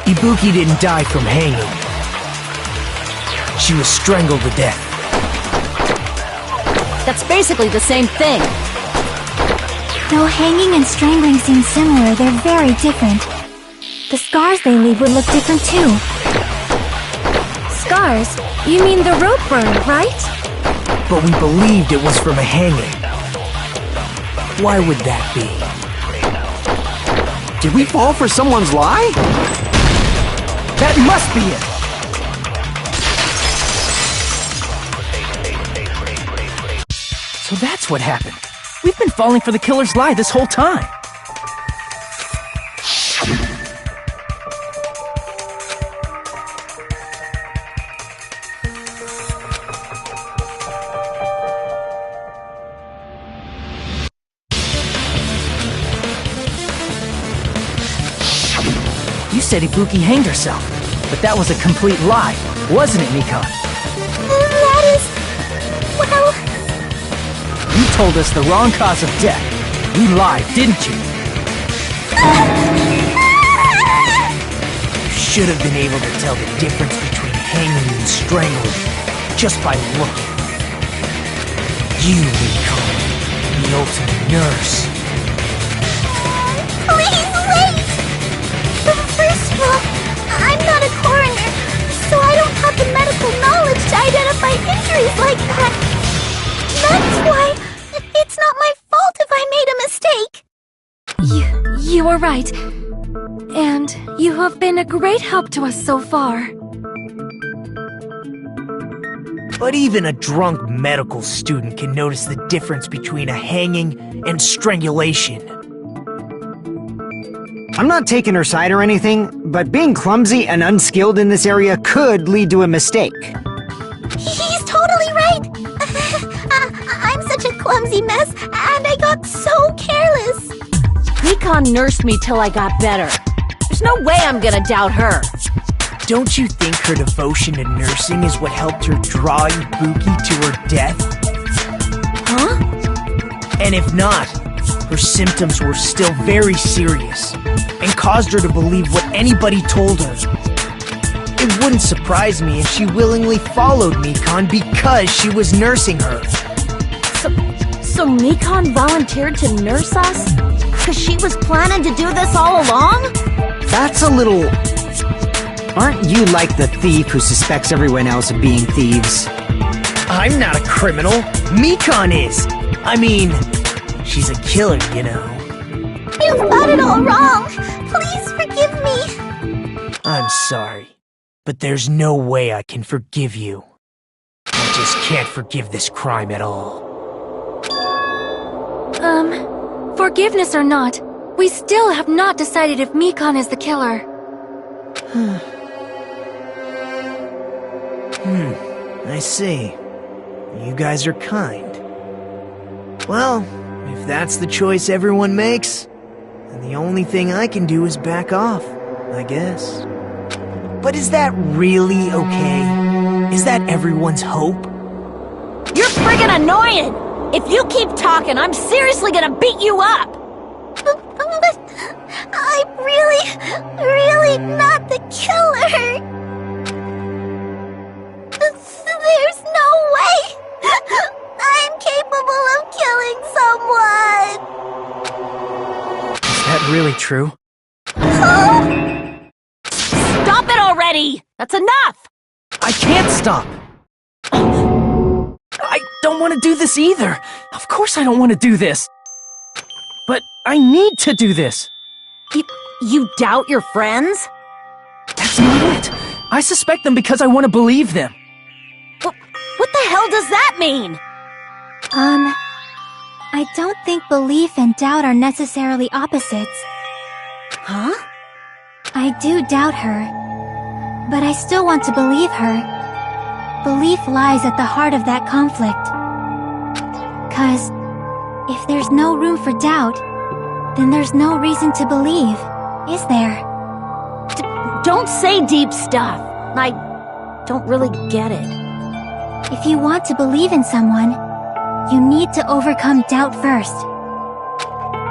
Ibuki didn't die from hanging. She was strangled to death. That's basically the same thing. Though hanging and strangling seem similar, they're very different. The scars they leave would look different too. Scars? You mean the rope burn, right? But we believed it was from a hanging. Why would that be? Did we fall for someone's lie? That must be it! So that's what happened. We've been falling for the killer's lie this whole time. You said Ibuki hanged herself, but that was a complete lie, wasn't it, Mikon? That is... well... You told us the wrong cause of death. You lied, didn't you? You should have been able to tell the difference between hanging and strangling. just by looking. You become the ultimate nurse. Please wait! First of all, I'm not a coroner, so I don't have the medical knowledge to identify injuries like that. That's why it's not my fault if I made a mistake. You are right. And you have been a great help to us so far. But even a drunk medical student can notice the difference between a hanging and strangulation. I'm not taking her side or anything, but being clumsy and unskilled in this area could lead to a mistake. He's totally right. I'm such a clumsy mess, and I got so careless. Mekon nursed me till I got better. There's no way I'm gonna doubt her. Don't you think her devotion to nursing is what helped her draw Ibuki to her death? Huh? And if not, her symptoms were still very serious and caused her to believe what anybody told her. It wouldn't surprise me if she willingly followed Mekon because she was nursing her. So Mekon volunteered to nurse us? Because she was planning to do this all along? That's a little... Aren't you like the thief who suspects everyone else of being thieves? I'm not a criminal. Mekon is. I mean, she's a killer, you know. You've got it all wrong. Please forgive me. I'm sorry, but there's no way I can forgive you. I just can't forgive this crime at all. Forgiveness or not, we still have not decided if Mekon is the killer. I see. You guys are kind. Well, if that's the choice everyone makes, then the only thing I can do is back off, I guess. But is that really okay? Is that everyone's hope? You're friggin' annoying! If you keep talking, I'm seriously gonna beat you up! But I'm really not the killer. There's no way I'm capable of killing someone. Is that really true? Stop it already! That's enough! I can't stop! I don't want to do this either! Of course I don't want to do this! But I need to do this! You doubt your friends? That's not it. I suspect them because I want to believe them. What the hell does that mean? I don't think belief and doubt are necessarily opposites. Huh? I do doubt her, but I still want to believe her. Belief lies at the heart of that conflict. 'Cause if there's no room for doubt, then there's no reason to believe, is there? Don't say deep stuff. I don't really get it. If you want to believe in someone, you need to overcome doubt first.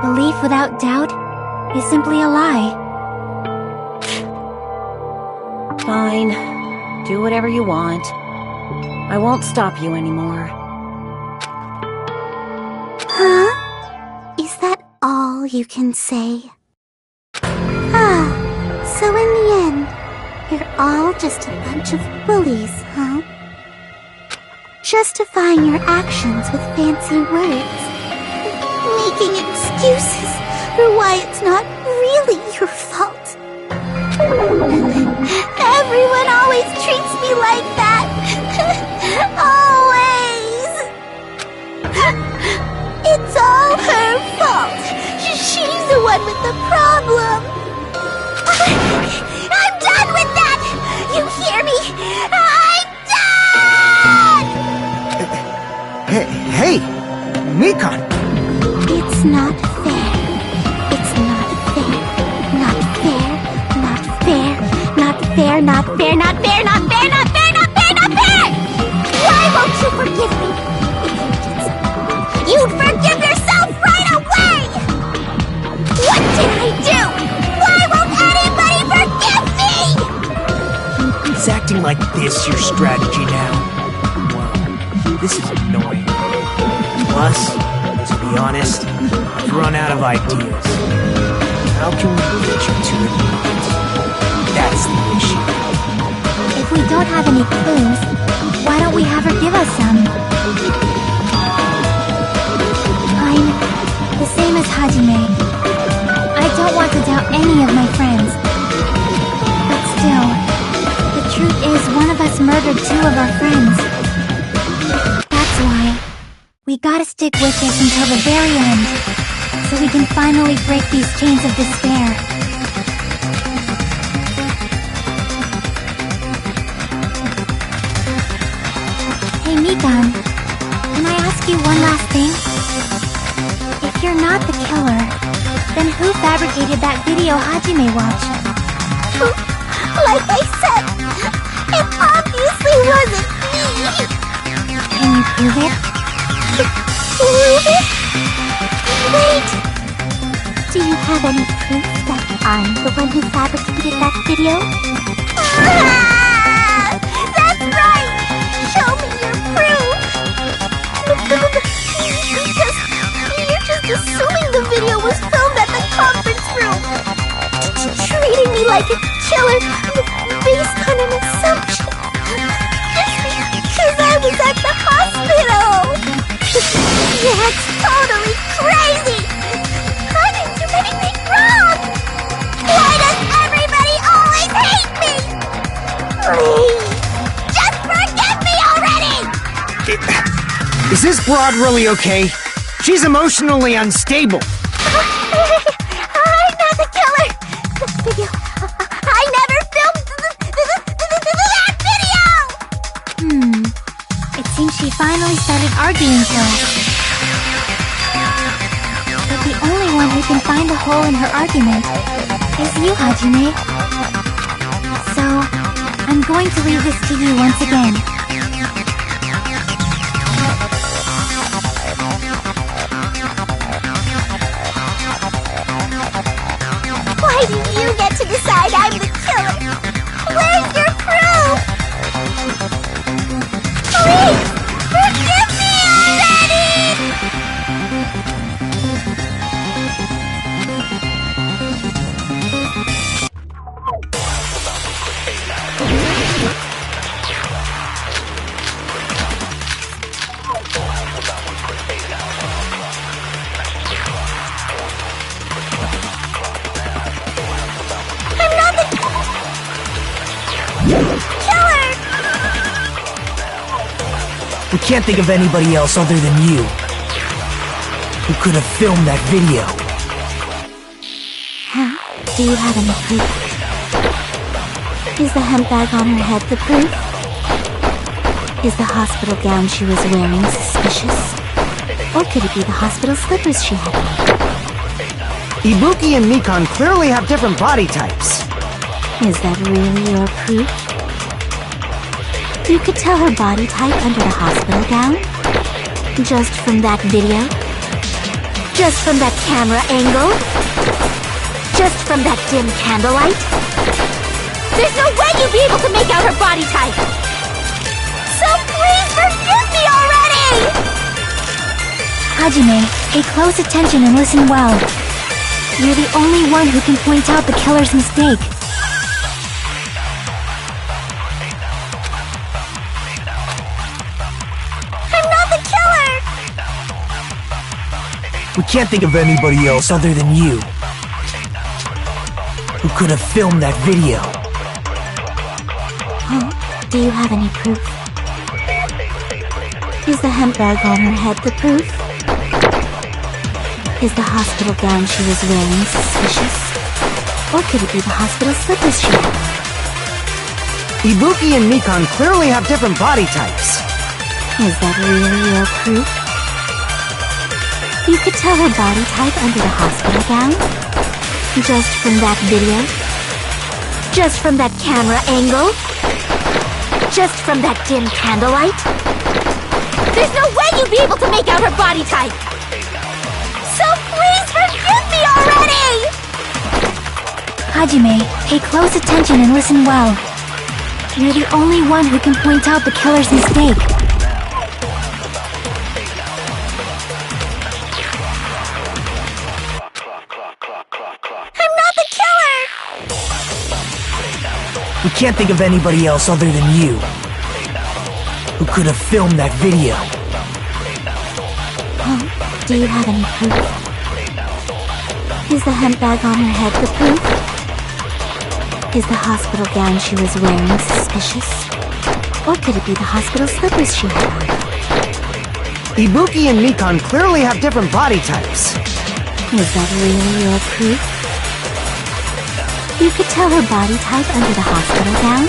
Belief without doubt is simply a lie. Fine. Do whatever you want. I won't stop you anymore. Huh? Is that all you can say? So in the end, you're all just a bunch of bullies, huh? Justifying your actions with fancy words. Making excuses for why it's not really your fault. Everyone always treats me like that. Always. It's all her fault. She's the one with the problem. I'm done with that! You hear me? I'm done! Hey, Mekon! It's not fair. It's not fair. Not fair. Not fair. Not fair. Not fair. Not fair. Not fair. Not fair. Not fair. Not fair! Why won't you forgive me? If you did something, you'd forgive yourself right away! What did I do? Why won't anybody forgive me? Is acting like this your strategy now? This is annoying. Plus, to be honest, I've run out of ideas. How can we get you to admit? That's the issue. If we don't have any clues, why don't we have her give us some? I'm the same as Hajime. I don't want to doubt any of my friends. But still, the truth is one of us murdered two of our friends. That's why we gotta stick with this until the very end, so we can finally break these chains of despair. Hey Mikan, can I ask you one last thing? If you're not the killer, then who fabricated that video Hajime watched? Like I said, it obviously wasn't me! Can you prove it? Prove it? Wait! Do you have any proof that I'm the one who fabricated that video? Ah! That's right! Show me your proof! Because you're just assuming the video was filmed at the conference room! Treating me like a killer based on an assumption! Because I was at the hospital! That's totally crazy! I didn't do anything wrong! Why does everybody always hate me? Please, just forgive me already! Is this broad really okay? She's emotionally unstable. I'm not the killer! The video... I never filmed that video! It seems she finally started arguing to us. But the only one who can find a hole in her argument is you, Hajime. So, I'm going to leave this to you once again. Why do you get to decide I'm the killer? Where's your proof? Please, forgive me already! I'm not the killer! We can't think of anybody else other than you who could have filmed that video. Huh? Do you have any proof? Is the hemp bag on her head the proof? Is the hospital gown she was wearing suspicious? Or could it be the hospital slippers she had on? Ibuki and Mikan clearly have different body types. Is that really your proof? You could tell her body type under the hospital gown? Just from that video? Just from that camera angle? Just from that dim candlelight? There's no way you'd be able to make out her body type! So please forgive me already! Hajime, pay close attention and listen well. You're the only one who can point out the killer's mistake. I'm not the killer! We can't think of anybody else other than you who could have filmed that video. Huh? Do you have any proof? Is the hemp bag on her head the proof? Is the hospital gown she was wearing suspicious? Or could it be the hospital slippers she had? Ibuki and Mikan clearly have different body types. Is that really your proof? You could tell her body type under the hospital gown? Just from that video? Just from that camera angle? Just from that dim candlelight? There's no way you'd be able to make out her body type! So please forgive me already! Hajime, pay close attention and listen well. You're the only one who can point out the killer's mistake. We can't think of anybody else other than you who could have filmed that video. Do you have any proof? Is the hemp bag on her head the proof? Is the hospital gown she was wearing suspicious? Or could it be the hospital slippers she had on? Ibuki and Mikan clearly have different body types. Is that really your proof? You could tell her body type under the hospital gown?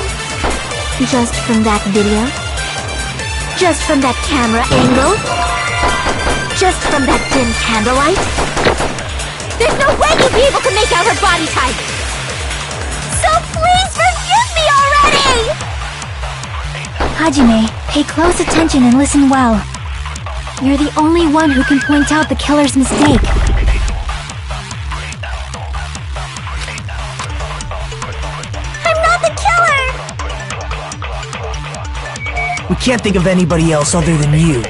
Just from that video? Just from that camera angle? Just from that dim candlelight? There's no way you'd be able to make out her body type! So please forgive me already! Hajime, pay close attention and listen well. You're the only one who can point out the killer's mistake. I'm not the killer! We can't think of anybody else other than you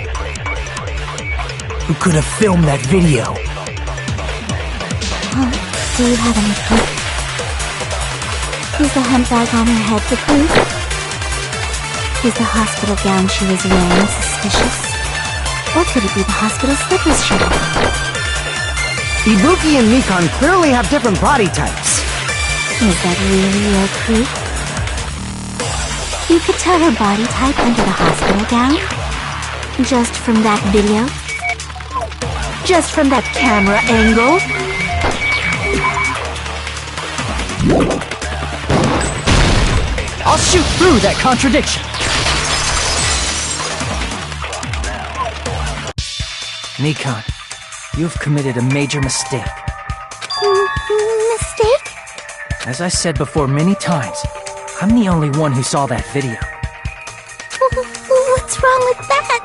who could have filmed that video. Do you have any proof? Is the hemp bag on her head the proof? Is the hospital gown she was wearing suspicious? Or could it be the hospital slippers she wore? Ibuki and Mikan clearly have different body types. Is that really your proof? You could tell her body type under the hospital gown? Just from that video? Just from that camera angle? I'll shoot through that contradiction. Mikan, you've committed a major mistake. Mistake? As I said before many times, I'm the only one who saw that video. What's wrong with that?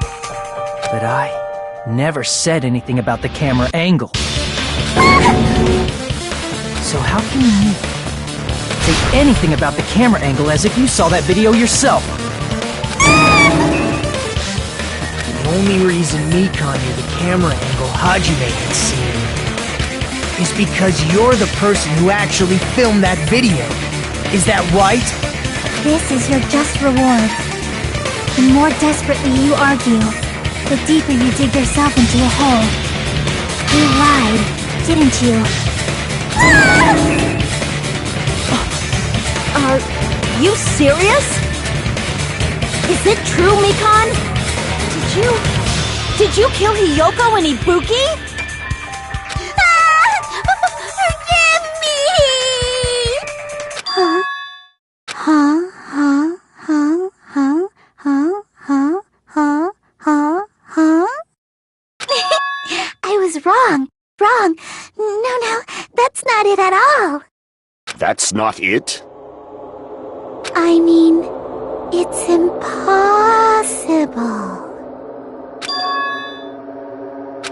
But I never said anything about the camera angle. So how can you say anything about the camera angle as if you saw that video yourself? The only reason Mikan knew the camera angle Hajime had seen is because you're the person who actually filmed that video. Is that right? This is your just reward. The more desperately you argue, the deeper you dig yourself into a hole. You lied, didn't you? Are you serious? Is it true, Mikan? Did you kill Hiyoko and Ibuki? Forgive me! I was wrong. No, that's not it at all. That's not it? I mean, it's impossible.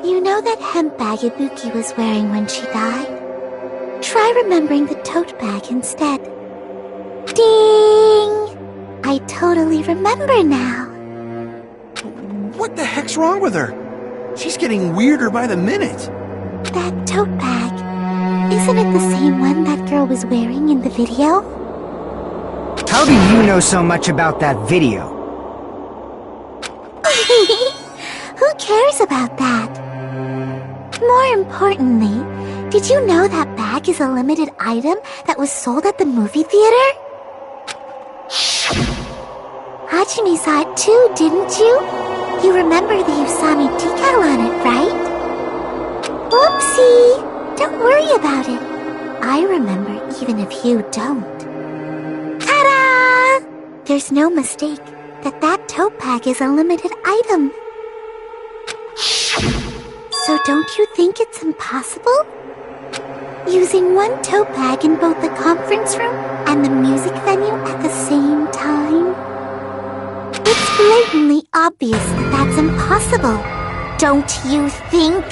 You know that hemp bag Ibuki was wearing when she died? Try remembering the tote bag instead. Ding! I totally remember now. What the heck's wrong with her? She's getting weirder by the minute. That tote bag, isn't it the same one that girl was wearing in the video? How do you know so much about that video? Who cares about that? More importantly, did you know that bag is a limited item that was sold at the movie theater? Hajime saw it too, didn't you? You remember the Usami decal on it, right? Whoopsie! Don't worry about it. I remember even if you don't. Ta-da! There's no mistake that tote bag is a limited item. So don't you think it's impossible? Using one tote bag in both the conference room and the music venue at the same time? It's blatantly obvious that that's impossible, don't you think?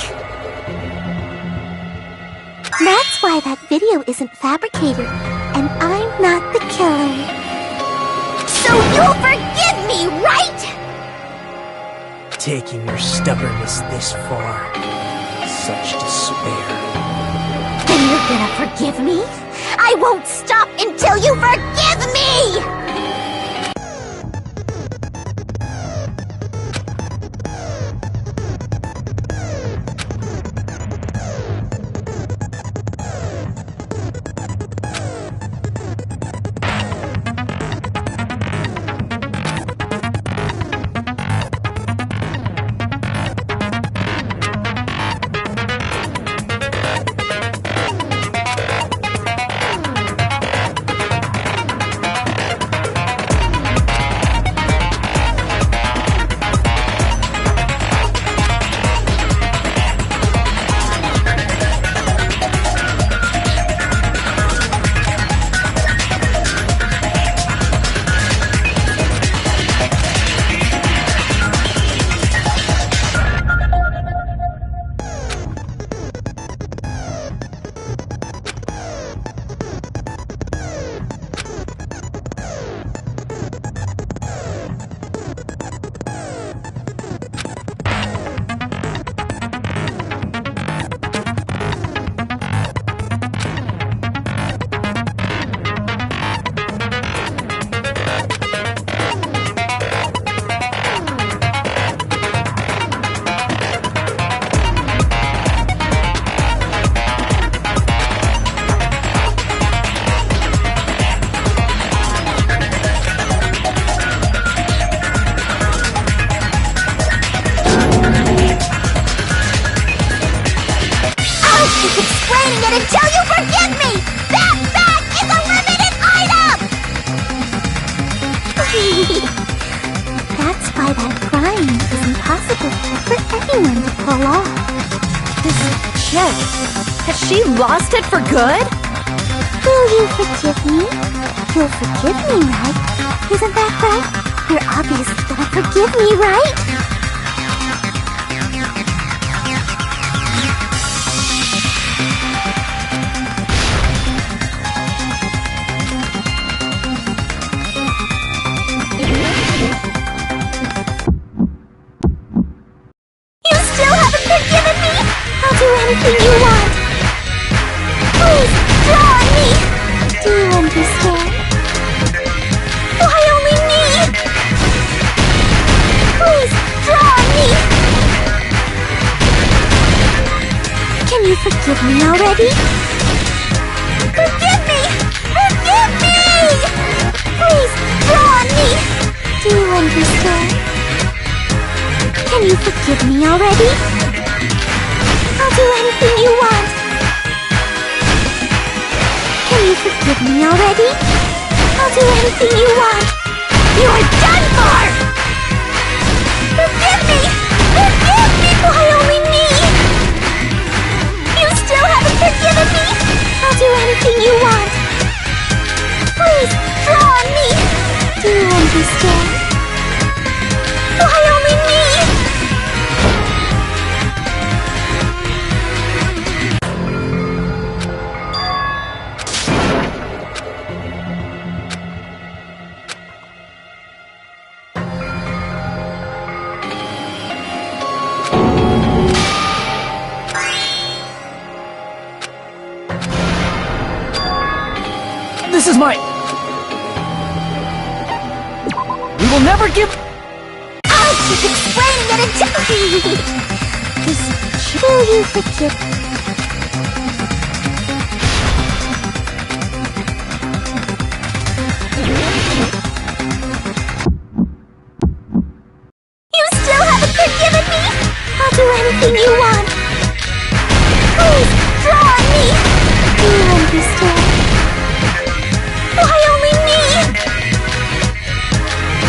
That's why that video isn't fabricated, and I'm not the killer. So you'll forgive me, right? Taking your stubbornness this far. Such despair. Then you're gonna forgive me? I won't stop until you forgive me! Until you forgive me! That bag is a limited item! That's why that crying is impossible for anyone to pull off. This chick, has she lost it for good? Will you forgive me? You'll forgive me, right? Isn't that right? You're obviously gonna forgive me, right? Anything you want. Please, draw on me. Do you understand? Why only me? Please, draw on me. Can you forgive me already? Forgive me! Forgive me! Please, draw on me. Do you understand? Can you forgive me already? I'll do anything you want. Can you forgive me already? I'll do anything you want. You're done for! Forgive me! Forgive me! Why only me? You still haven't forgiven me? I'll do anything you want. Please, draw on me. Do you understand? Why only me? This is my... We will never give... I'll keep explaining it until... Will you forgive me? You still haven't forgiven me? I'll do anything you want. Please, draw on me. Do you understand? Why only me?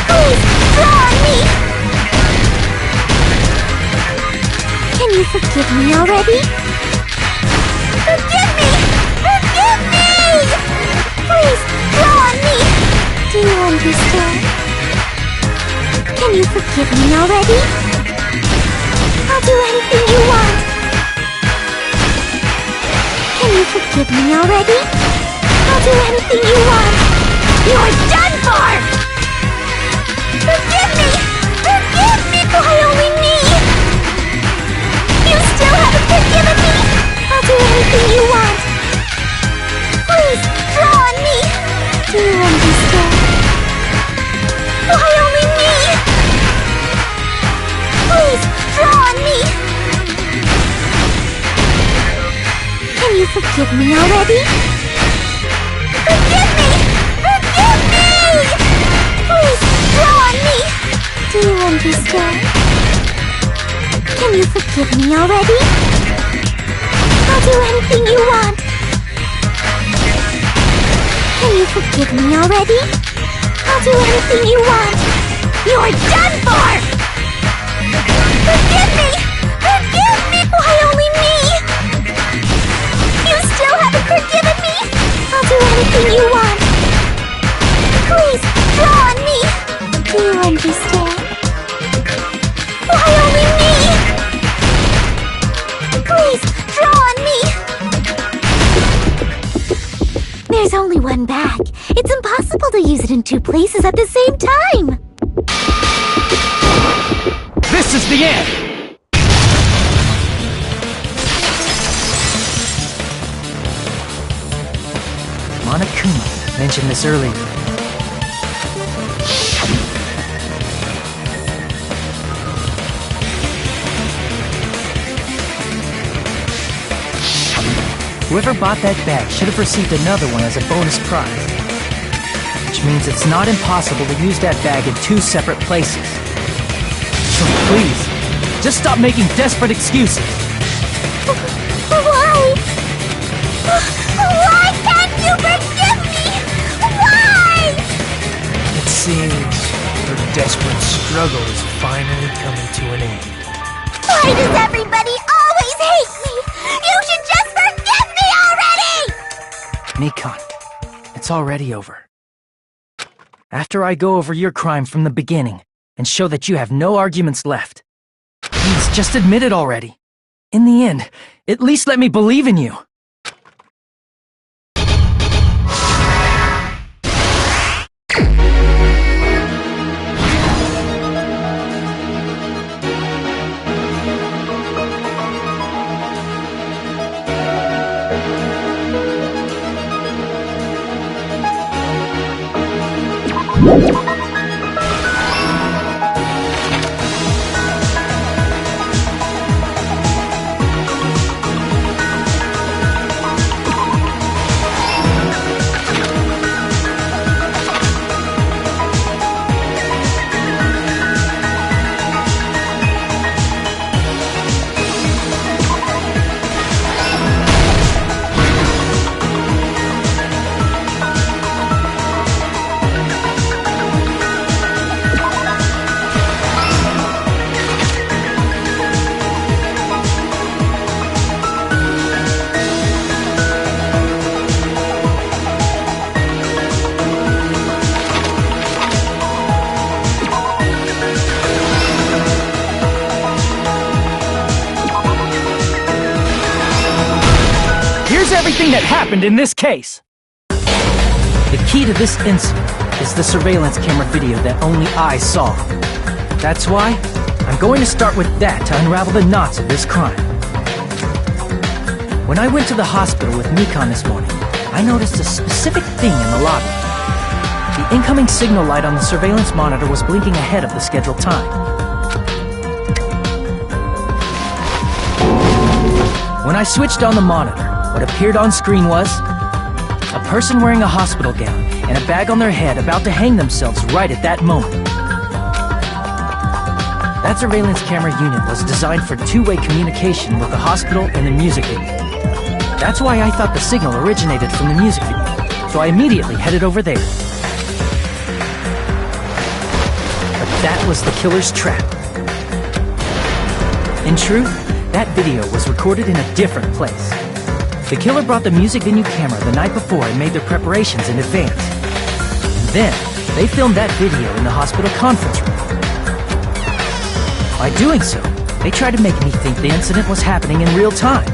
Please, draw on me. Can you forgive me already? Forgive me! Forgive me! Please, draw on me. Do you understand? Can you forgive me already? I'll do anything you want. Can you forgive me already? I'll do anything you want. You're done for! Forgive me! Forgive me! Why only me? You still haven't forgiven me? I'll do anything you want. Please, forgive me already? Forgive me! Forgive me! Please, blow on me! Do you understand? Can you forgive me already? I'll do anything you want. Can you forgive me already? I'll do anything you want. You're done for! Forgive me! Forgive me! Why only me? You still haven't forgiven me? I'll do anything you want. Please, draw on me. Do you understand? Why only me? Please, draw on me. There's only one bag. It's impossible to use it in two places at the same time. This is the end! Monokuma mentioned this earlier. Whoever bought that bag should have received another one as a bonus prize. Which means it's not impossible to use that bag in two separate places. So please, just stop making desperate excuses. Why? Why can't you forgive me? Why? It seems her desperate struggle is finally coming to an end. Why does everybody always hate me? You should just forgive me already! Mikan, it's already over. After I go over your crime from the beginning and show that you have no arguments left, please just admit it already. In the end, at least let me believe in you. Everything that happened in this case. The key to this incident is the surveillance camera video that only I saw. That's why I'm going to start with that to unravel the knots of this crime. When I went to the hospital with Mikan this morning, I noticed a specific thing in the lobby. The incoming signal light on the surveillance monitor was blinking ahead of the scheduled time. When I switched on the monitor, what appeared on screen was a person wearing a hospital gown and a bag on their head about to hang themselves right at that moment. That surveillance camera unit was designed for two-way communication with the hospital and the music venue. That's why I thought the signal originated from the music venue, so I immediately headed over there. But that was the killer's trap. In truth, that video was recorded in a different place. The killer brought the music venue camera the night before and made their preparations in advance. And then, they filmed that video in the hospital conference room. By doing so, they tried to make me think the incident was happening in real time,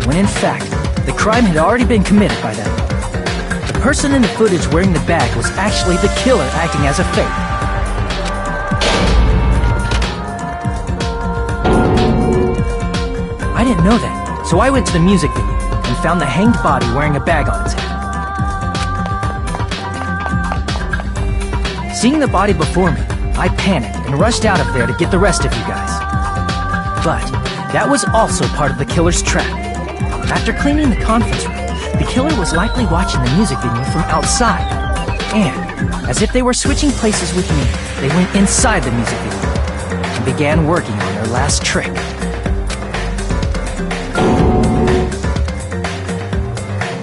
when in fact, the crime had already been committed by that point. The person in the footage wearing the bag was actually the killer acting as a fake. I didn't know that, so I went to the music venue and found the hanged body wearing a bag on its head. Seeing the body before me, I panicked and rushed out of there to get the rest of you guys. But that was also part of the killer's trap. After cleaning the conference room, the killer was likely watching the music venue from outside. And, as if they were switching places with me, they went inside the music venue and began working on their last trick.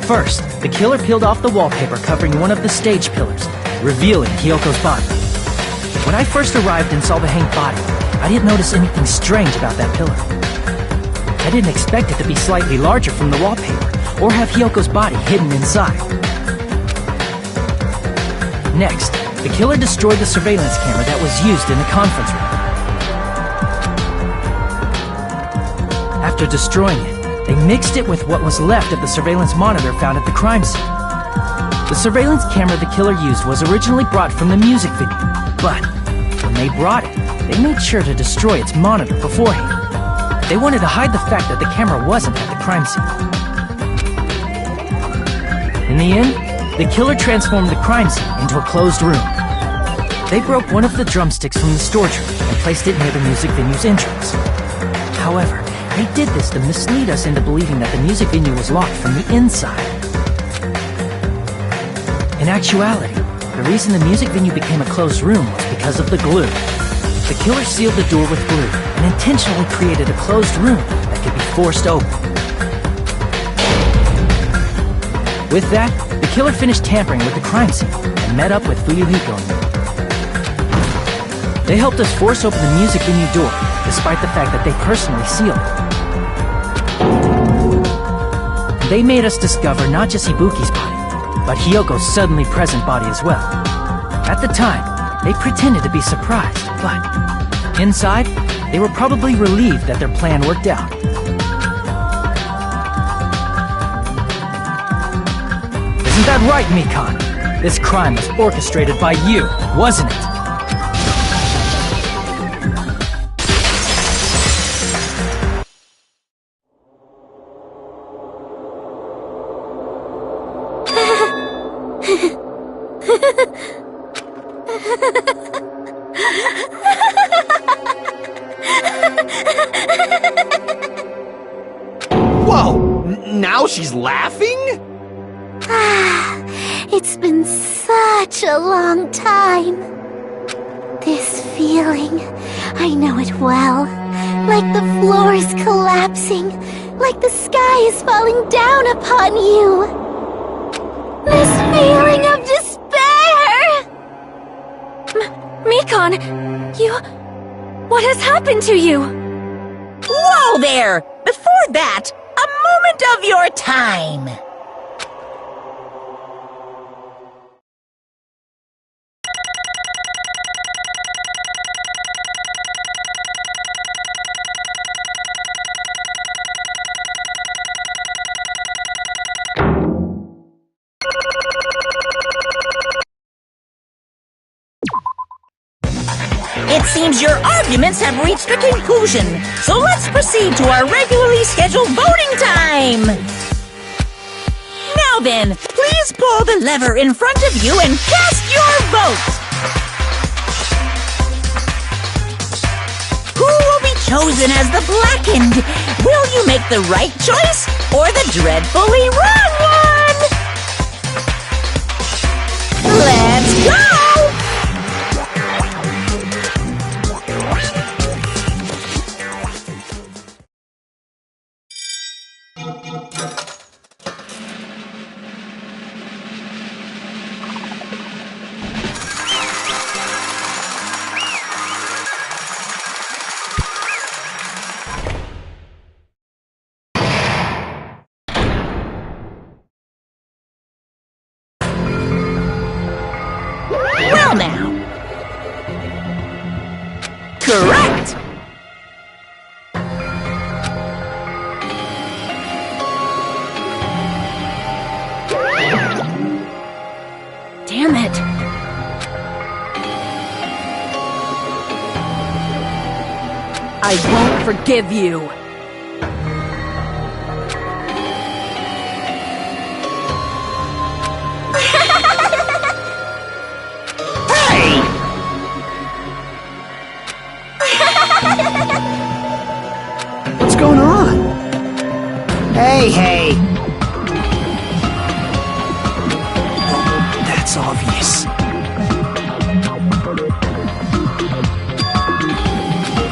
First, the killer peeled off the wallpaper covering one of the stage pillars, revealing Hiyoko's body. When I first arrived and saw the hanged body, I didn't notice anything strange about that pillar. I didn't expect it to be slightly larger from the wallpaper, or have Hiyoko's body hidden inside. Next, the killer destroyed the surveillance camera that was used in the conference room. After destroying it, they mixed it with what was left of the surveillance monitor found at the crime scene. The surveillance camera the killer used was originally brought from the music venue, but when they brought it, they made sure to destroy its monitor beforehand. They wanted to hide the fact that the camera wasn't at the crime scene. In the end, the killer transformed the crime scene into a closed room. They broke one of the drumsticks from the storage room and placed it near the music venue's entrance. However, they did this to mislead us into believing that the music venue was locked from the inside. In actuality, the reason the music venue became a closed room was because of the glue. The killer sealed the door with glue and intentionally created a closed room that could be forced open. With that, the killer finished tampering with the crime scene and met up with Fuyuhiko and me. They helped us force open the music venue door, despite the fact that they personally sealed it. They made us discover not just Ibuki's body, but Hiyoko's suddenly present body as well. At the time, they pretended to be surprised, but inside, they were probably relieved that their plan worked out. Isn't that right, Mikan? This crime was orchestrated by you, wasn't it? Whoa! Now she's laughing? It's been such a long time. This feeling, I know it well. Like the floor is collapsing, like the sky is falling down upon you. This feeling of despair! Mikan, what has happened to you? Whoa there! Before that, a moment of your time! It seems your arguments have reached a conclusion, so let's proceed to our regularly scheduled voting time! Now then, please pull the lever in front of you and cast your vote! Who will be chosen as the blackened? Will you make the right choice or the dreadfully wrong one? Let's go! Well now. Correct! Damn it. I won't forgive you. What's going on? Hey! That's obvious.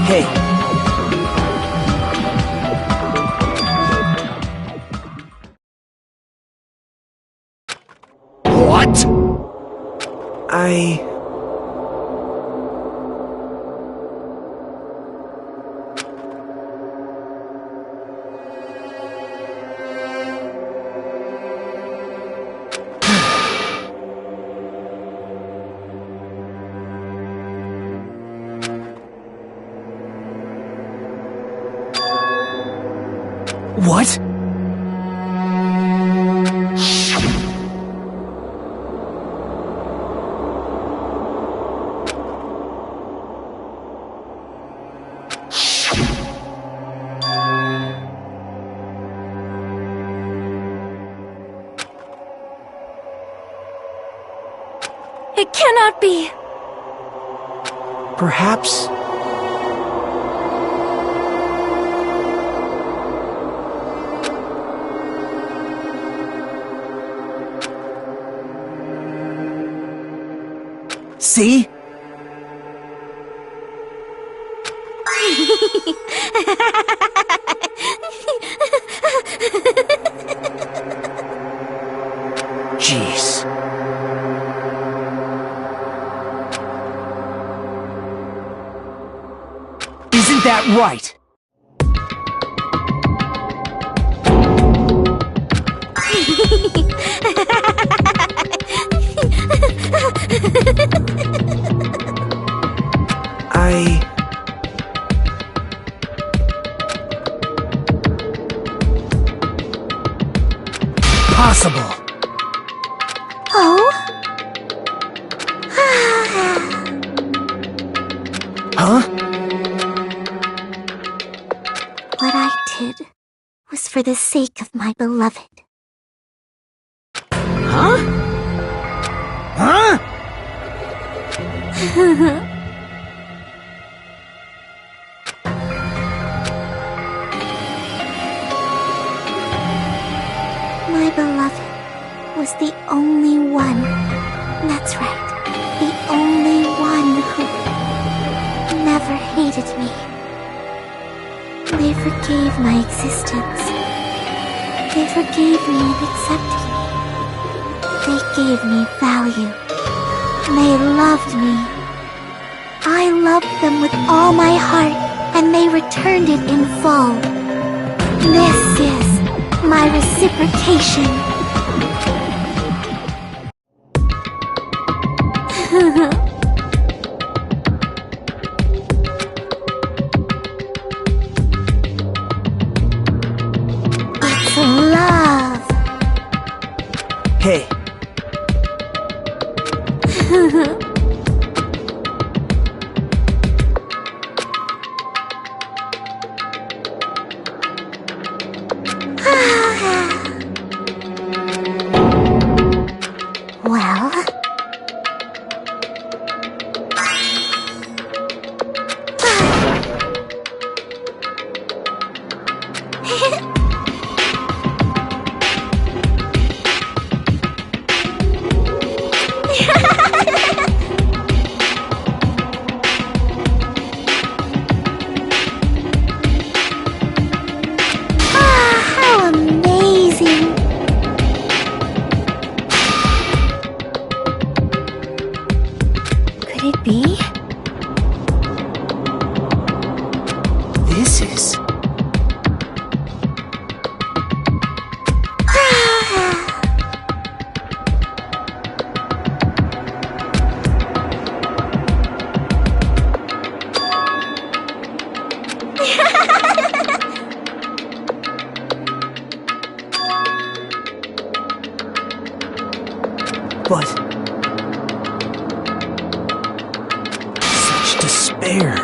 Hey. What? What? It cannot be! Perhaps... See? Jeez. Isn't that right? Possible. Oh? Huh? What I did was for the sake of my beloved. Huh? Huh? My beloved was the only one. That's right. The only one who never hated me. They forgave my existence. They forgave me and accepted me. They gave me value. They loved me. I loved them with all my heart, and they returned it in full. This is my reciprocation. It's love. Hey. Well... how amazing! Could it be? This is... But... such despair.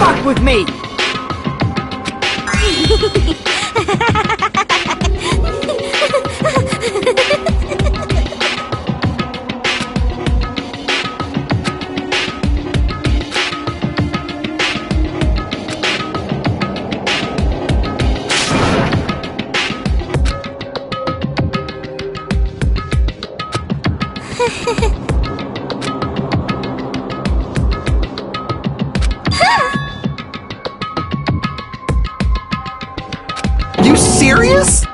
fuck with me! You serious?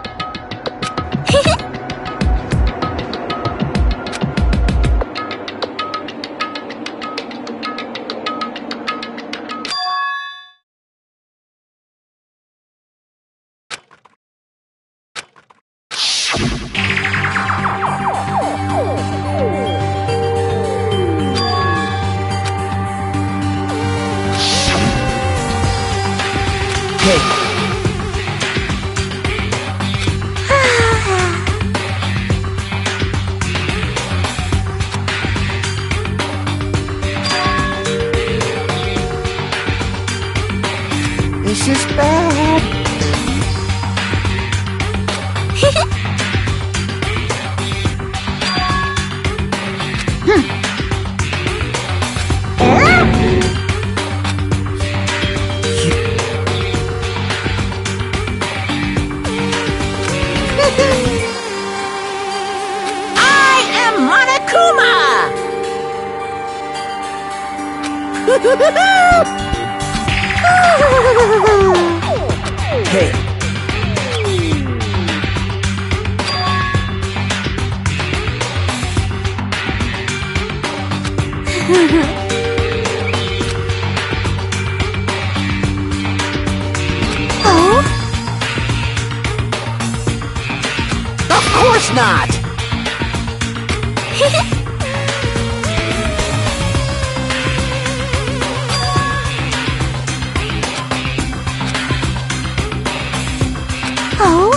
This is bad. I am Monokuma! Hey. Oh? Of course not! Oh?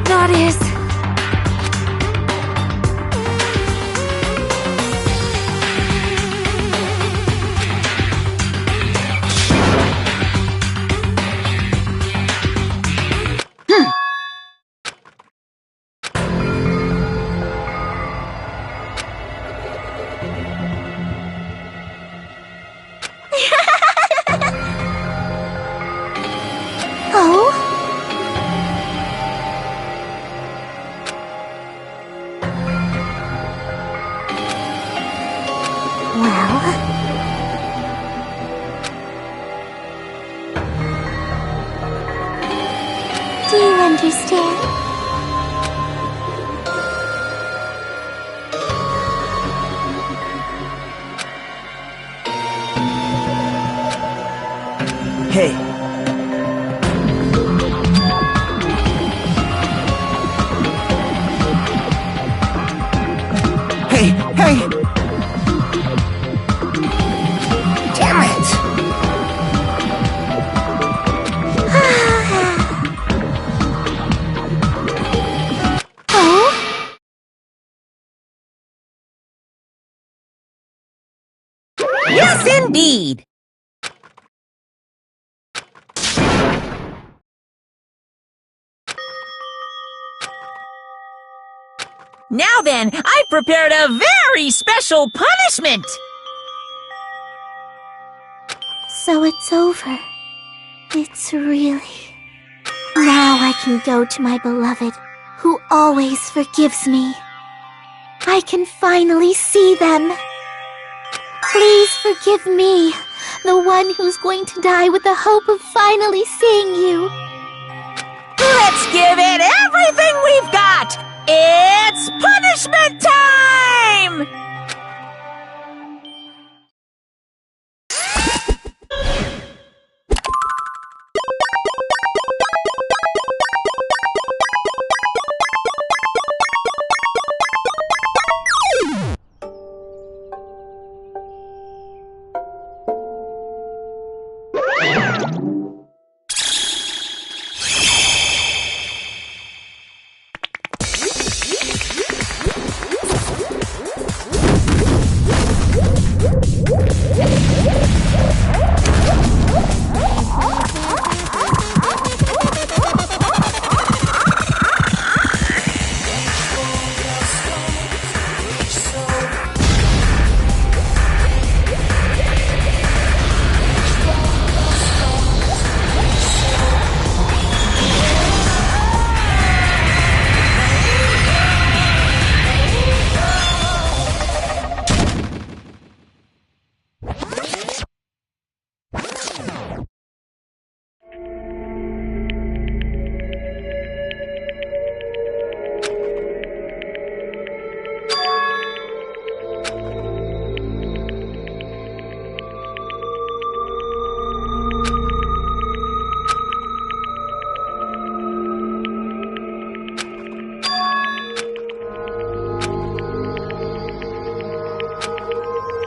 That is... Oh? Well... Do you understand? Hey. Hey, hey! Damn it! Oh? Yes, indeed! Now then, I've prepared a very special punishment! So it's over. It's really... Now I can go to my beloved, who always forgives me. I can finally see them. Please forgive me, the one who's going to die with the hope of finally seeing you. Let's give it everything we've got! It's punishment time!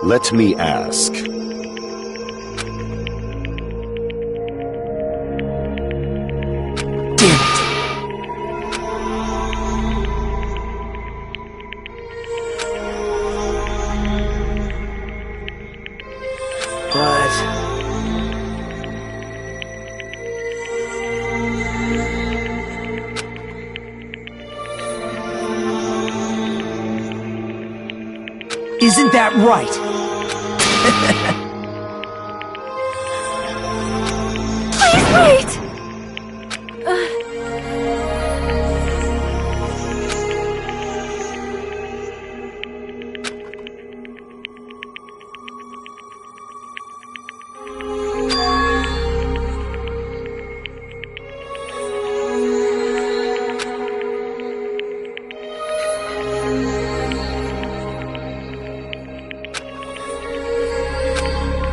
Let me ask. Isn't that right? Please wait!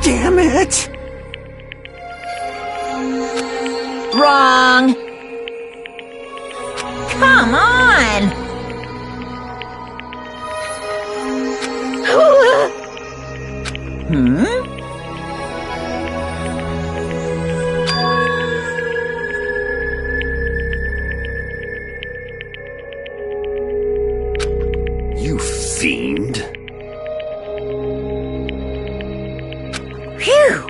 Damn it! Wrong! Come on! You fiend. Phew!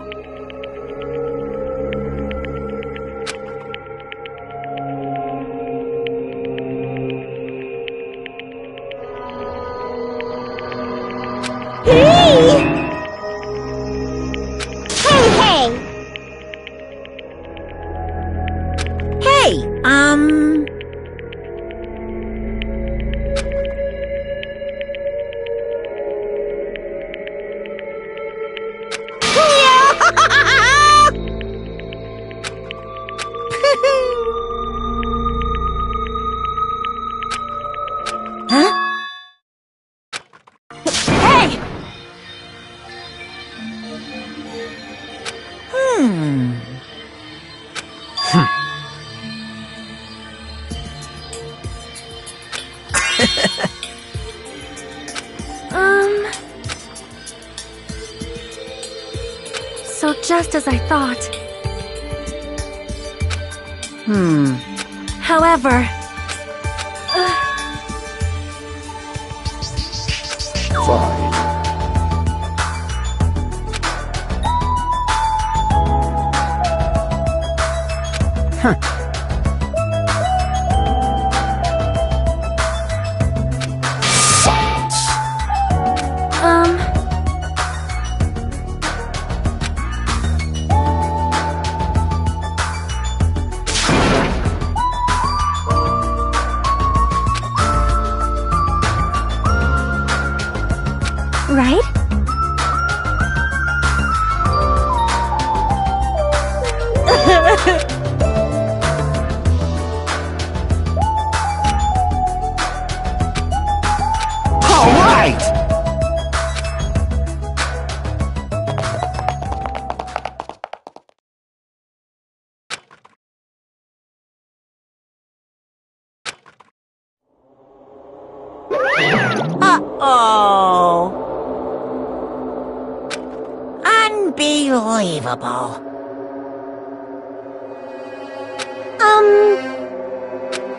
So just as I thought. However... Fine. Silence. Right? All right! Uh-oh! Unbelievable.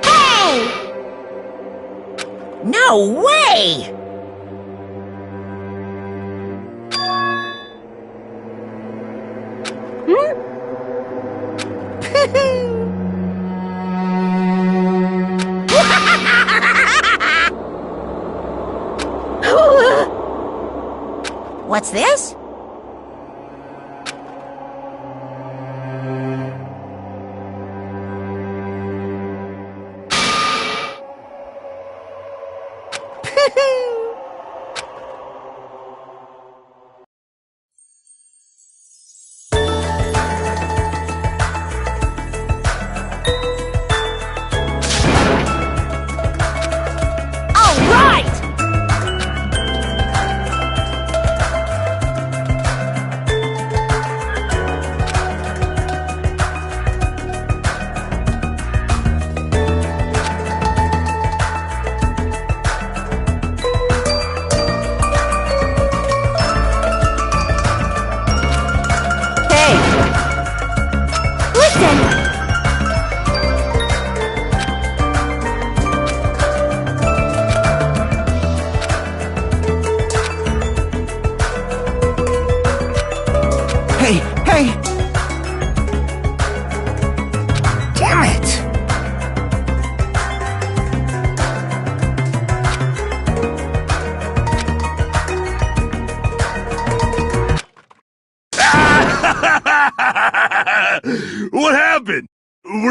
Hey! No way! What's this?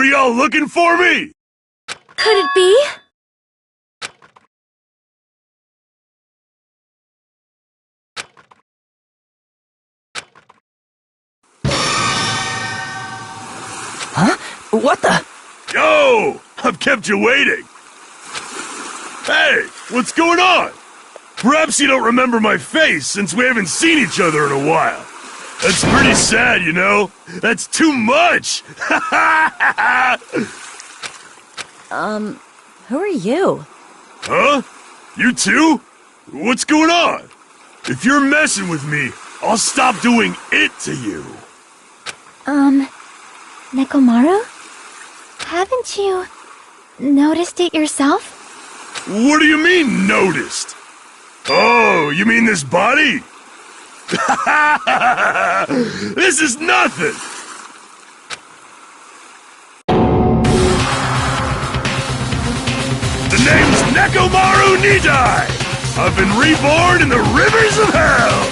Were y'all looking for me? Could it be? Huh? What the? Yo! I've kept you waiting. Hey, what's going on? Perhaps you don't remember my face since we haven't seen each other in a while. That's pretty sad, you know? That's too much! Who are you? Huh? You too? What's going on? If you're messing with me, I'll stop doing it to you. Nekomaru? Haven't you noticed it yourself? What do you mean, noticed? Oh, you mean this body? This is nothing! The name's Nekomaru Nidai! I've been reborn in the rivers of hell!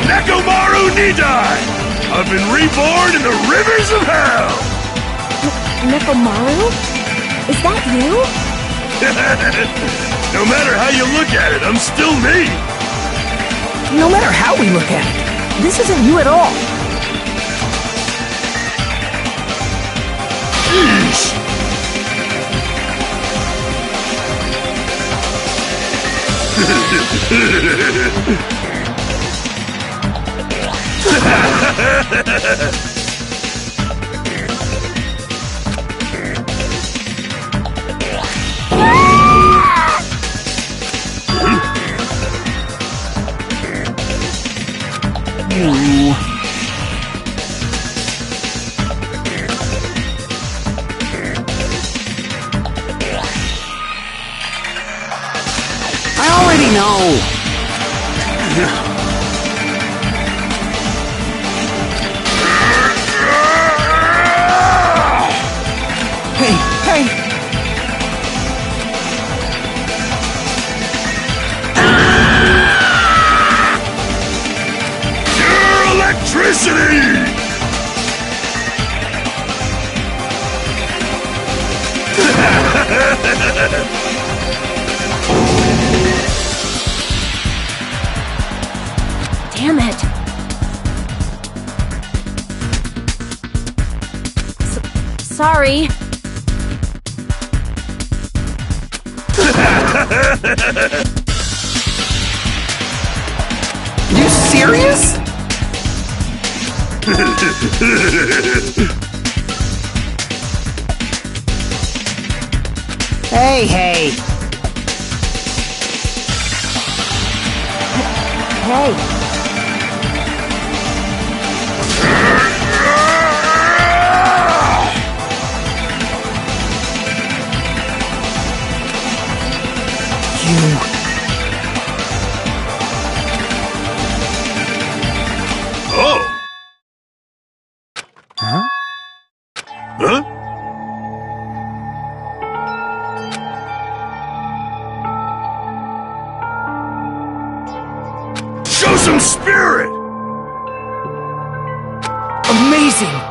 Nekomaru Nidai! I've been reborn in the rivers of hell! Nekomaru? Is that you? No matter how you look at it, I'm still me! No matter how we look at it, this isn't you at all. Yeesh! I already know. Electricity! Damn it. Sorry. You serious? Hey, hey. Hey. Oh! Huh? own spirit! Amazing!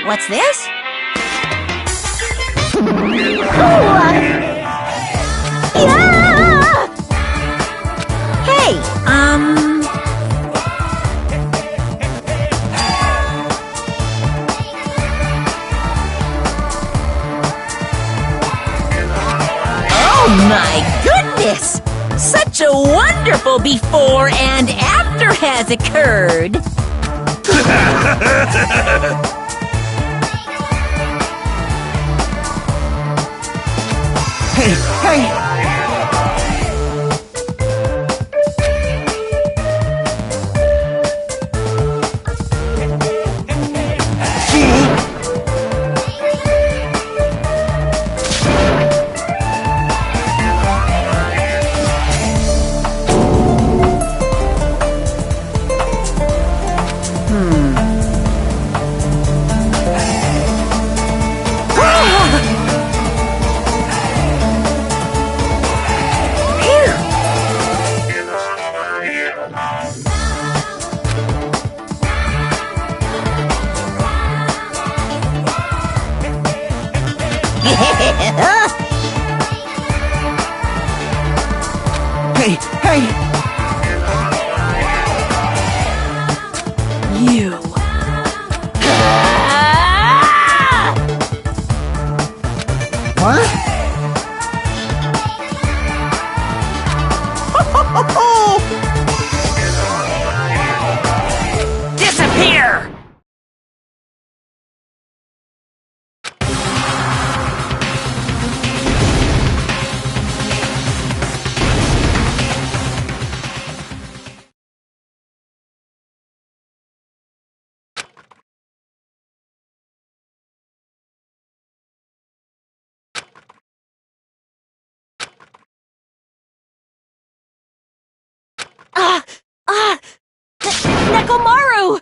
What's this? Hey, Oh my goodness! Such a wonderful before and after has occurred! Hey, hey! Hey, hey! You. What? Disappear! Nekomaru!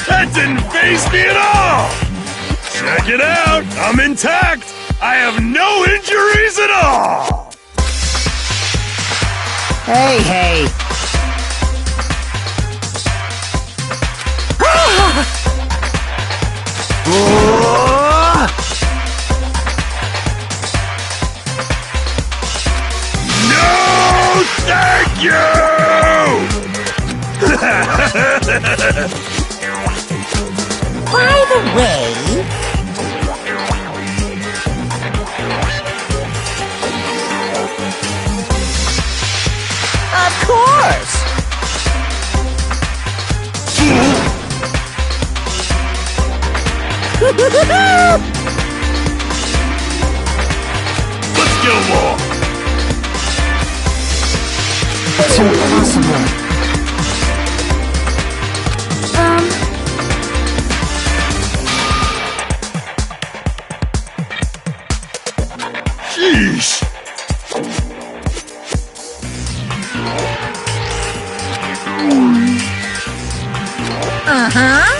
That didn't faze me at all! Check it out! I'm intact! I have no injuries at all! Hey, hey! No, thank you! By the way... Of course! Let's get along! It's impossible. Sheesh! Uh-huh.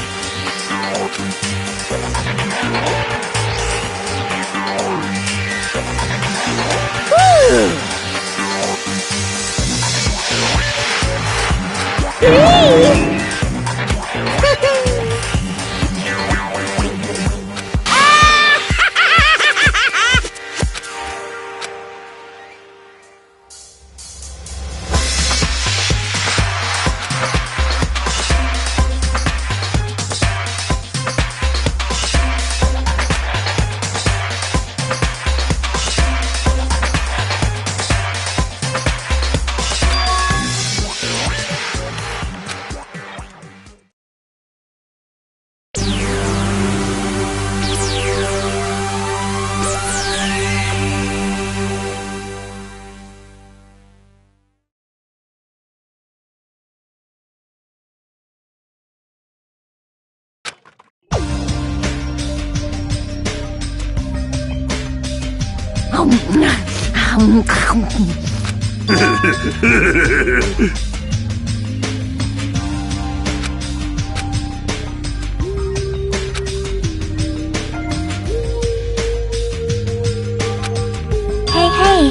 Hey, hey.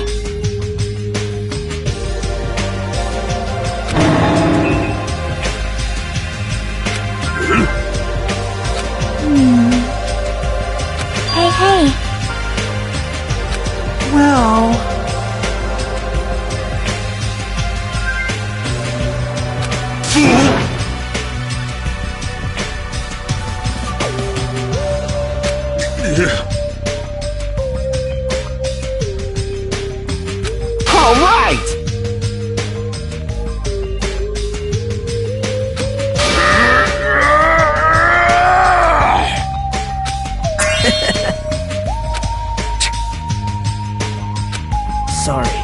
Hey, hey. Well... All right! Sorry.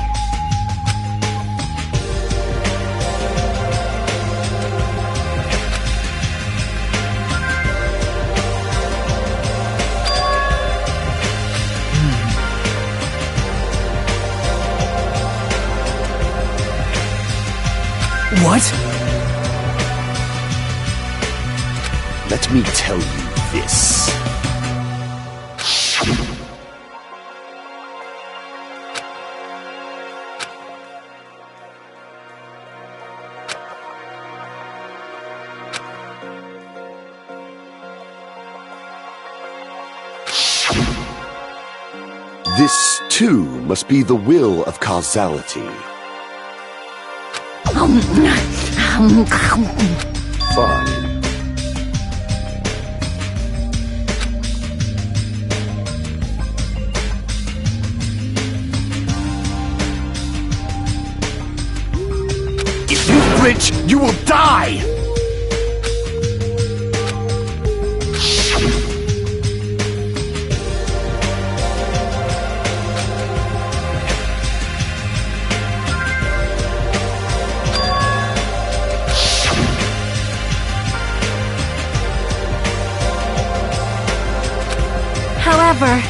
What? Let me tell you this. This, too, must be the will of causality. Fine. If you flinch, you will die! However...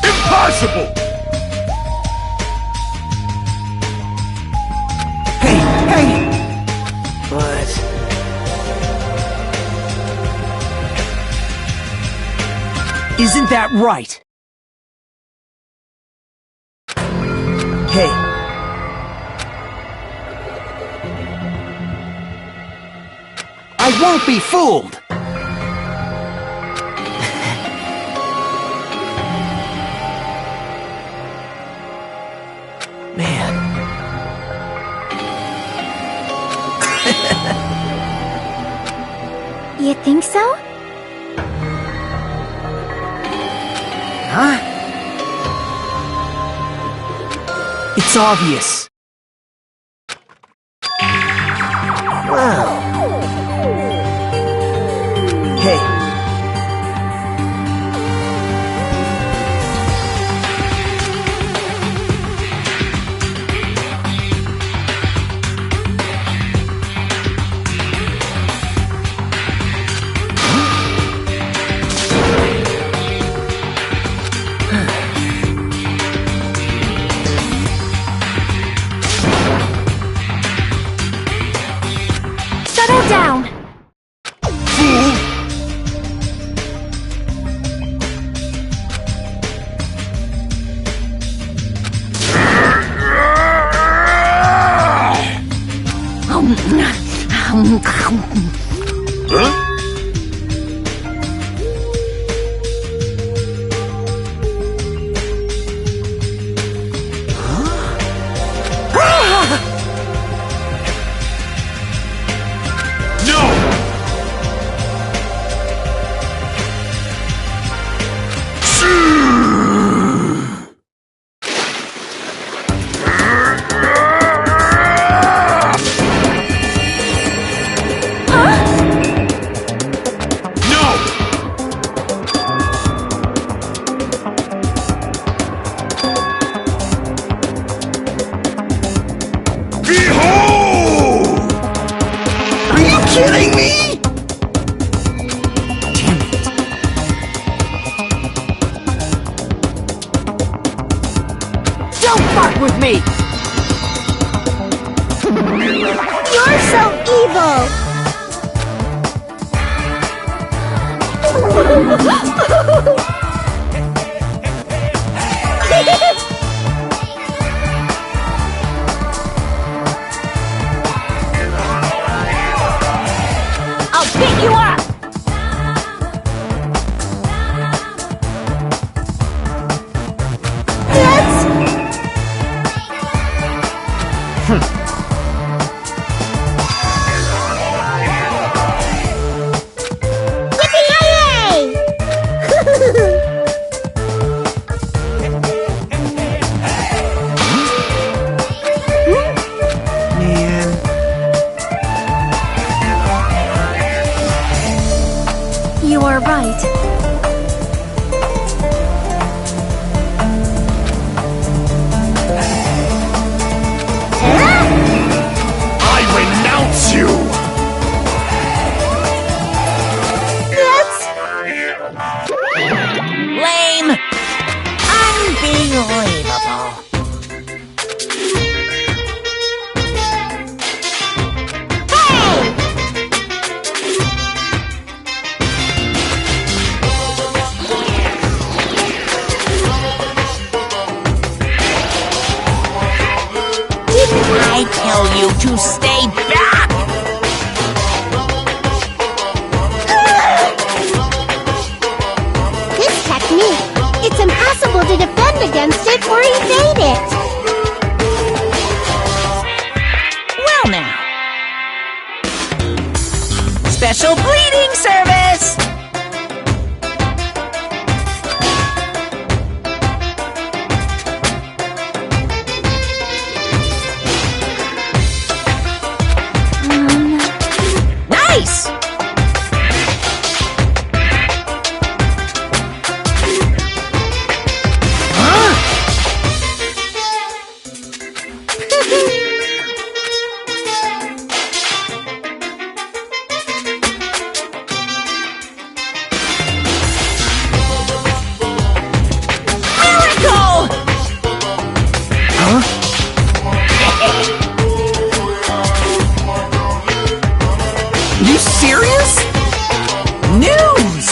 Impossible! But... Isn't that right? Hey. I won't be fooled! Man. You think so? Huh? It's obvious. Wow. Hey. Settle down! Fool! with me! You're so evil! I'll pick you up! Man. You are right. I renounce you! Lame! Unbelievable! Didn't I tell you to stay back? This technique, it's impossible to defend against it or evade it. Well now. Special bleeding service! Nice! Miracle! You serious? News!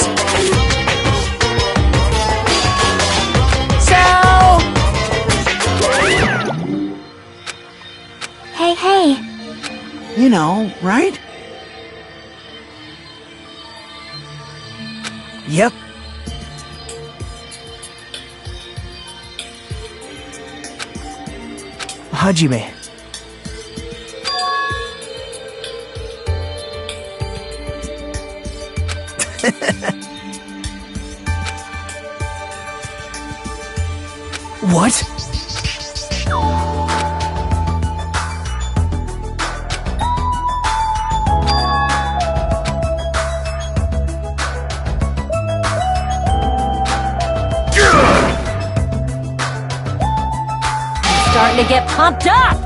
So... Hey. You know, right? Yep. Hajime. What? Starting to get pumped up!